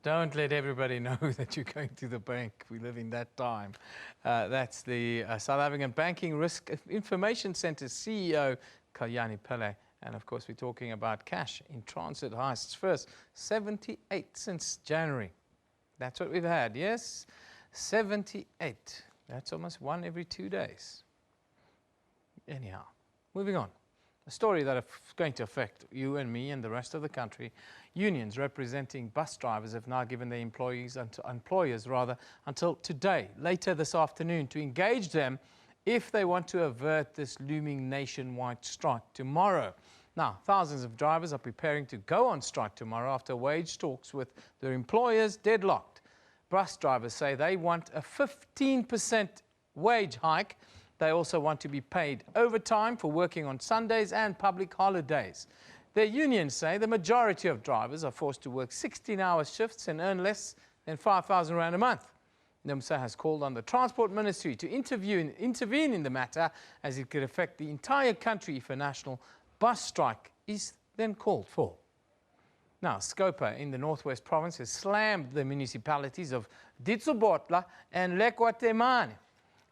don't let everybody know that you're going to the bank. We live in that time. That's the South African Banking Risk Information Centre CEO, Kalyani Pillay. And of course, we're talking about cash in transit heists. First, 78 since January. That's what we've had, yes? 78. That's almost one every 2 days. Anyhow, moving on. A story that is going to affect you and me and the rest of the country. Unions representing bus drivers have now given their employers until today, later this afternoon, to engage them if they want to avert this looming nationwide strike tomorrow. Now, thousands of drivers are preparing to go on strike tomorrow after wage talks with their employers deadlocked. Bus drivers say they want a 15% wage hike. They also want to be paid overtime for working on Sundays and public holidays. Their unions say the majority of drivers are forced to work 16-hour shifts and earn less than 5,000 rand a month. NUMSA has called on the Transport Ministry to intervene in the matter, as it could affect the entire country if a national bus strike is then called for. Now, Scopa in the Northwest Province has slammed the municipalities of Ditsobotla and Lekwatemane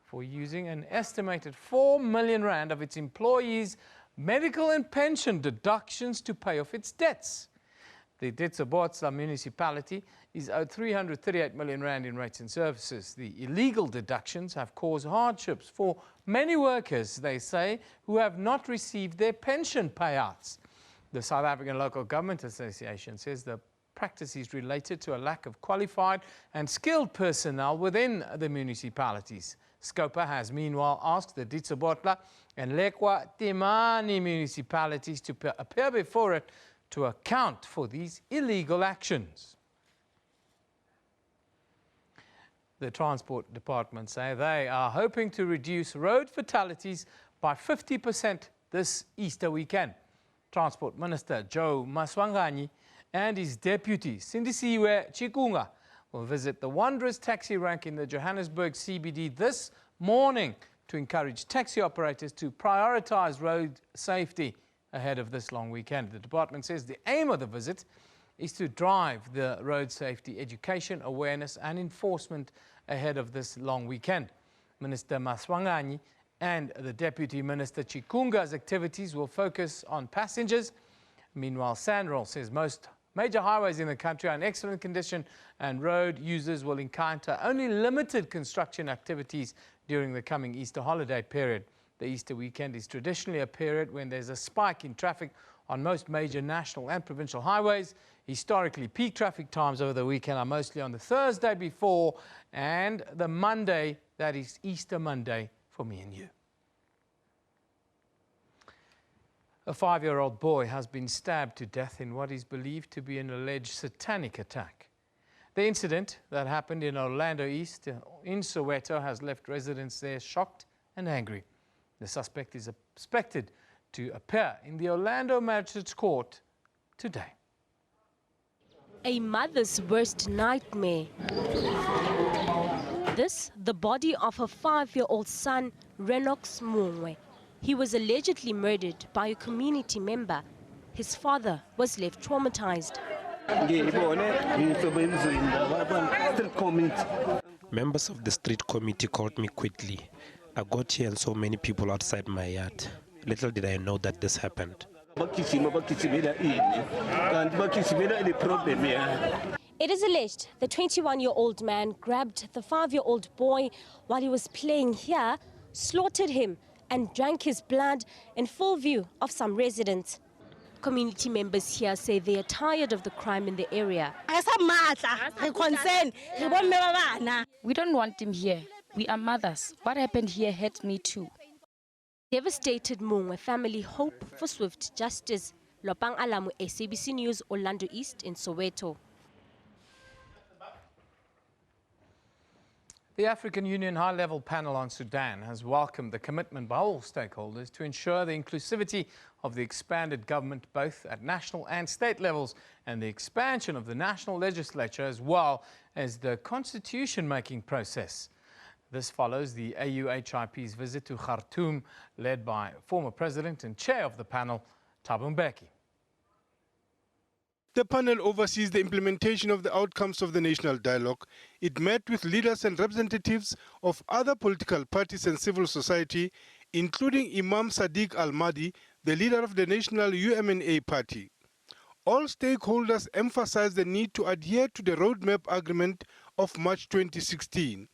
for using an estimated 4 million rand of its employees' medical and pension deductions to pay off its debts. The Ditsobotla municipality is owed 338 million rand in rates and services. The illegal deductions have caused hardships for many workers, they say, who have not received their pension payouts. The South African Local Government Association says the practice is related to a lack of qualified and skilled personnel within the municipalities. Scopa has meanwhile asked the Ditsobotla and Lekwatemane municipalities to appear before it to account for these illegal actions. The Transport Department say they are hoping to reduce road fatalities by 50% this Easter weekend. Transport Minister Joe Maswanganyi and his deputy Sindisiwe Chikunga will visit the Wanderers taxi rank in the Johannesburg CBD this morning to encourage taxi operators to prioritize road safety ahead of this long weekend. The department says the aim of the visit is to drive the road safety education, awareness and enforcement ahead of this long weekend. Minister Maswanganyi and the Deputy Minister Chikunga's activities will focus on passengers. Meanwhile, SANROL says most major highways in the country are in excellent condition and road users will encounter only limited construction activities during the coming Easter holiday period. The Easter weekend is traditionally a period when there's a spike in traffic on most major national and provincial highways. Historically, peak traffic times over the weekend are mostly on the Thursday before and the Monday, that is Easter Monday for me and you. A 5-year-old boy has been stabbed to death in what is believed to be an alleged satanic attack. The incident that happened in Orlando East in Soweto has left residents there shocked and angry. The suspect is expected to appear in the Orlando Magistrates Court today. A mother's worst nightmare. This, the body of her 5-year-old son, Renox Mungwe. He was allegedly murdered by a community member. His father was left traumatized. Members of the street committee called me quickly. I got here and saw many people outside my yard. Little did I know that this happened. It is alleged the 21-year-old man grabbed the 5-year-old boy while he was playing here, slaughtered him and drank his blood in full view of some residents. Community members here say they are tired of the crime in the area. We don't want him here. We are mothers. What happened here hurt me too. Devastated Mungwe family hope for swift justice. Lopang Alamu, SABC News, Orlando East in Soweto. The African Union High-Level Panel on Sudan has welcomed the commitment by all stakeholders to ensure the inclusivity of the expanded government both at national and state levels and the expansion of the national legislature as well as the constitution-making process. This follows the AUHIP's visit to Khartoum, led by former president and chair of the panel, Thabo Mbeki. The panel oversees the implementation of the outcomes of the national dialogue. It met with leaders and representatives of other political parties and civil society, including Imam Sadiq Al-Mahdi, the leader of the National UMNA party. All stakeholders emphasized the need to adhere to the roadmap agreement of March 2016.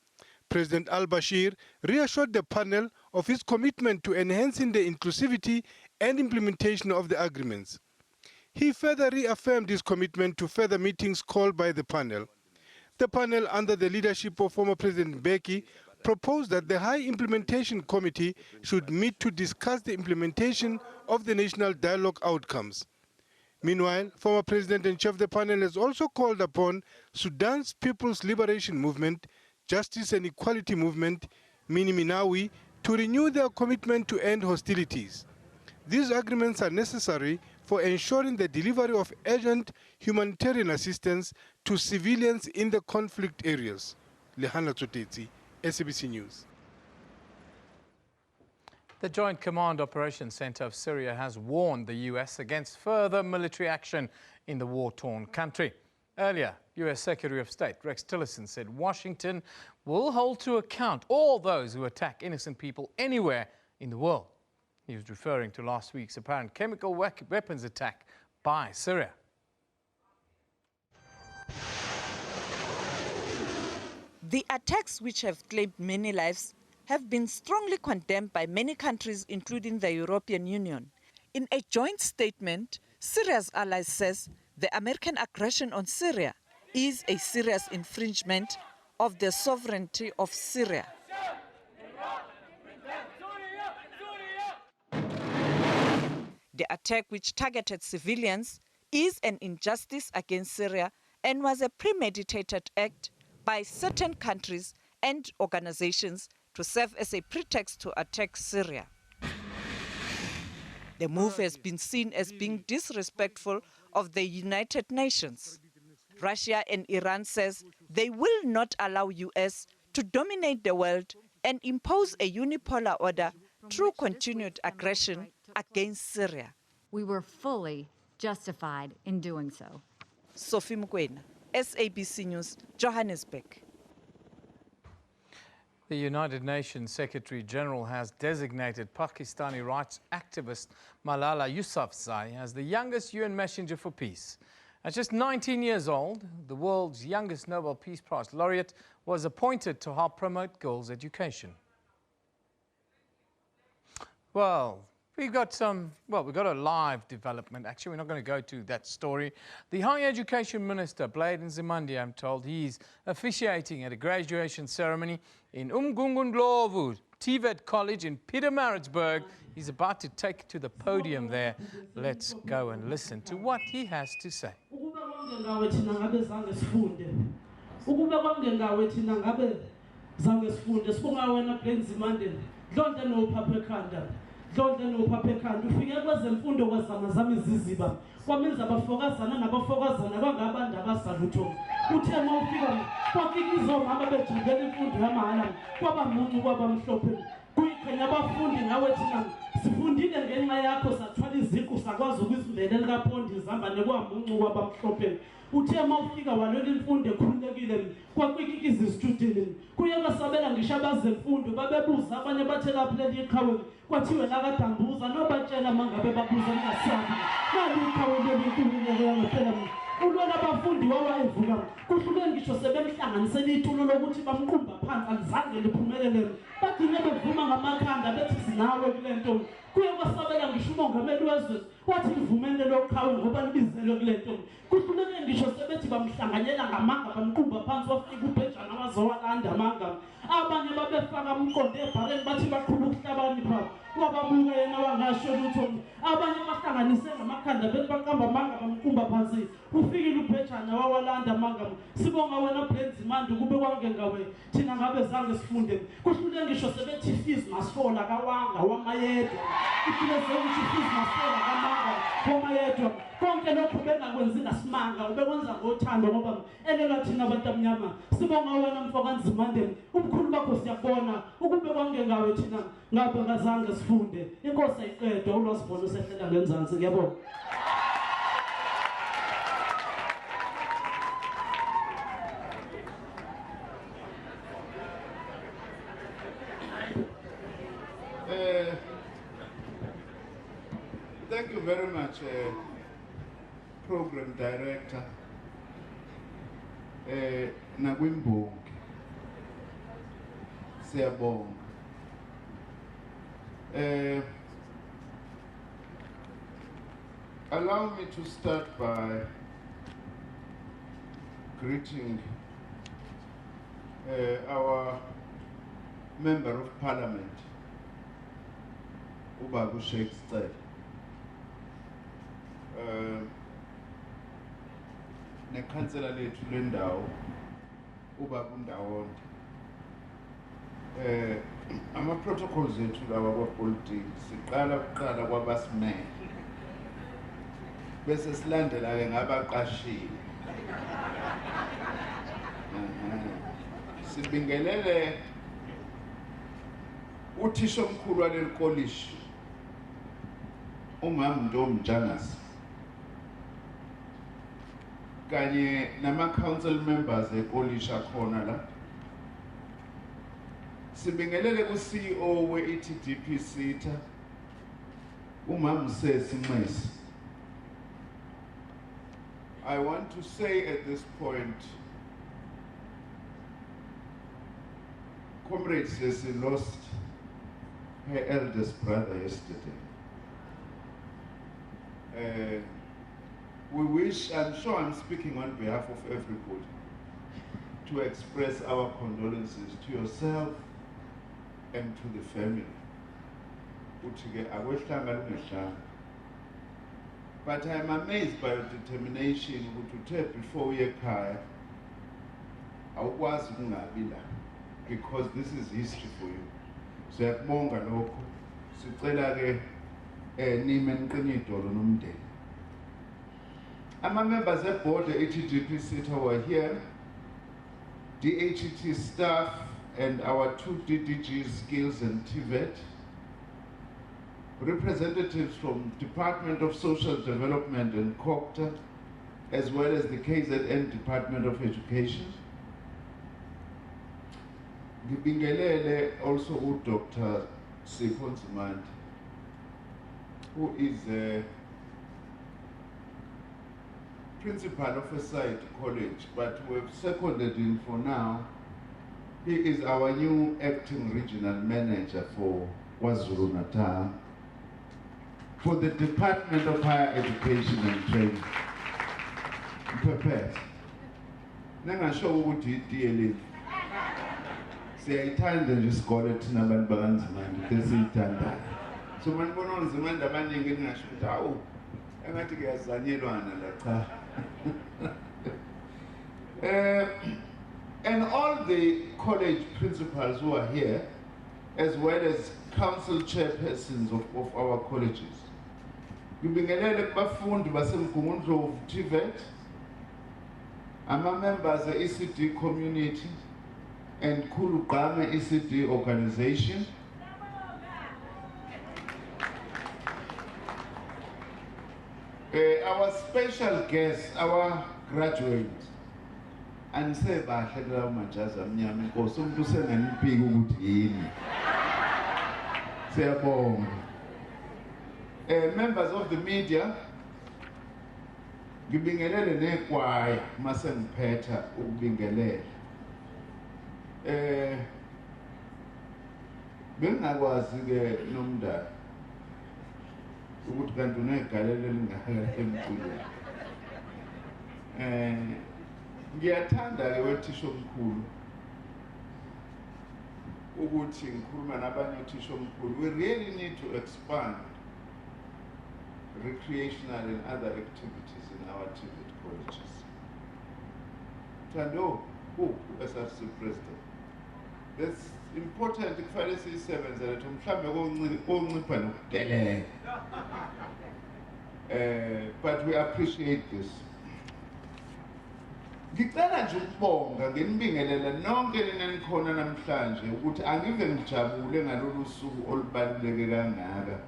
President al-Bashir reassured the panel of his commitment to enhancing the inclusivity and implementation of the agreements. He further reaffirmed his commitment to further meetings called by the panel. The panel, under the leadership of former President Mbeki, proposed that the High Implementation Committee should meet to discuss the implementation of the national dialogue outcomes. Meanwhile, former President and chair of the panel has also called upon Sudan's People's Liberation Movement, Justice and Equality Movement, Mini Minawi, to renew their commitment to end hostilities. These agreements are necessary for ensuring the delivery of urgent humanitarian assistance to civilians in the conflict areas. Lehana Tsotetsi, SABC News. The Joint Command Operations Center of Syria has warned the U.S. against further military action in the war-torn country. Earlier, U.S. Secretary of State Rex Tillerson said Washington will hold to account all those who attack innocent people anywhere in the world. He was referring to last week's apparent chemical weapons attack by Syria. The attacks, which have claimed many lives, have been strongly condemned by many countries, including the European Union. In a joint statement, Syria's allies says the American aggression on Syria is a serious infringement of the sovereignty of Syria. The attack, which targeted civilians, is an injustice against Syria and was a premeditated act by certain countries and organizations to serve as a pretext to attack Syria. The move has been seen as being disrespectful of the United Nations. Russia and Iran says they will not allow US to dominate the world and impose a unipolar order through continued aggression against Syria. We were fully justified in doing so. Sophie Mkwena, SABC News, Johannesburg. The United Nations Secretary General has designated Pakistani rights activist Malala Yousafzai as the youngest UN messenger for peace. At just 19 years old, the world's youngest Nobel Peace Prize laureate was appointed to help promote girls' education. Well, we've got a live development. Actually, we're not going to go to that story. The Higher Education Minister, Blade Nzimande, I'm told, he's officiating at a graduation ceremony in Umgungundlovu, TVET College in Pietermaritzburg. He's about to take to the podium there. Let's go and listen to what he has to say. Dlonhle nophaphekanda ufike kwezemfundo kwazamazama iziziba kwamenza abafokazana nabafokazana bangabantu abasalutho uthe uma ufika kwafika izomama bejabulela imfundo yamahala kwaba muncu kwaba mhlophe kuyikhanya abafundi ngawe thina Sifundile ngenxa yakho sathwala iziqu sakwazi ukuzimela likaPhondi zihamba nekwambuncu kwabamhlophe. Uthe mawufika walwela imfundo ekhululekile kwakwikikisa isitudile. Kuye kwasabela ngisho abazemfundo babebuza abanye bathe lapho leli iqhawe kwathiwe lakadambuza nobatshela mangabe babuza ngasabi. Nali iqhawe leli inkululeko yangaphela ulwela abafundi wawayevuka kuhluke ngisho sebemhlanganisela itulo lokuthi bamqumba phansi alizange liphumelele bagcine bevuma ngamakhanda bethi sinawe kule nto. Kuye kwasabela ngisho umongameli wezwe wathi livumele loqhawe ngoba libizele kule nto. Kuhluleke ngisho sebethi bamhlanganyela ngamanga bamqumba phansi wafika ubhejana wazowalanda amanga. Abanye babefaka umqondo ebhareni bathi baqhuba ukuhlabanipha wababuka yena wangasho lutho. Abanye bahlanganise ngamakhanda bethi baqamba amanga bamqumba phansi. Ufikile ubhejana wawalanda amanga. Sibonga wena Brenzimandi kube kwangengawe thina ngabe zange sifunde. Kuhluleke ngisho sebethi fees masola kawanga wamayedwa. Ifile sokuthi fees masola kamanga wamayedwa. Konke lokho bengakwenzi ngasimanga ubekwenza ngothando ngoba elela thina abantu abanyama. Sibonga wena mfokanzimande ubukhulu bakho siyabona ukube kwangengawe thina ngabe ngazange sifunde. Inkosi ayiqedwe ulwasibona sehlela ngenzansi ngiyabona. Thank you very much, Program Director Nagwimbongi. Siyabonga. Allow me to start by greeting our Member of Parliament, Ubabu Sheikh Stad. Nekhansela lethu lendawo Ubabu Ndawonde. Ama protocols ethu lawa kwapolitics siqala kuqala kwabasimele bese silandela ke ngabaqashile. Sibingelele uthisha omkhulu waleli college umama Ntomjangasi kanye nama council members ecollege akhona la. Sibingelele ku CEO we ETDP Sita umama Sesinxesi. I want to say at this point, Comrade Sesi lost her eldest brother yesterday. We wish, I'm sure I'm speaking on behalf of everybody, to express our condolences to yourself and to the family. But I'm amazed by your determination to take before we are because this is history for you. So yakubonga lokho sicela ke nime niqinidolo nomndeni. Ama members of board the ETDP Sita were here, DHET staff and our two DDGs, Skills and TVET, representatives from Department of Social Development and COCTA, as well as the KZN Department of Education. Ngibingelele also Dr. Sipho Nzimande, who is a principal of a site college, but we've seconded him for now. He is our new acting regional manager for KwaZulu-Natal for the Department of Higher Education and Training. Prepared. Nangasho ukuthi DLA. Siyayithanda nje isikole thina abantu bakanzimande tesiyithanda. So manibona unzimande abaningi ningasho ukuthi awu engathi kuyazanyelwana la cha. And all the college principals who are here, as well as council chairpersons of our colleges. Ngibingelele kubafundi basemgungundlovu TVET, ama-members e-ECD community and Kulugame ECD organization. Our special guests, our graduates, and say bahle kulawo majazi amnyama inkosi umuntu usenganipiki ukuthi yini. Siyabonga. Members of the media, ngibingelele nekwaya mase ngiphetha ukubingelela. Bengakwazi ke nomndana ukuthi kanti unegalelo elingaka emculweni. Ngiyathanda ke wethisha omkhulu ukuthi ngikhuluma nabanye othisha omkhulu. We really need to expand recreational and other activities in our TVET colleges. Thando, who SRC president? That's important kufanele siyisebenzele ukuthi mhlambe koncipha nokudelela. But we appreciate this. Ngicela nje ukubonga ngenibingelela nonke nenikhona namhlanje ukuthi angive ngijabule ngalolu suku olubaluleke kangaka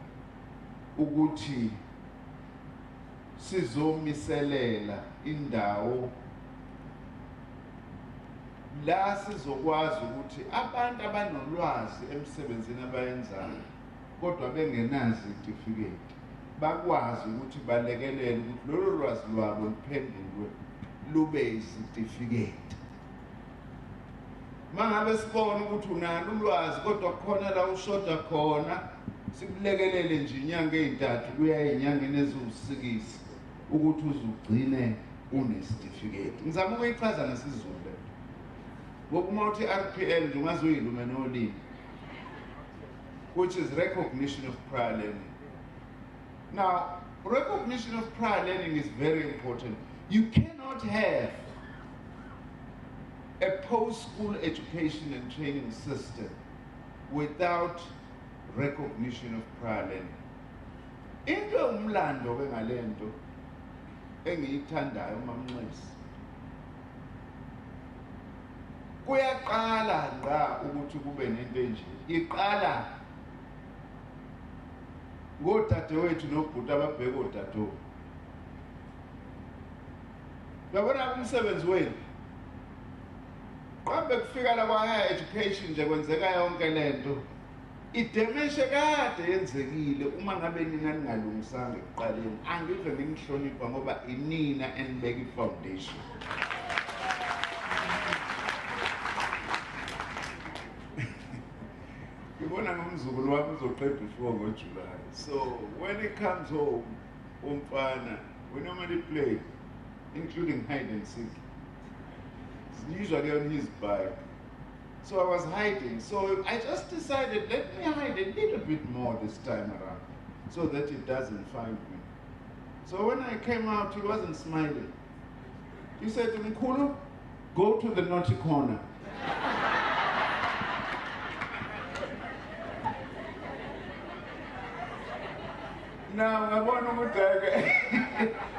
ukuthi sizomiselela indawo la sizokwazi ukuthi abantu abanolwazi emsebenzini abayenzayo kodwa bengenazi certificate bakwazi ukuthi balekelele ukuthi lolu lwazi lwabo luphendulwe lube certificate. Mangabe sibona ukuthi unalo ulwazi kodwa khona la ushoda khona sikulekelele nje inyanga ezintathu kuya ezinyangeni eziwusikisi ukuthi uzugcine une certificate. Ngizama ukuyichaza ngesizulu le. Ngokuma uthi RPL nje ungazoyilume nolimi, which is recognition of prior learning. Now, recognition of prior learning is very important. You cannot have a post-school education and training system without recognition of prior learning. Into umlando ke ngalento engiyithandayo uMamnxesi. Kuyaqala ngqa ukuthi kube nento enje. Iqala ngodadewethu nobhuti ababheka odadewethu. Yabona umsebenzi wenu. Qambe kufika la kwa education nje kwenzeka yonke lento. Idemeshe kade yenzekile uma ngabe nina ningalungisanga ekuqaleni. Angive nginihlonipha ngoba inina enibeka ifoundation. Ngibona ngomzukulu wami uzoqeda u4 ngoJuly. So when it comes home, umfana, we normally play, including hide and seek. It's usually on his bike. So I was hiding. So I just decided, let me hide a little bit more this time around so that it doesn't find me. So when I came out, he wasn't smiling. He said to Mkulu, go to the naughty corner. Now I want to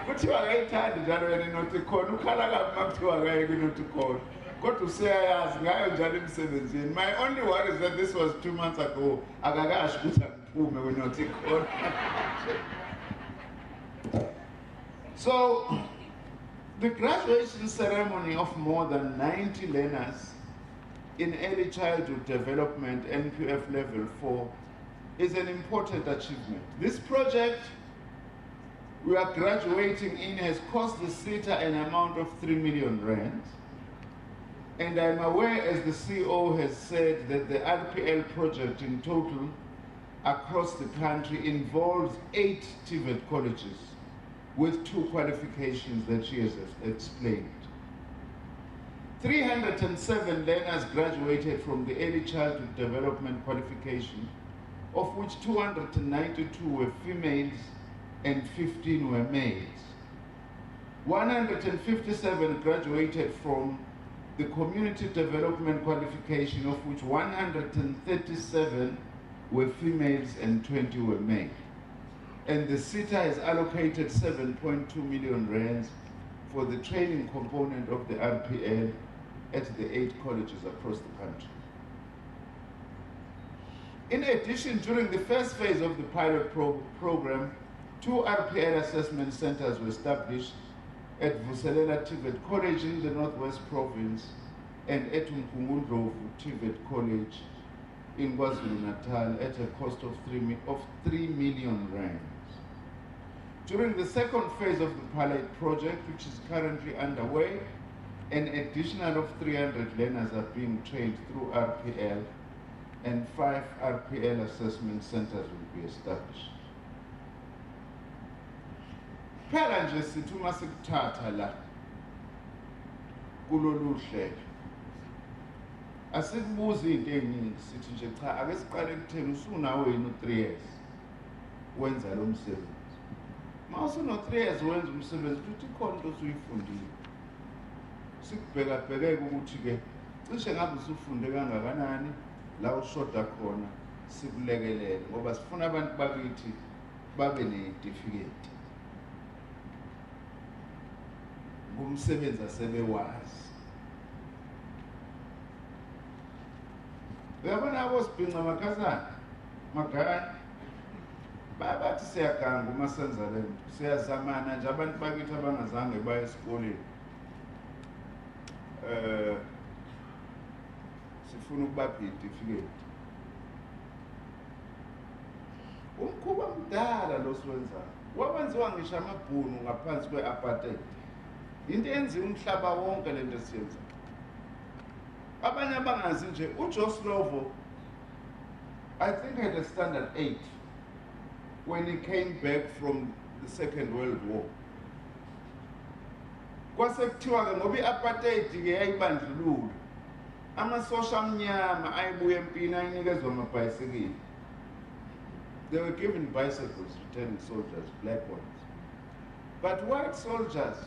kuthiwa akayithandi njalo yena inothi khona ukhala kabi makuthiwa akayeke inothi khona kodwa useyayazi ngayo njalo emsebenzini. My only worry is that this was 2 months ago. Akakasho ukuthi angiphume kwinothi khona. So the graduation ceremony of more than 90 learners in early childhood development NQF level 4 is an important achievement. This project we are graduating in has cost the SETA an amount of 3 million rands. And I'm aware, as the CEO has said, that the RPL project in total across the country involves 8 TVET colleges with 2 qualifications that she has explained. 307 learners graduated from the early childhood development qualification, of which 292 were females and 15 were males. 157 graduated from the community development qualification, of which 137 were females and 20 were male. And the SETA has allocated 7.2 million rands for the training component of the RPL at the 8 colleges across the country. In addition, during the first phase of the pilot program, 2 RPL assessment centers were established at Vuselela TVET College in the Northwest Province and at Mkungundlovu TVET College in KwaZulu-Natal at a cost of 3 million rands. During the second phase of the pilot project, which is currently underway, an additional of 300 learners are being trained through RPL, and 5 RPL assessment centers will be established. Phela nje sithi uma sikuthatha la kulolu hlelo asikubuzi into eziningi sithi nje cha ake siqale kutheni usunawo yini u3 years wenza lo msebenzi. Mawusuno 3 years wenza umsebenzi futhi ikhona into osuyifundile. Sikubheka bhekeke ukuthi ke cishe ngabe usufunde kangakanani la ushoda khona sikulekelele ngoba sifuna abantu bakithi babe necertificate. Ngumsebenzi asebewazi. Uyabona abosibhinqa makhazana magana bathi siyaganga uma senza lento siyazamana nje abantu bakithi abangazange baye esikoleni sifuna ukubapha icertificate. Umkhuba mdala lo siwenzayo wawenziwa ngisho amabhunu ngaphansi kwe-apartheid. Into yenziwa umhlaba wonke lento esiyenza. Abanye abangazi nje uJoe Slovo I think had a standard 8 when he came back from the Second World War. Kwasekuthiwa ke ngoba i-apartheid ke yayibandlulula amasosha amnyama ayibuye empini ayinikezwa amabhayisikili. They were given bicycles, returning soldiers, black ones. But white soldiers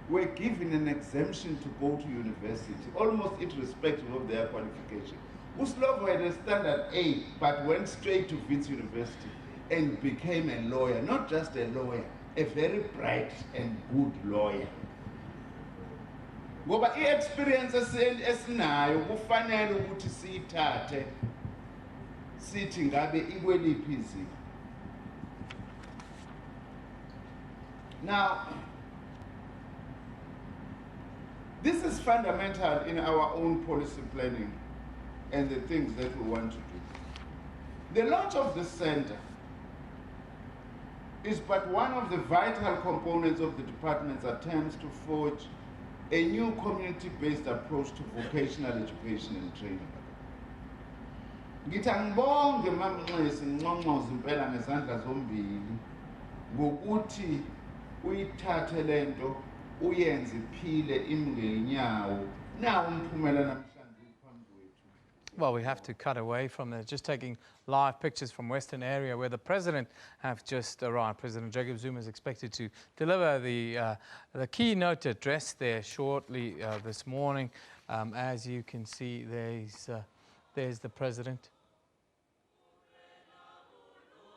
were given an exemption to go to university, almost irrespective of their qualification. Uslovo had a standard 8, but went straight to Wits University and became a lawyer, not just a lawyer, a very bright and good lawyer. Ngoba i-experience esinayo kufanele ukuthi siyithathe sithi ngabe ikweliphi izinga. Now, this is fundamental in our own policy planning and the things that we want to do. The launch of this center is but one of the vital components of the department's attempts to forge a new community-based approach to vocational education and training. Ngithi angibonge mamnxesi ngqongqoze impela ngezandla zombili ngokuthi uyithathe lento uyenze iphile imngenyawo nawo umphumela namhlanje uphambi kwethu. Well, we have to cut away from there. Just taking live pictures from Western area where the president have just arrived. President Jacob Zuma is expected to deliver the keynote address there shortly this morning. As you can see, there's the president,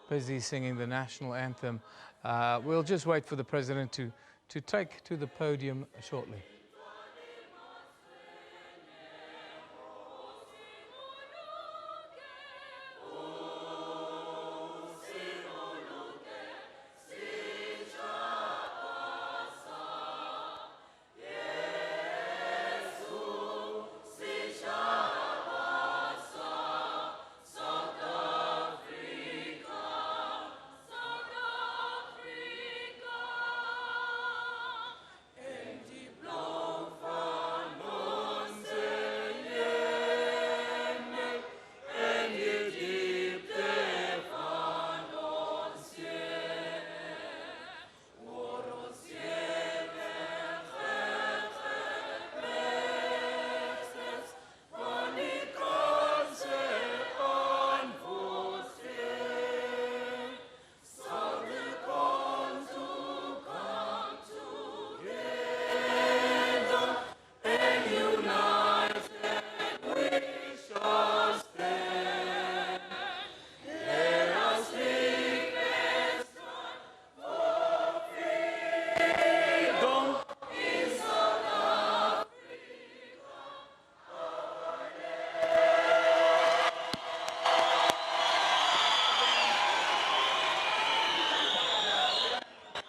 busy singing the national anthem. We'll just wait for the president to take to the podium shortly. Blow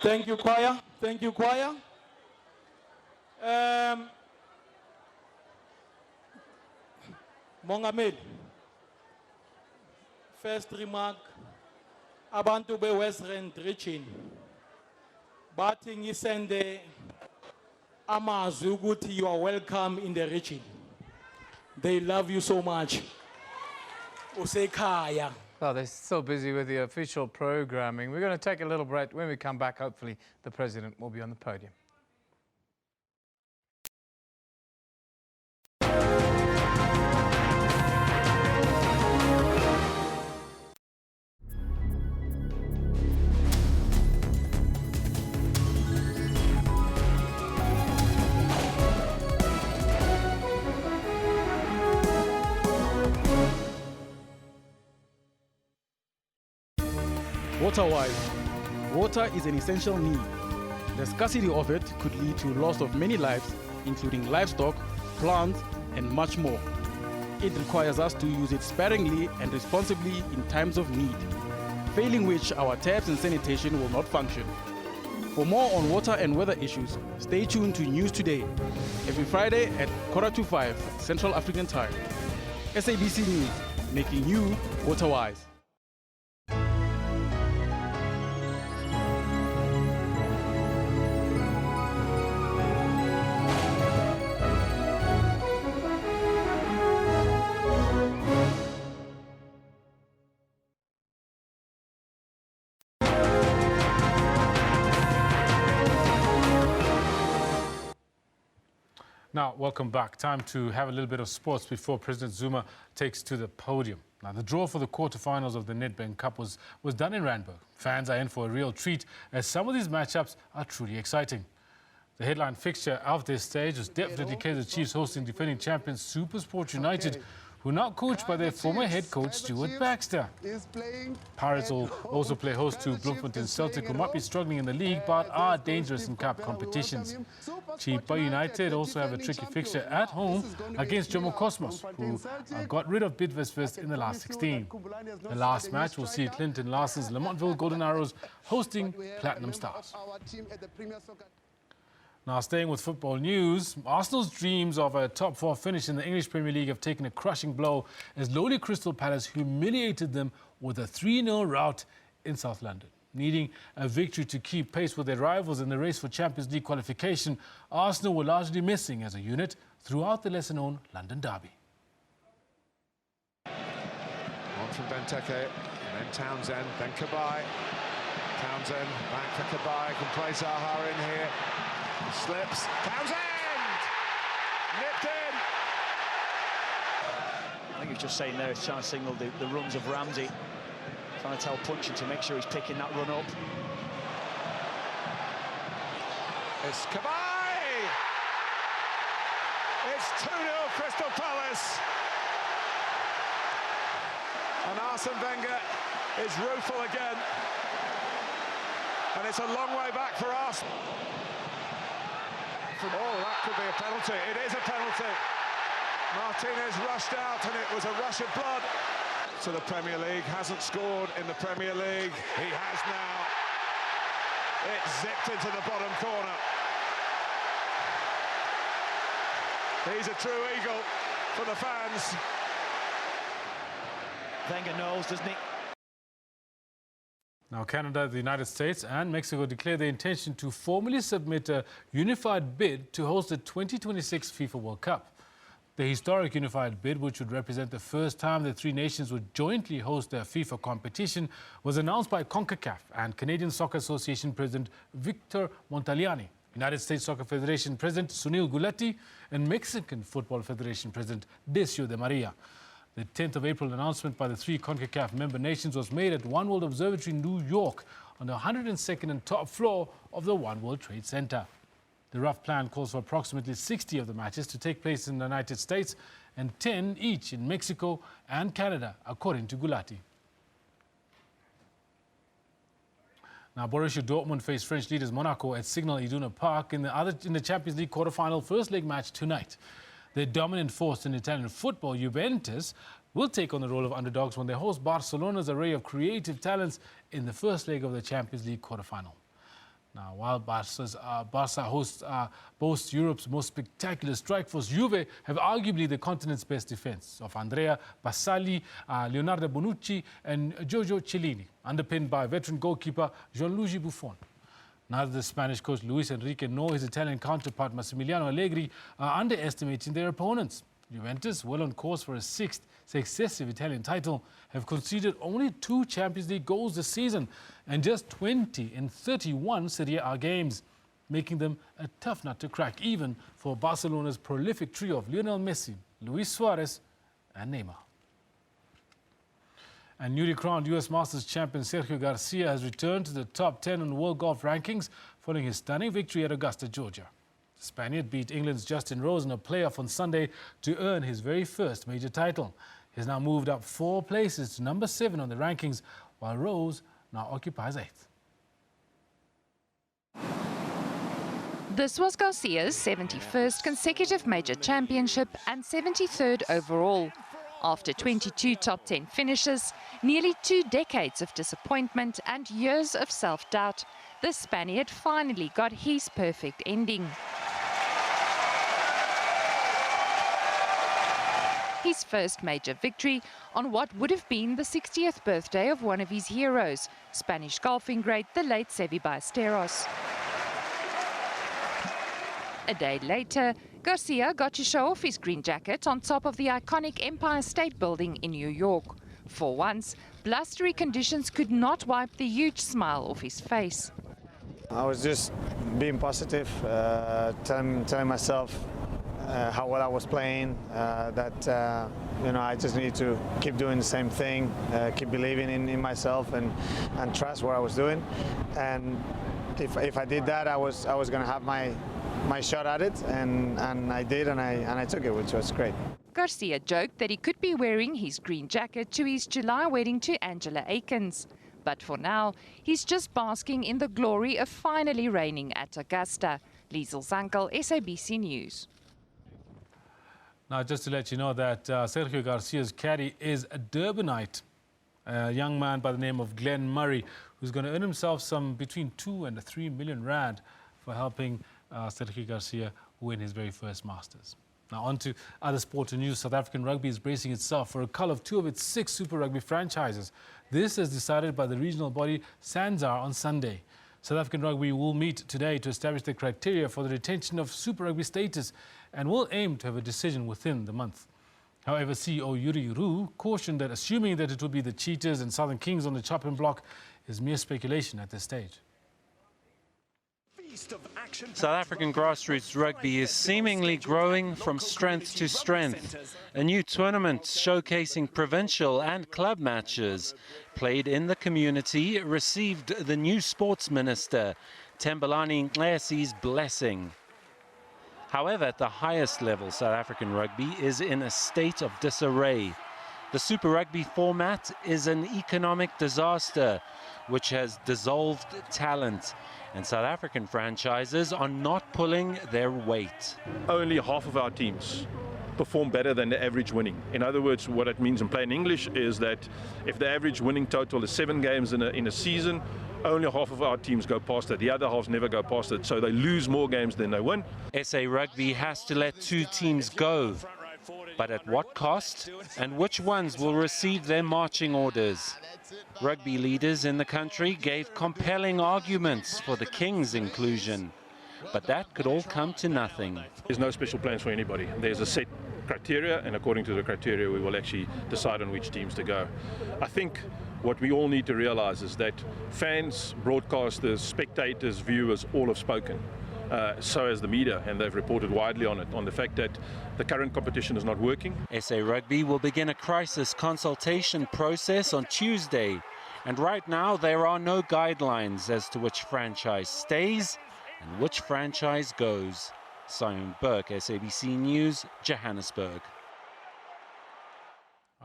Thank you, choir. Thank you, choir. Mongameli. First remark, abantu be Western region. Bathi ngisende amazwi ukuthi you are welcome in the region. They love you so much. Usekhaya. Oh, they're so busy with the official programming. We're going to take a little break. When we come back, hopefully the president will be on the podium. Water-wise, water is an essential need. The scarcity of it could lead to loss of many lives, including livestock, plants, and much more. It requires us to use it sparingly and responsibly in times of need, failing which our taps and sanitation will not function. For more on water and weather issues, stay tuned to News Today, every Friday at 4:45 Central African Time. SABC News, making you water-wise. Now, welcome back. Time to have a little bit of sports before President Zuma takes to the podium. Now, the draw for the quarterfinals of the Nedbank Cup was done in Randburg. Fans are in for a real treat as some of these matchups are truly exciting. The headline fixture of this stage was definitely Kaizer Chiefs hosting defending champions SuperSport United, who are now coached by their former head coach Stuart Baxter. Pirates will also play host to Bloemfontein Celtic, who might be struggling in the league but are dangerous in cup competitions. Chippa United also have a tricky fixture at home against Jomo Cosmos, who got rid of Bidvest in the last 16. The last match will see Clinton Larson's Lamontville Golden Arrows hosting Platinum Stars. Now, staying with football news, Arsenal's dreams of a top four finish in the English Premier League have taken a crushing blow as lowly Crystal Palace humiliated them with a 3-0 rout in South London. Needing a victory to keep pace with their rivals in the race for Champions League qualification, Arsenal were largely missing as a unit throughout the lesser-known London derby. On from Benteke, then Townsend, then Cabaye. Townsend back for Cabaye, can play Zaha in here. Slips, Townsend! Nipped in! I think he was just saying there, he's trying to signal the runs of Ramsey. Trying to tell Punchin to make sure he's picking that run up. It's Cabaye! It's 2-0 Crystal Palace! And Arsene Wenger is rueful again. And it's a long way back for Arsenal. Oh, that could be a penalty. It is a penalty. Martinez rushed out and it was a rush of blood. To the Premier League, hasn't scored in the Premier League. He has now. It zipped into the bottom corner. He's a true eagle for the fans. Wenger knows, doesn't he? Now, Canada, the United States and Mexico declared their intention to formally submit a unified bid to host the 2026 FIFA World Cup. The historic unified bid, which would represent the first time the three nations would jointly host a FIFA competition, was announced by CONCACAF and Canadian Soccer Association President Victor Montagliani, United States Soccer Federation President Sunil Gulati, and Mexican Football Federation President Decio de Maria. The 10th of April announcement by the three CONCACAF member nations was made at One World Observatory in New York on the 102nd and top floor of the One World Trade Center. The rough plan calls for approximately 60 of the matches to take place in the United States and 10 each in Mexico and Canada, according to Gulati. Now, Borussia Dortmund face French leaders Monaco at Signal Iduna Park in the Champions League quarter-final first leg match tonight. The dominant force in Italian football, Juventus, will take on the role of underdogs when they host Barcelona's array of creative talents in the first leg of the Champions League quarter-final. Now, while Barca boasts Europe's most spectacular strike force, Juve have arguably the continent's best defence of Andrea Bassali, Leonardo Bonucci and Giorgio Chiellini, underpinned by veteran goalkeeper Gianluigi Buffon. Neither the Spanish coach Luis Enrique nor his Italian counterpart Massimiliano Allegri are underestimating their opponents. Juventus, well on course for a 6th successive Italian title, have conceded only 2 Champions League goals this season and just 20 in 31 Serie A games, making them a tough nut to crack, even for Barcelona's prolific trio of Lionel Messi, Luis Suarez and Neymar. And newly crowned US Masters champion Sergio Garcia has returned to the top 10 on world golf rankings following his stunning victory at Augusta, Georgia. The Spaniard beat England's Justin Rose in a playoff on Sunday to earn his very first major title. He's now moved up 4 places to number 7 on the rankings, while Rose now occupies 8th. This was Garcia's 71st consecutive major championship and 73rd overall. After 22 top 10 finishes, nearly 2 decades of disappointment and years of self-doubt, the Spaniard finally got his perfect ending. His first major victory on what would have been the 60th birthday of one of his heroes, Spanish golfing great, the late Seve Ballesteros. A day later, Garcia got to show off his green jacket on top of the iconic Empire State Building in New York. For once, blustery conditions could not wipe the huge smile off his face. I was just being positive, telling myself how well I was playing, that I just need to keep doing the same thing, keep believing in myself and trust what I was doing. And if I did that, I was going to have my shot at it, and I did, and I took it, which was great. Garcia joked that he could be wearing his green jacket to his July wedding to Angela Aikens. But for now, he's just basking in the glory of finally reigning at Augusta. Liesl Zankel, SABC News. Now, just to let you know that Sergio Garcia's caddy is a Durbanite, a young man by the name of Glenn Murray, who's going to earn himself some between 2 and 3 million rand for helping Sergio Garcia win his very first Masters. Now on to other sport news. South African rugby is bracing itself for a cull of 2 of its 6 Super Rugby franchises. This is decided by the regional body SANZAR on Sunday. South African rugby will meet today to establish the criteria for the retention of Super Rugby status and will aim to have a decision within the month. However, CEO Yuri Roo cautioned that assuming that it will be the Cheetahs and Southern Kings on the chopping block is mere speculation at this stage. South African grassroots rugby is seemingly growing from strength to strength. A new tournament showcasing provincial and club matches played in the community received the new sports minister, Thembelani Nxesi's blessing. However, at the highest level, South African rugby is in a state of disarray. The Super Rugby format is an economic disaster which has dissolved talent, and South African franchises are not pulling their weight. Only half of our teams perform better than the average winning. In other words, what it means in plain English is that if the average winning total is 7 games in a season, only half of our teams go past it. The other halves never go past it, so they lose more games than they win. SA Rugby has to let 2 teams go. But at what cost? And which ones will receive their marching orders? Rugby leaders in the country gave compelling arguments for the Kings' inclusion. But that could all come to nothing. There's no special plans for anybody. There's a set criteria, and according to the criteria, we will actually decide on which teams to go. I think what we all need to realize is that fans, broadcasters, spectators, viewers, all have spoken. So has the media, and they've reported widely on it, on the fact that the current competition is not working. SA Rugby will begin a crisis consultation process on Tuesday, and right now there are no guidelines as to which franchise stays and which franchise goes. Simon Burke, SABC News, Johannesburg.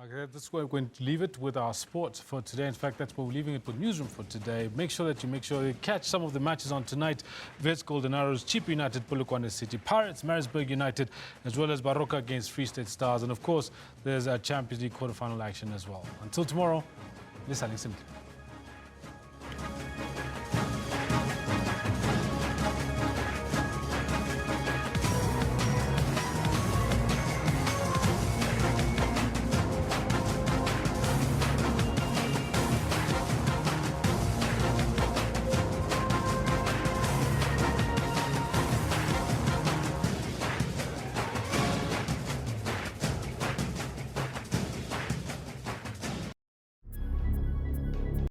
Okay, that's where we're going to leave it with our sport for today. In fact, that's where we're leaving it with Newsroom for today. Make sure you catch some of the matches on tonight. Wits Golden Arrows, Chipa United, Polokwane City Pirates, Maritzburg United, as well as Baroka against Free State Stars. And of course, there's a Champions League quarterfinal action as well. Until tomorrow, this is Alex Simple.